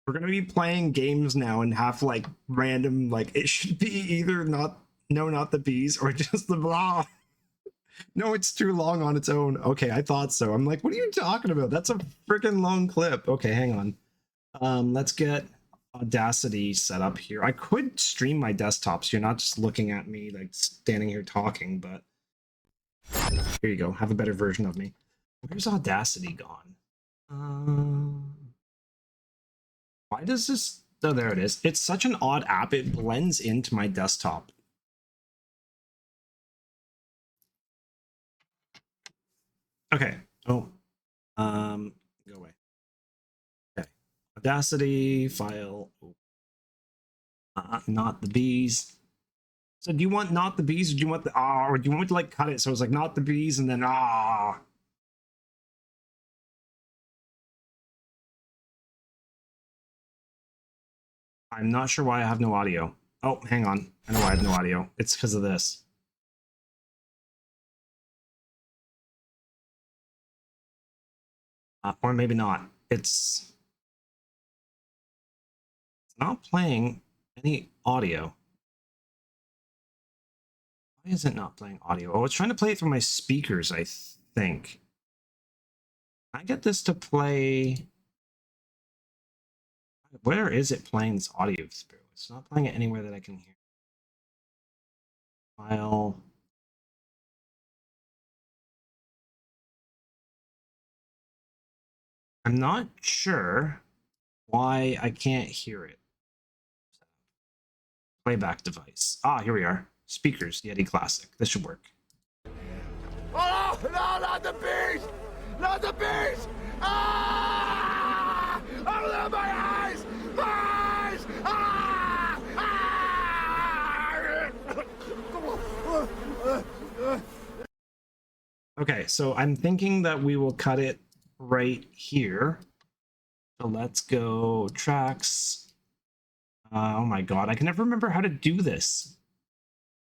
Speaker 1: We're gonna be playing games now and have, like, random, like, it should be either not the bees or just the blah. No, it's too long on its own. Okay, I thought so. I'm like, what are you talking about? That's a freaking long clip. Okay, hang on. Let's get Audacity set up here. I could stream my desktop so you're not just looking at me like standing here talking, but here you go. Have a better version of me. Where's Audacity gone? Why does this... Oh, there it is. It's such an odd app. It blends into my desktop. Okay. Oh. Go away. Okay. Audacity, file. Not the bees. So do you want not the bees, or do you want the or do you want me to like cut it so it's like not the bees and then I'm not sure why I have no audio. Oh, hang on. I know why I have no audio. It's because of this. Or maybe not. It's not playing any audio. Why is it not playing audio? Oh, it's trying to play it through my speakers, I think. Can I get this to play... Where is it playing this audio through? It's not playing it anywhere that I can hear. File. I'm not sure why I can't hear it. Playback device. Ah, here we are. Speakers, Yeti Classic. This should work.
Speaker 6: Oh, no, not the bees! Not the bees! Ah! Open my eyes! Eyes! Ah! Ah!
Speaker 1: Okay, so I'm thinking that we will cut it right here. So let's go tracks. Oh my god, I can never remember how to do this.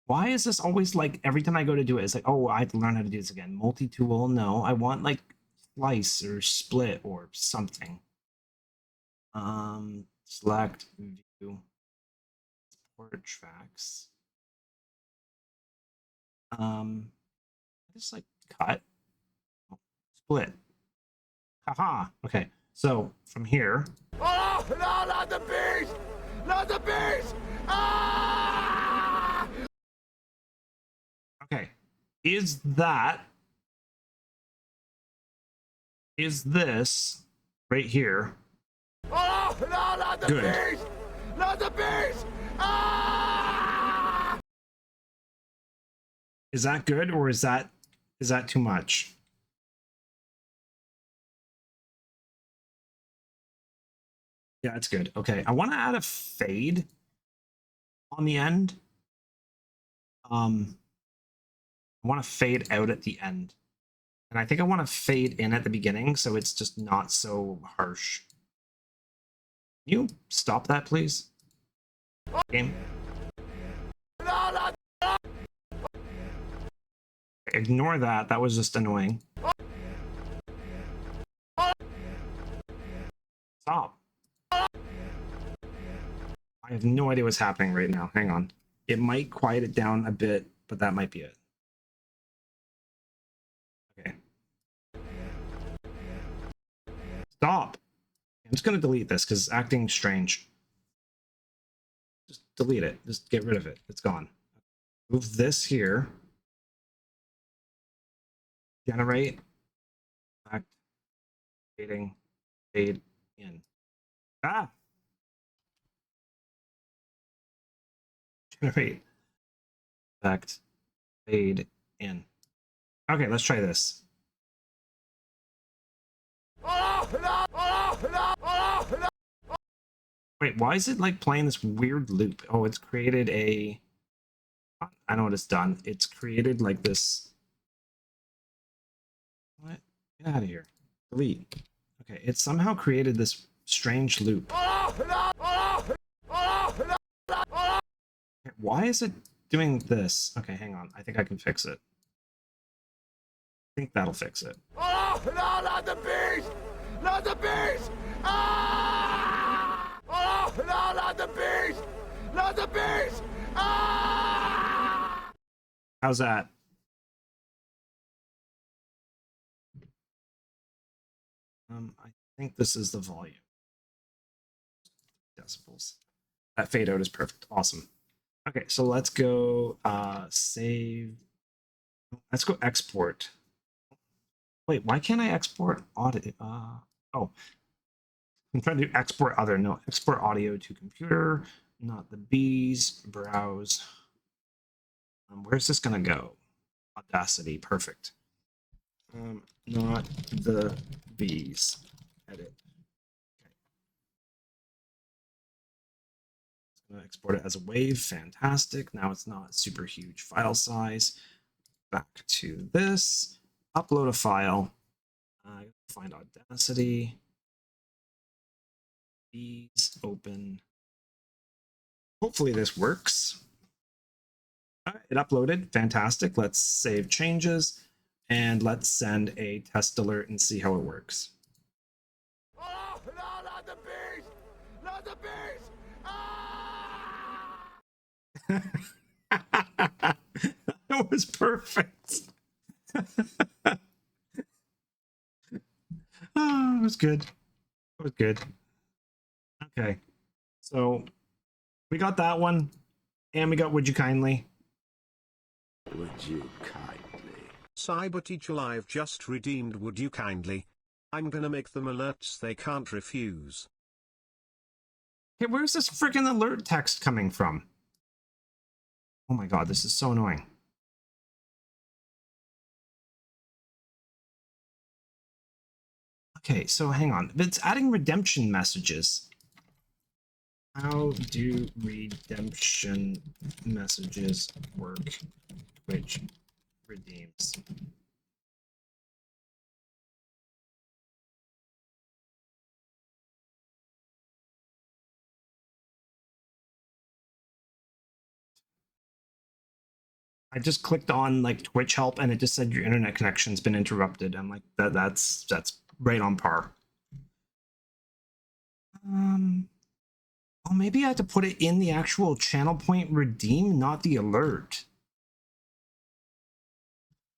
Speaker 1: Why is this always like every time I go to do it, it's like, oh, I have to learn how to do this again. Multi-tool, no. I want like slice or split or something. Select, view, export tracks. Just like cut, split. Haha. Okay, so from here.
Speaker 6: Oh, no, not the bees! Not the bees! Ah!
Speaker 1: Okay, is this right here?
Speaker 6: Oh, no, not the
Speaker 1: Good.
Speaker 6: bees! Not the bees! Ah!
Speaker 1: Is that good or is that Is that too much? Yeah, it's good. Okay, I want to add a fade on the end. I want to fade out at the end. And I think I want to fade in at the beginning so it's just not so harsh. Can you stop that, please? Game. Ignore that. That was just annoying. Stop. I have no idea what's happening right now. Hang on. It might quiet it down a bit, but that might be it. Okay. Stop. I'm just going to delete this because it's acting strange. Just delete it. Just get rid of it. It's gone. Move this here. Generate. Act. Fading. Fade in. Ah! Generate. Effect. Fade in. Okay, let's try this. Wait, why is it like playing this weird loop? Oh, it's created a... I know what it's done. It's created like this... What? Get out of here. Delete. Okay, it somehow created this strange loop. Why is it doing this? Okay, hang on. I think I can fix it. I think that'll fix it.
Speaker 6: Oh, no, not the beast! Not the beast! Ah! Oh, no, not the beast! Not the beast! Ah!
Speaker 1: How's that? I think this is the volume. Decibels. That fade out is perfect. Awesome. Okay, so let's go save. Let's go export. Wait, why can't I export audio? Oh, I'm trying to do export other. No, export audio to computer, not the bees. Browse. Where's this gonna go? Audacity, perfect. Not the bees. Edit. Export it as a wave. Fantastic. Now it's not a super huge file size. Back to this. Upload a file. Find Audacity. These open. Hopefully this works. All right, it uploaded. Fantastic. Let's save changes and let's send a test alert and see how it works.
Speaker 6: Oh, no, not the beast! Not the beast!
Speaker 1: That was perfect. Oh, it was good. It was good. Okay. So we got that one. And we got Would You Kindly.
Speaker 15: Would you kindly? Cyber Teacher Live just redeemed Would You Kindly. I'm gonna make them alerts they can't refuse.
Speaker 1: Okay, where's this freaking alert text coming from? Oh my god, this is so annoying. Okay, so hang on. It's adding redemption messages. How do redemption messages work? Which redeems. I just clicked on like Twitch help and it just said your internet connection's been interrupted. I'm like, that's right on par. Oh, maybe I have to put it in the actual channel point redeem, not the alert.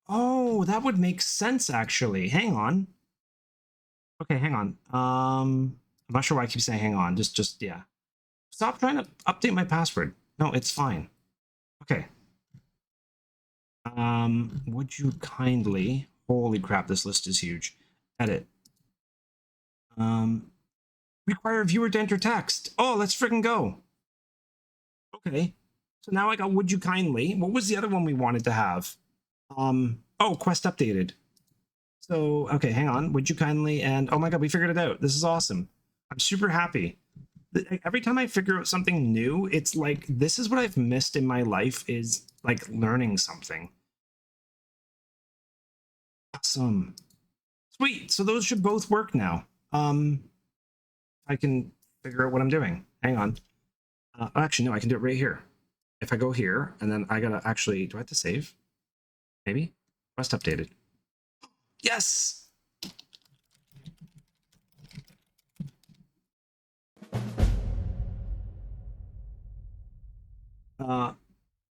Speaker 1: Oh, that would make sense actually. Hang on. Okay, hang on. I'm not sure why I keep saying hang on. Just yeah. Stop trying to update my password. No, it's fine. Okay. Would you kindly, holy crap, this list is huge. Edit. Require a viewer to enter text. Oh, let's freaking go. Okay. So now I got would you kindly. What was the other one we wanted to have? Oh, quest updated. So, okay, hang on. Would you kindly, and oh my god, we figured it out. This is awesome. I'm super happy. Every time I figure out something new, it's like, this is what I've missed in my life, is like learning something. Awesome. Sweet. So those should both work now. I can figure out what I'm doing. Hang on. Actually, no, I can do it right here. If I go here, and then I gotta actually, do I have to save? Maybe? Quest updated. Yes!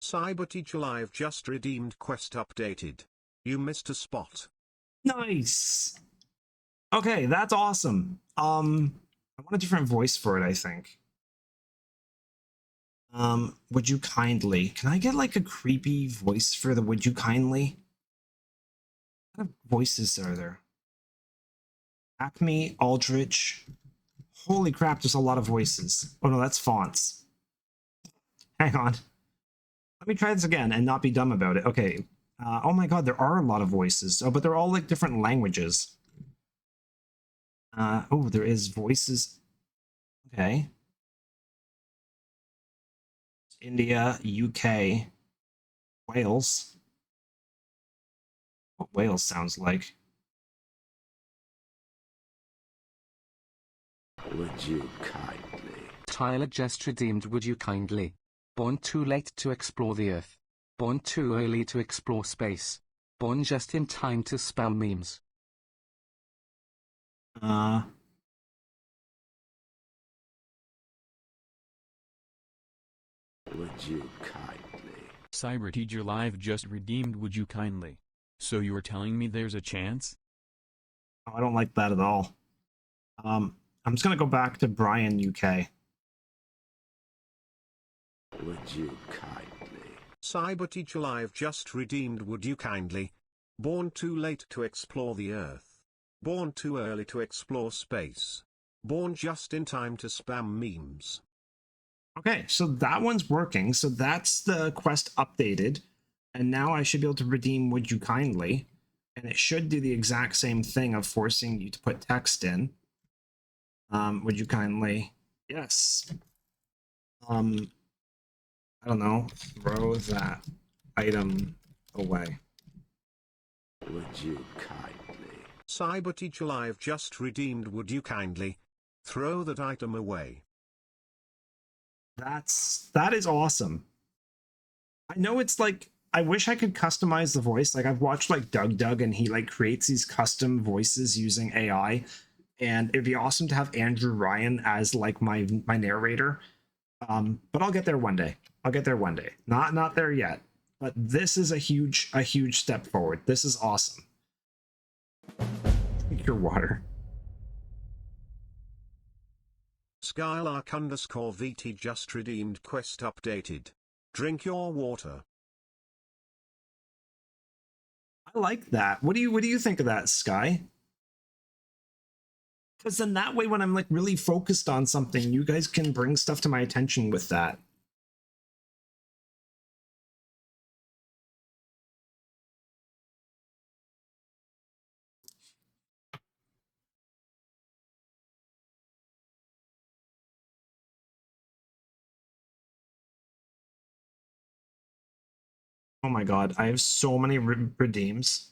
Speaker 15: Cyber Teacher Live just redeemed quest updated. You missed a spot.
Speaker 1: Nice! Okay, that's awesome. I want a different voice for it, I think. Would you kindly? Can I get like a creepy voice for the would you kindly? What kind of voices are there? Acme, Aldrich. Holy crap, there's a lot of voices. Oh no, that's fonts. Hang on. Let me try this again and not be dumb about it. Okay. Oh my god, there are a lot of voices. Oh, but they're all like different languages. Oh, there is voices. Okay. India, UK, Wales. What Wales sounds like.
Speaker 18: Would you kindly?
Speaker 19: Tyler just redeemed would you kindly? Born too late to explore the Earth. Born too early to explore space. Born just in time to spam memes.
Speaker 18: Would you kindly?
Speaker 20: Cyber Teacher Live just redeemed would you kindly? So you're telling me there's a chance?
Speaker 1: Oh, I don't like that at all. I'm just gonna go back to Brian, UK.
Speaker 18: Would you kindly?
Speaker 15: Cyber Teacher Live just redeemed would you kindly? Born too late to explore the Earth. Born too early to explore space. Born just in time to spam memes.
Speaker 1: Okay, so that one's working. So that's the quest updated. And now I should be able to redeem would you kindly. And it should do the exact same thing of forcing you to put text in. Would you kindly? Yes. I don't know. Throw that item away.
Speaker 18: Would you kindly?
Speaker 15: Cyber Teacher Live just redeemed would you kindly? Throw that item away.
Speaker 1: That is awesome. I know it's like, I wish I could customize the voice. Like I've watched like Doug and he like creates these custom voices using AI, and it'd be awesome to have Andrew Ryan as like my narrator. But I'll get there one day. I'll get there one day. Not there yet. But this is a huge step forward. This is awesome. Drink your water.
Speaker 15: Skylark_VT just redeemed quest updated. Drink your water.
Speaker 1: I like that. What do you think of that, Sky? Because then that way when I'm like really focused on something, you guys can bring stuff to my attention with that. Oh my god, I have so many redeems.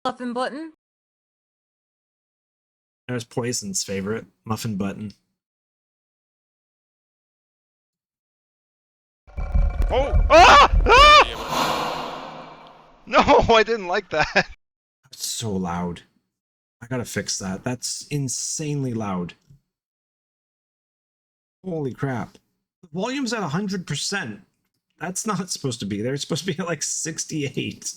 Speaker 21: Muffin button?
Speaker 1: There's Poison's favorite, Muffin Button.
Speaker 22: Oh! Ah! Ah! No, I didn't like that.
Speaker 1: That's so loud. I gotta fix that. That's insanely loud. Holy crap. The volume's at 100%. That's not supposed to be there. It's supposed to be at like 68.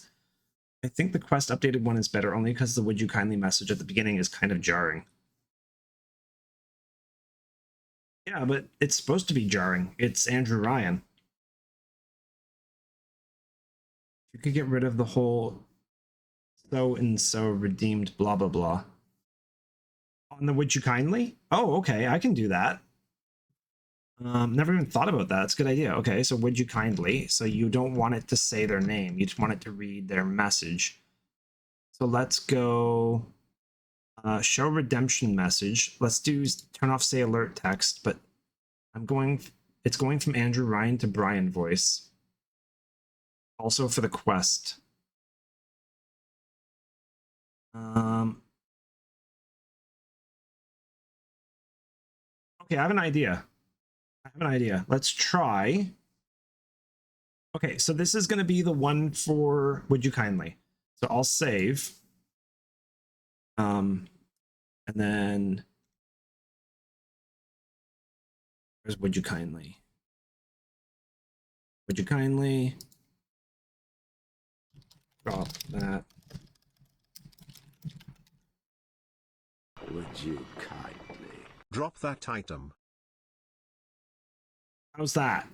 Speaker 1: I think the quest updated one is better only because the would you kindly message at the beginning is kind of jarring. Yeah, but it's supposed to be jarring. It's Andrew Ryan. You could get rid of the whole so and so redeemed blah blah blah. On the would you kindly? Oh, okay, I can do that. Never even thought about that. It's a good idea. Okay, so would you kindly? So you don't want it to say their name. You just want it to read their message. So let's go show redemption message. Let's do turn off say alert text, but it's going from Andrew Ryan to Brian voice. Also for the quest. Okay, I have an idea. Let's try. Okay, so this is going to be the one for Would You Kindly. So I'll save. And then where's Would You Kindly? Would you kindly drop that?
Speaker 15: Would you kindly drop that item?
Speaker 1: How's that?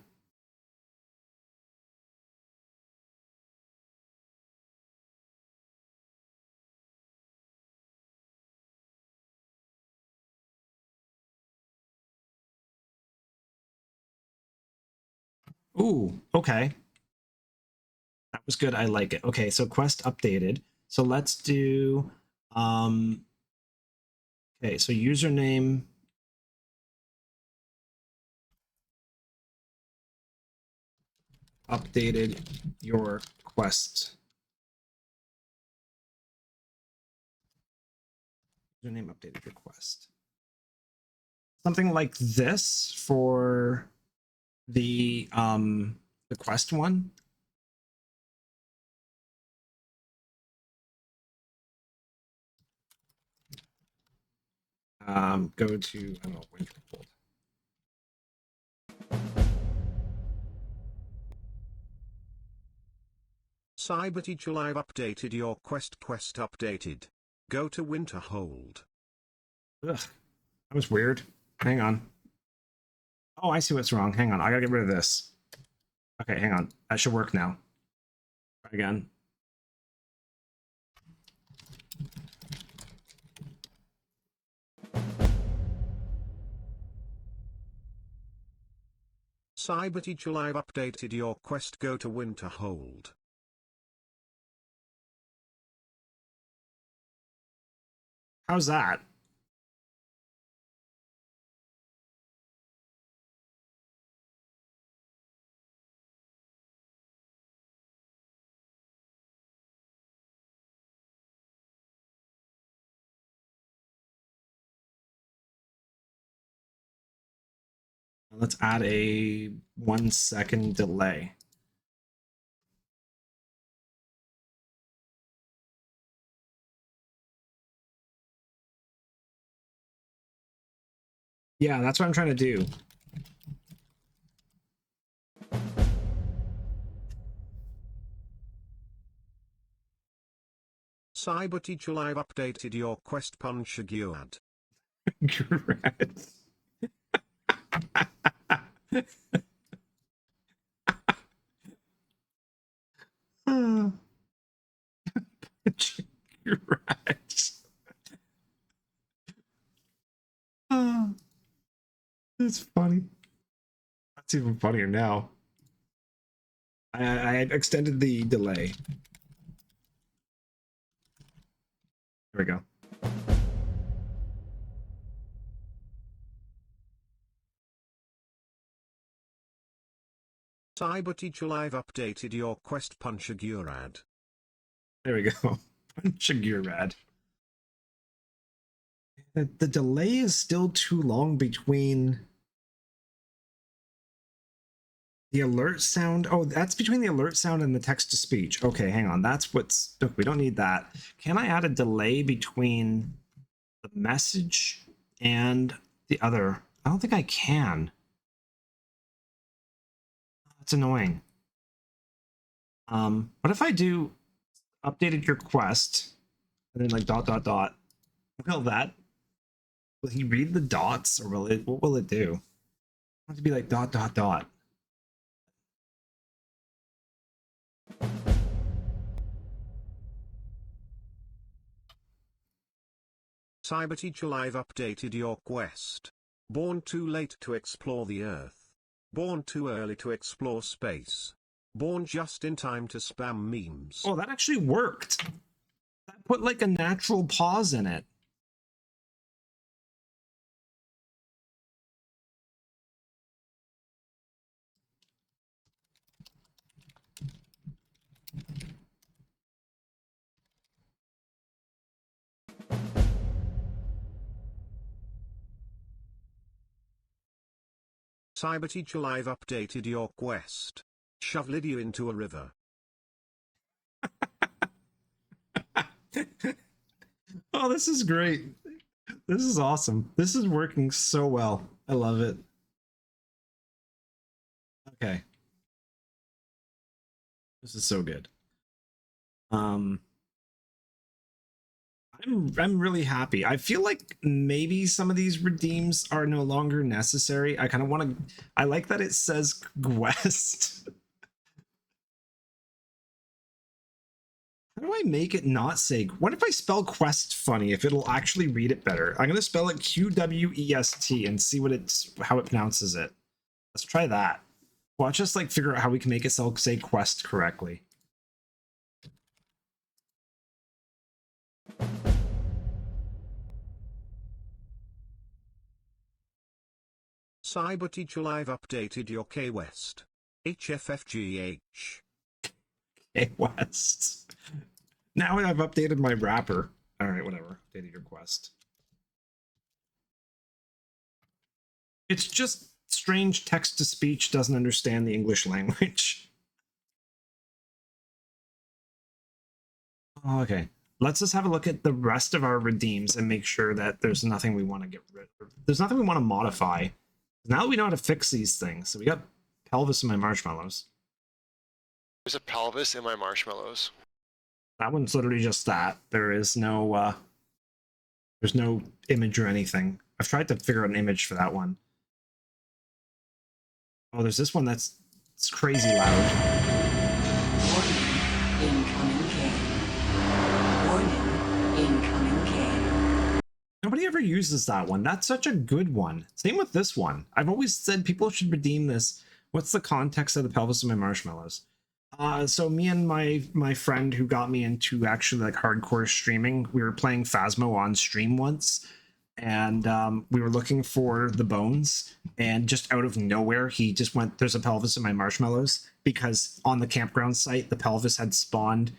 Speaker 1: Ooh, okay. That was good. I like it. Okay, so quest updated. So let's do okay, so username updated your quest. Username updated your quest. Something like this for the quest one. Go to, I don't know, winter cold.
Speaker 15: CyberTeacher Live updated your quest updated. Go to winter hold.
Speaker 1: Ugh, that was weird. Hang on. Oh, I see what's wrong. Hang on, I gotta get rid of this. Okay, hang on. That should work now. Try again.
Speaker 15: CyberTeacher Live updated your quest. Go to winter hold.
Speaker 1: How's that? Let's add a 1 second delay. Yeah, that's what I'm trying to do.
Speaker 15: CyberTeacher Live updated your quest. Punch a Guad.
Speaker 1: You're right. It's funny. That's even funnier now. I extended the delay. There we go.
Speaker 15: CyberTeacher Live updated your quest. Punch a Gurad.
Speaker 1: There we go. Punch a Gurad. The delay is still too long between the alert sound. Oh, that's between the alert sound and the text to speech. Okay, hang on. That's what's. Look, we don't need that. Can I add a delay between the message and the other? I don't think I can. That's annoying. What if I do updated your quest and then like ... Will that? Will he read the dots or will it? What will it do? I want it to be like ...
Speaker 15: CyberTeacher Live updated your quest. Born too late to explore the Earth. Born too early to explore space. Born just in time to spam memes.
Speaker 1: Oh, that actually worked. That put like a natural pause in it.
Speaker 15: Cyberteacher Live updated your quest. Shove Lydia into a river.
Speaker 1: Oh, this is great. This is awesome. This is working so well. I love it. Okay. This is so good. I'm really happy. I feel like maybe some of these redeems are no longer necessary. I kind of want to I like that it says quest. How do I make it not say? What if I spell quest funny? If it'll actually read it better. I'm gonna spell it QWEST and see how it pronounces it. Let's try that. Watch us like figure out how we can make it say quest correctly.
Speaker 15: Cyberteacher Live updated your K-West. HFFGH.
Speaker 1: K-West. Now I've updated my wrapper. Alright, whatever. Updated your quest. It's just strange text-to-speech doesn't understand the English language. Okay. Let's just have a look at the rest of our redeems and make sure that there's nothing we want to get rid of. There's nothing we want to modify. Now that we know how to fix these things. So we got pelvis in my marshmallows.
Speaker 8: There's a pelvis in my marshmallows.
Speaker 1: That one's literally just that. There is no there's no image or anything. I've tried to figure out an image for that one. Oh, there's this one it's crazy loud.
Speaker 21: Incoming game. Warning. Incoming game.
Speaker 1: Nobody ever uses that one. That's such a good one. Same with this one. I've always said people should redeem this. What's the context of the pelvis of my marshmallows? So me and my friend who got me into actually like hardcore streaming, we were playing Phasmo on stream once, and we were looking for the bones, and just out of nowhere he just went, there's a pelvis in my marshmallows, because on the campground site the pelvis had spawned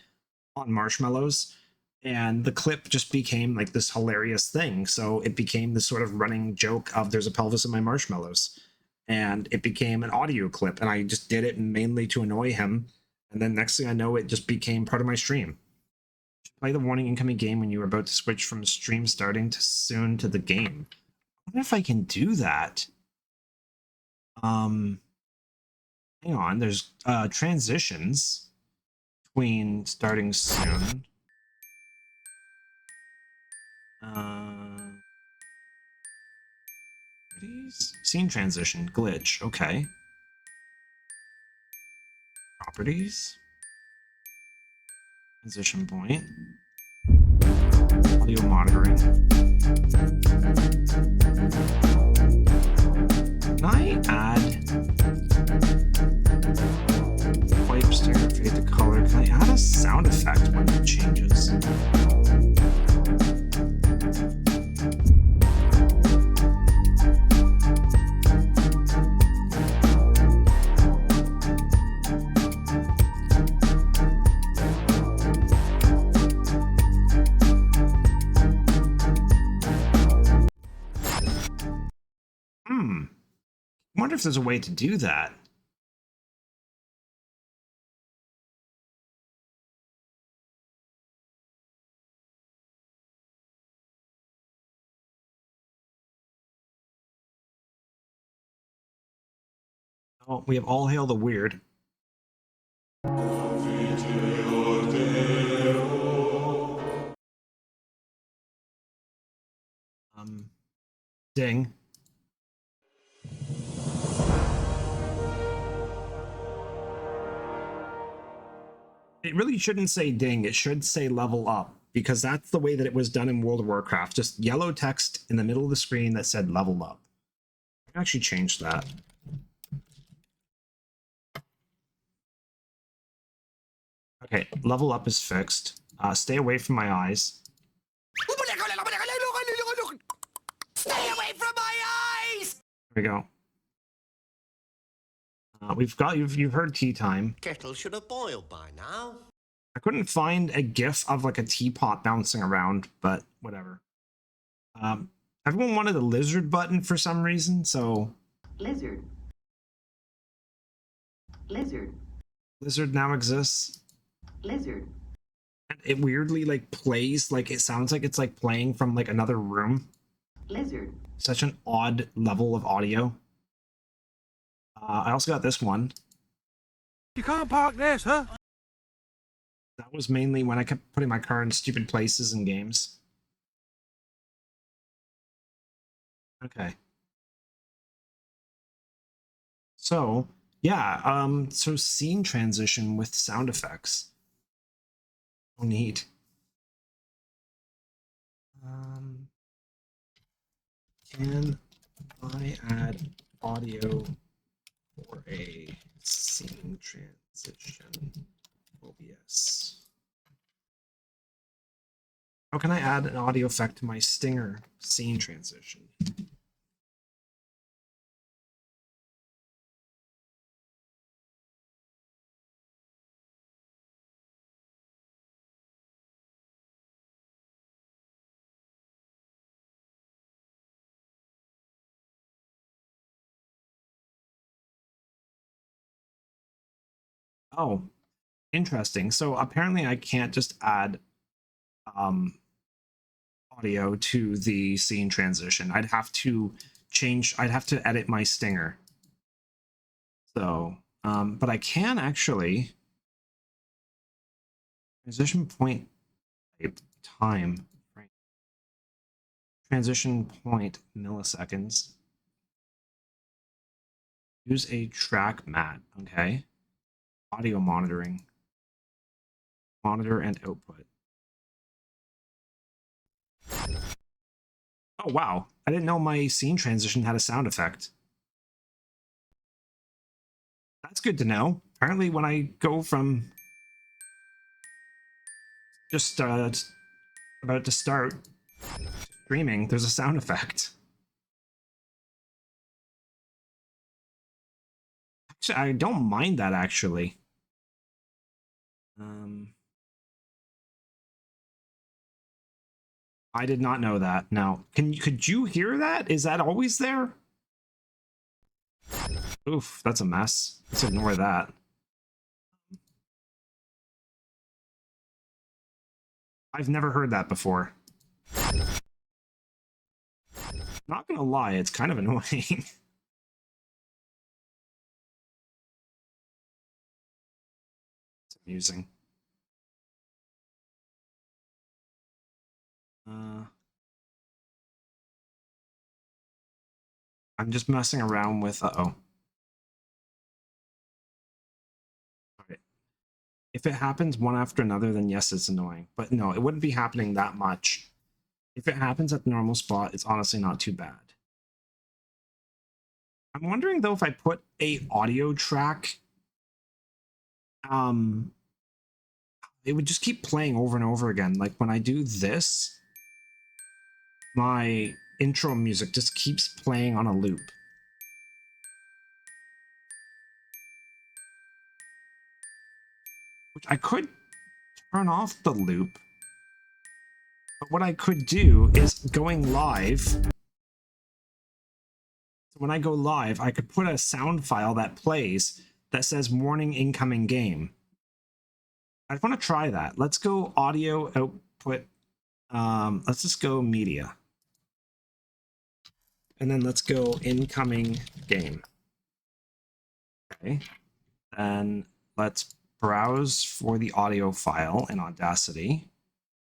Speaker 1: on marshmallows, and the clip just became like this hilarious thing. So it became this sort of running joke of there's a pelvis in my marshmallows, and it became an audio clip, and I just did it mainly to annoy him. And then next thing I know, it just became part of my stream. Play the warning incoming game when you were about to switch from stream starting to soon to the game. I wonder if I can do that. Hang on, there's transitions between starting soon. Scene transition glitch. Okay. Properties. Transition point. Audio monitoring. Can I add wipe sticker fade to color? Can I add a sound effect when it changes? I wonder if there's a way to do that. Oh, we have All Hail the Weird. Ding. It really shouldn't say ding, it should say level up, because that's the way that it was done in World of Warcraft. Just yellow text in the middle of the screen that said level up. I actually changed that. Okay, level up is fixed. Stay away from my eyes.
Speaker 17: Stay away from my eyes!
Speaker 1: There we go. You've heard tea time.
Speaker 14: Kettle should have boiled by now.
Speaker 1: I couldn't find a gif of like a teapot bouncing around, but whatever. Everyone wanted a lizard button for some reason, so
Speaker 21: Lizard. Lizard.
Speaker 1: lizard now exists.
Speaker 21: Lizard.
Speaker 1: And it weirdly like plays, like it sounds like it's like playing from like another room.
Speaker 21: Lizard.
Speaker 1: Such an odd level of audio. I also got this one.
Speaker 6: You can't park this, huh?
Speaker 1: That was mainly when I kept putting my car in stupid places in games. Okay. So, yeah, so scene transition with sound effects. Oh, neat. Can I add audio for a scene transition? OBS. How can I add an audio effect to my Stinger scene transition? Oh, interesting. So apparently I can't just add audio to the scene transition. I'd have to edit my Stinger. So, but I can actually transition point time, right? Transition point milliseconds. Use a track mat, okay? Audio monitoring. Monitor and output. Oh, wow. I didn't know my scene transition had a sound effect. That's good to know. Apparently, when I go from just about to start streaming, there's a sound effect. Actually, I don't mind that, actually. I did not know that. Now, could you hear that? Is that always there? Oof, that's a mess. Let's ignore that. I've never heard that before. Not gonna lie, it's kind of annoying. It's amusing. I'm just messing around with Alright. If it happens one after another, then yes, it's annoying. But no, it wouldn't be happening that much. If it happens at the normal spot, it's honestly not too bad. I'm wondering though if I put a audio track, it would just keep playing over and over again. Like when I do this, my intro music just keeps playing on a loop. Which I could turn off the loop. But what I could do is going live. So when I go live, I could put a sound file that plays that says warning incoming game. I want to try that. Let's go audio output. Let's just go media. And then let's go incoming game. Okay. Then let's browse for the audio file in Audacity.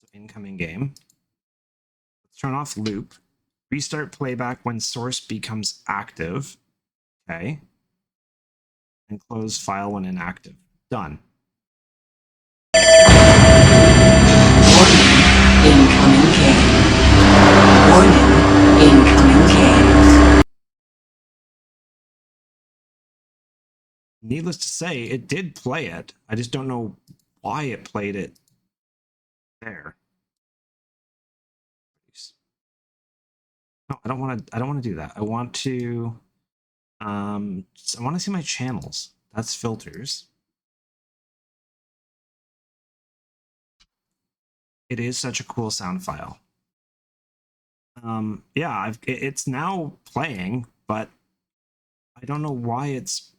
Speaker 1: So incoming game. Let's turn off loop. Restart playback when source becomes active. Okay. And close file when inactive. Done.
Speaker 21: Incoming game. Warning. Incoming game.
Speaker 1: needless to say, it did play it. I just don't know why it played it there. No, I don't want to. I don't want to do that. I want to. I want to see my channels. That's filters. It is such a cool sound file. Yeah, it's now playing, but I don't know why it's.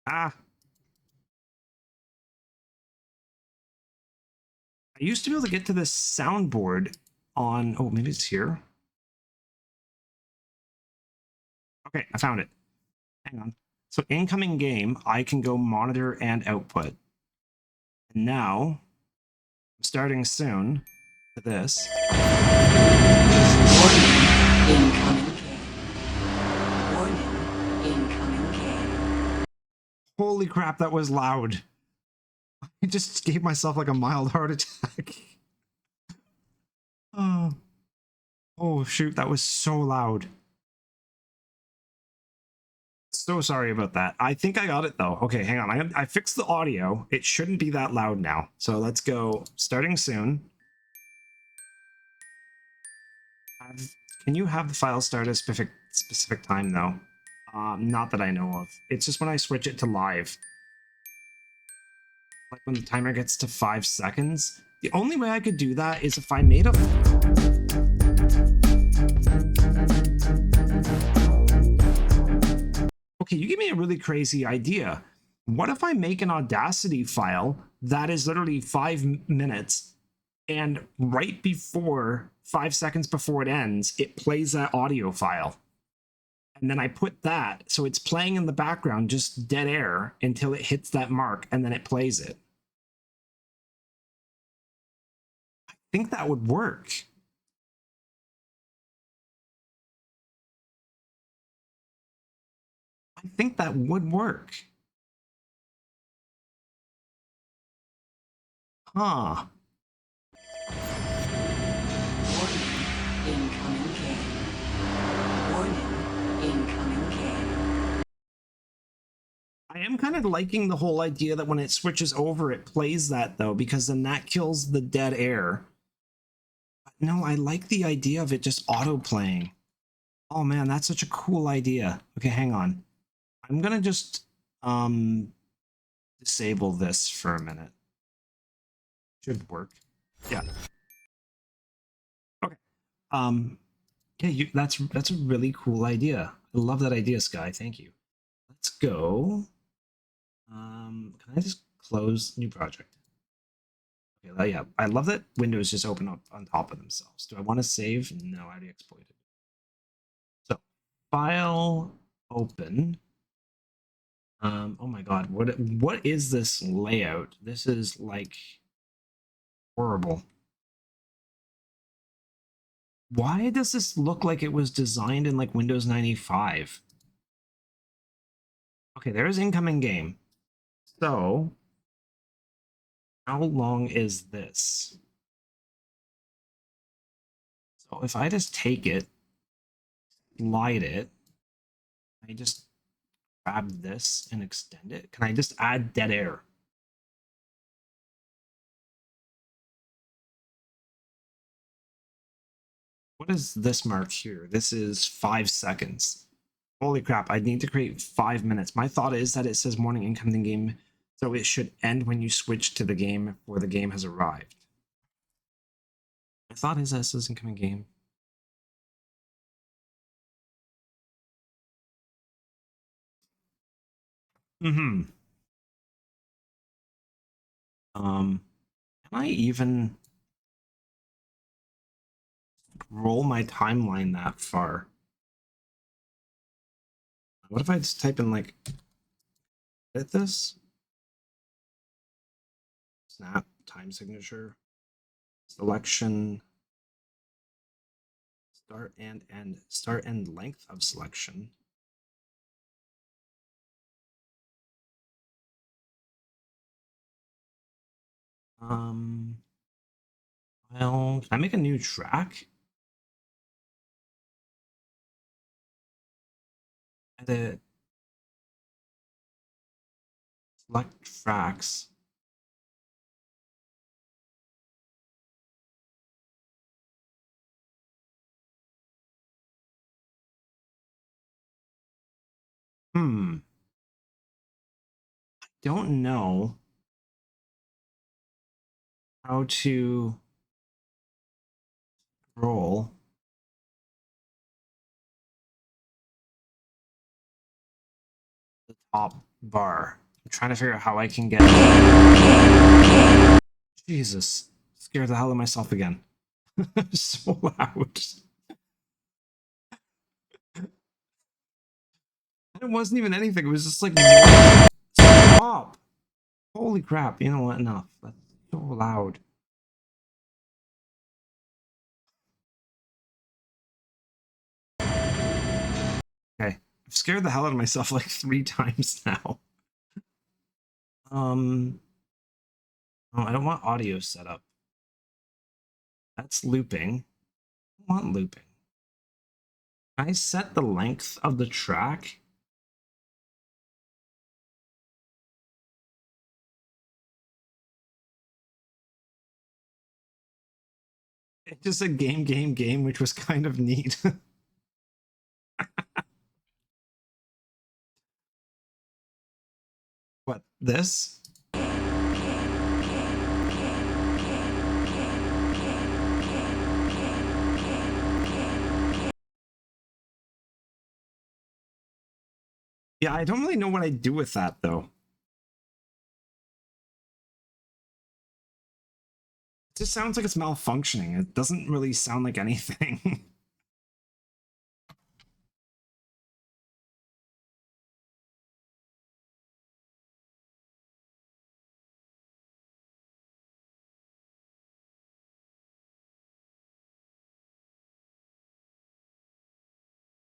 Speaker 1: I used to be able to get to this soundboard on. Oh, maybe it's here. Okay, I found it. Hang on. So incoming game, I can go monitor and output. And now, starting soon with this. Holy crap, that was loud. I just gave myself like a mild heart attack. Oh shoot, that was so loud. So sorry about that. I think I got it though. Okay, hang on. I fixed the audio. It shouldn't be that loud now. So let's go starting soon. Can you have the file start at a specific time though? Not that I know of. It's just when I switch it to live. Like when the timer gets to 5 seconds. The only way I could do that is if I made a... Okay, you give me a really crazy idea. What if I make an Audacity file that is literally 5 minutes and right before 5 seconds before it ends, it plays that audio file? And then I put that, so it's playing in the background, just dead air until it hits that mark, and then it plays it. I think that would work. I think that would work. Huh.
Speaker 21: Incoming game. Warning. Incoming game.
Speaker 1: I am kind of liking the whole idea that when it switches over, it plays that, though, because then that kills the dead air. But no, I like the idea of it just auto-playing. Oh, man, that's such a cool idea. Okay, hang on. I'm going to just disable this for a minute. Should work. Yeah. Okay. Yeah, that's a really cool idea. I love that idea, Sky. Thank you. Let's go. Can I just close new project? Okay, yeah, I love that windows just open up on top of themselves. Do I want to save? No, I already exploited. So, file, open. Oh my god, what is this layout? This is like horrible. Why does this look like it was designed in like Windows 95? Okay, there's incoming game. So, how long is this? So if I just take it, slide it, I just grab this and extend it. Can I just add dead air? What is this mark here? This is 5 seconds. Holy crap, I need to create 5 minutes. My thought is that it says morning incoming game, so it should end when you switch to the game where the game has arrived. My thought is that it says incoming game. Can I even roll my timeline that far? What if I just type in like, edit this? Snap, time signature, selection, start and end length of selection. Well, can I make a new track? Edit. Select tracks. Don't know how to roll. The top bar. I'm trying to figure out how I can get. Jesus. Scared the hell out of myself again. So loud. It wasn't even anything. It was just like, stop. Holy crap. You know what? Enough. That's so loud. Okay. I've scared the hell out of myself like 3 times now. Oh, I don't want audio set up. That's looping. I want looping. Can I set the length of the track? It just said game, which was kind of neat. What, this? Yeah, I don't really know what I do with that, though. It just sounds like it's malfunctioning. It doesn't really sound like anything.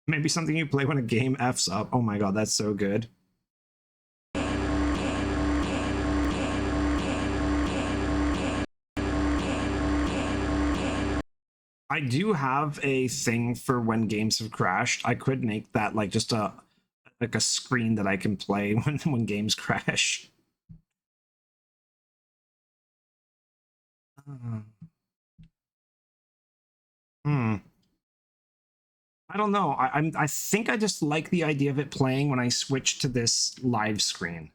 Speaker 1: Maybe something you play when a game F's up. Oh my god, that's so good. I do have a thing for when games have crashed. I could make that like just a screen that I can play when games crash. I don't know. I think I just like the idea of it playing when I switch to this live screen.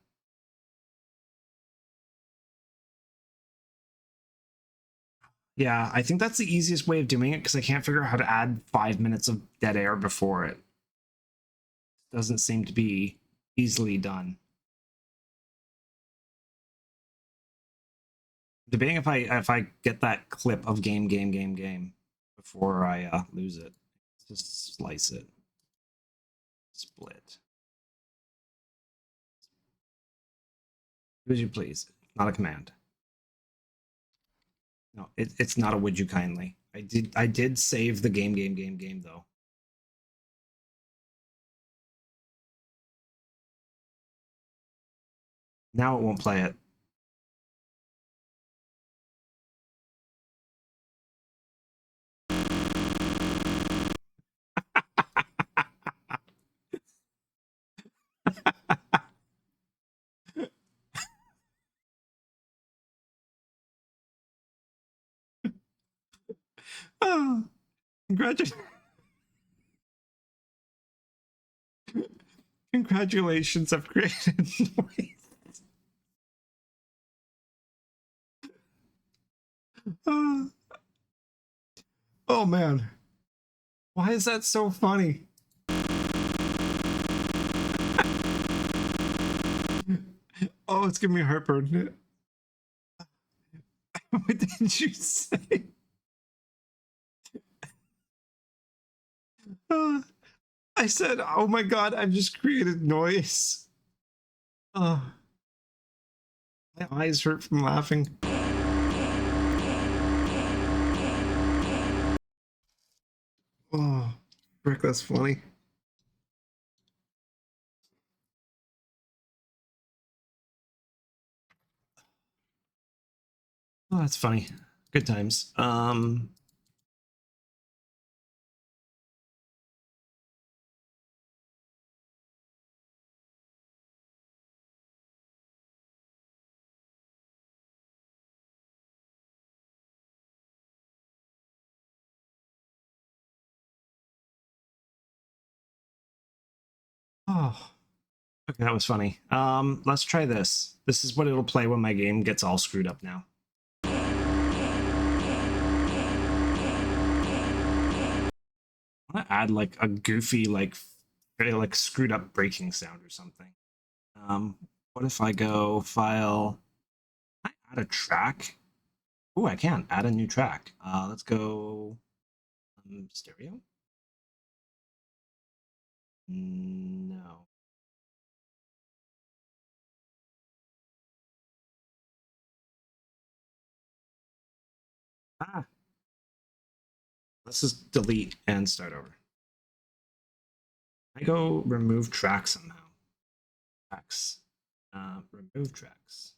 Speaker 1: Yeah, I think that's the easiest way of doing it because I can't figure out how to add 5 minutes of dead air before it. Doesn't seem to be easily done. Debating if I get that clip of game before I lose it. Let's just slice it. Split. Would you please? Not a command. No, it's not a would you kindly. I did save the game though. Now it won't play it. Oh, congratulations, I've created noise. Oh man. Why is that so funny? Oh, it's giving me heartburn. What did you say? I said, oh my god, I've just created noise. My eyes hurt from laughing. Oh, frick, that's funny. Oh, that's funny. Good times. Okay, that was funny. Let's try this. This is what it'll play when my game gets all screwed up now. I want to add like a goofy, like very like screwed up breaking sound or something. What if I go file? Can I add a track? Oh, I can add a new track. Let's go stereo. No. Ah. Let's just delete and start over. I go remove track somehow. Tracks. Remove tracks.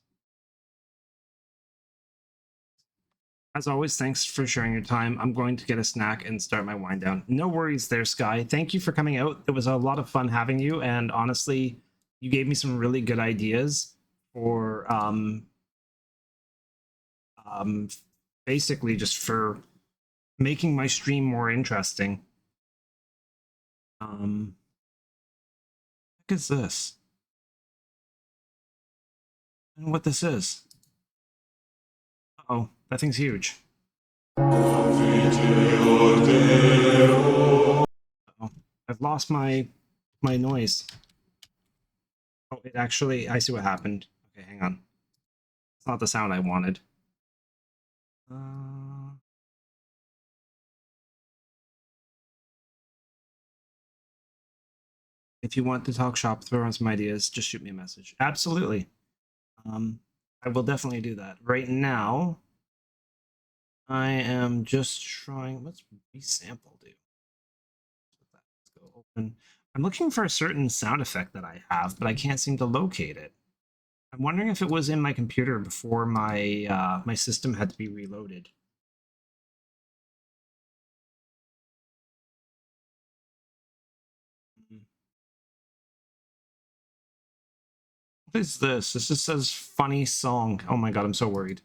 Speaker 1: As always, thanks for sharing your time. I'm going to get a snack and start my wind down. No worries there, Sky. Thank you for coming out. It was a lot of fun having you, and honestly, you gave me some really good ideas for basically just for making my stream more interesting. What is this? I don't know what this is. Uh-oh, that thing's huge. Uh-oh, I've lost my noise. Oh, it actually, I see what happened. Okay, hang on. It's not the sound I wanted. If you want to talk shop, throw on some ideas, just shoot me a message. Absolutely. I will definitely do that. Right now, I am just trying, what's resample do? Let's go open. I'm looking for a certain sound effect that I have, but I can't seem to locate it. I'm wondering if it was in my computer before my my system had to be reloaded. What is this? This just says funny song. Oh my god, I'm so worried.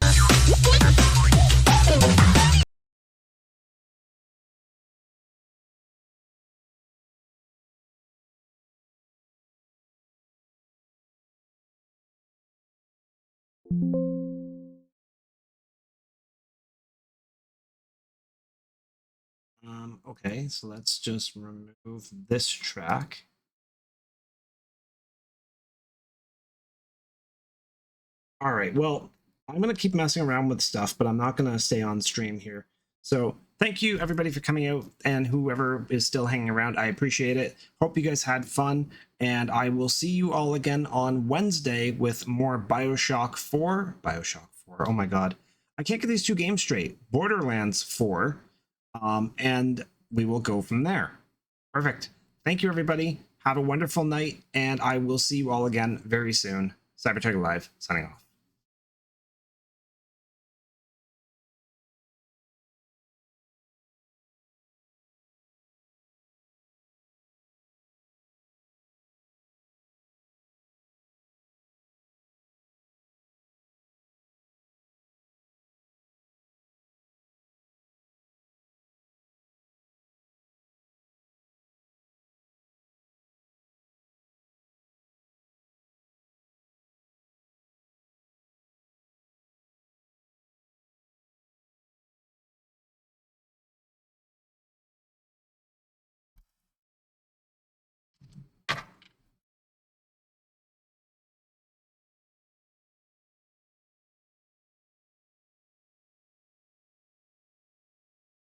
Speaker 1: Okay, so let's just remove this track. All right, well, I'm going to keep messing around with stuff, but I'm not going to stay on stream here. So thank you, everybody, for coming out, and whoever is still hanging around. I appreciate it. Hope you guys had fun, and I will see you all again on Wednesday with more Bioshock 4. Bioshock 4, oh my god. I can't get these two games straight. Borderlands 4, and we will go from there. Perfect. Thank you, everybody. Have a wonderful night, and I will see you all again very soon. Cyber Tiger Live, signing off.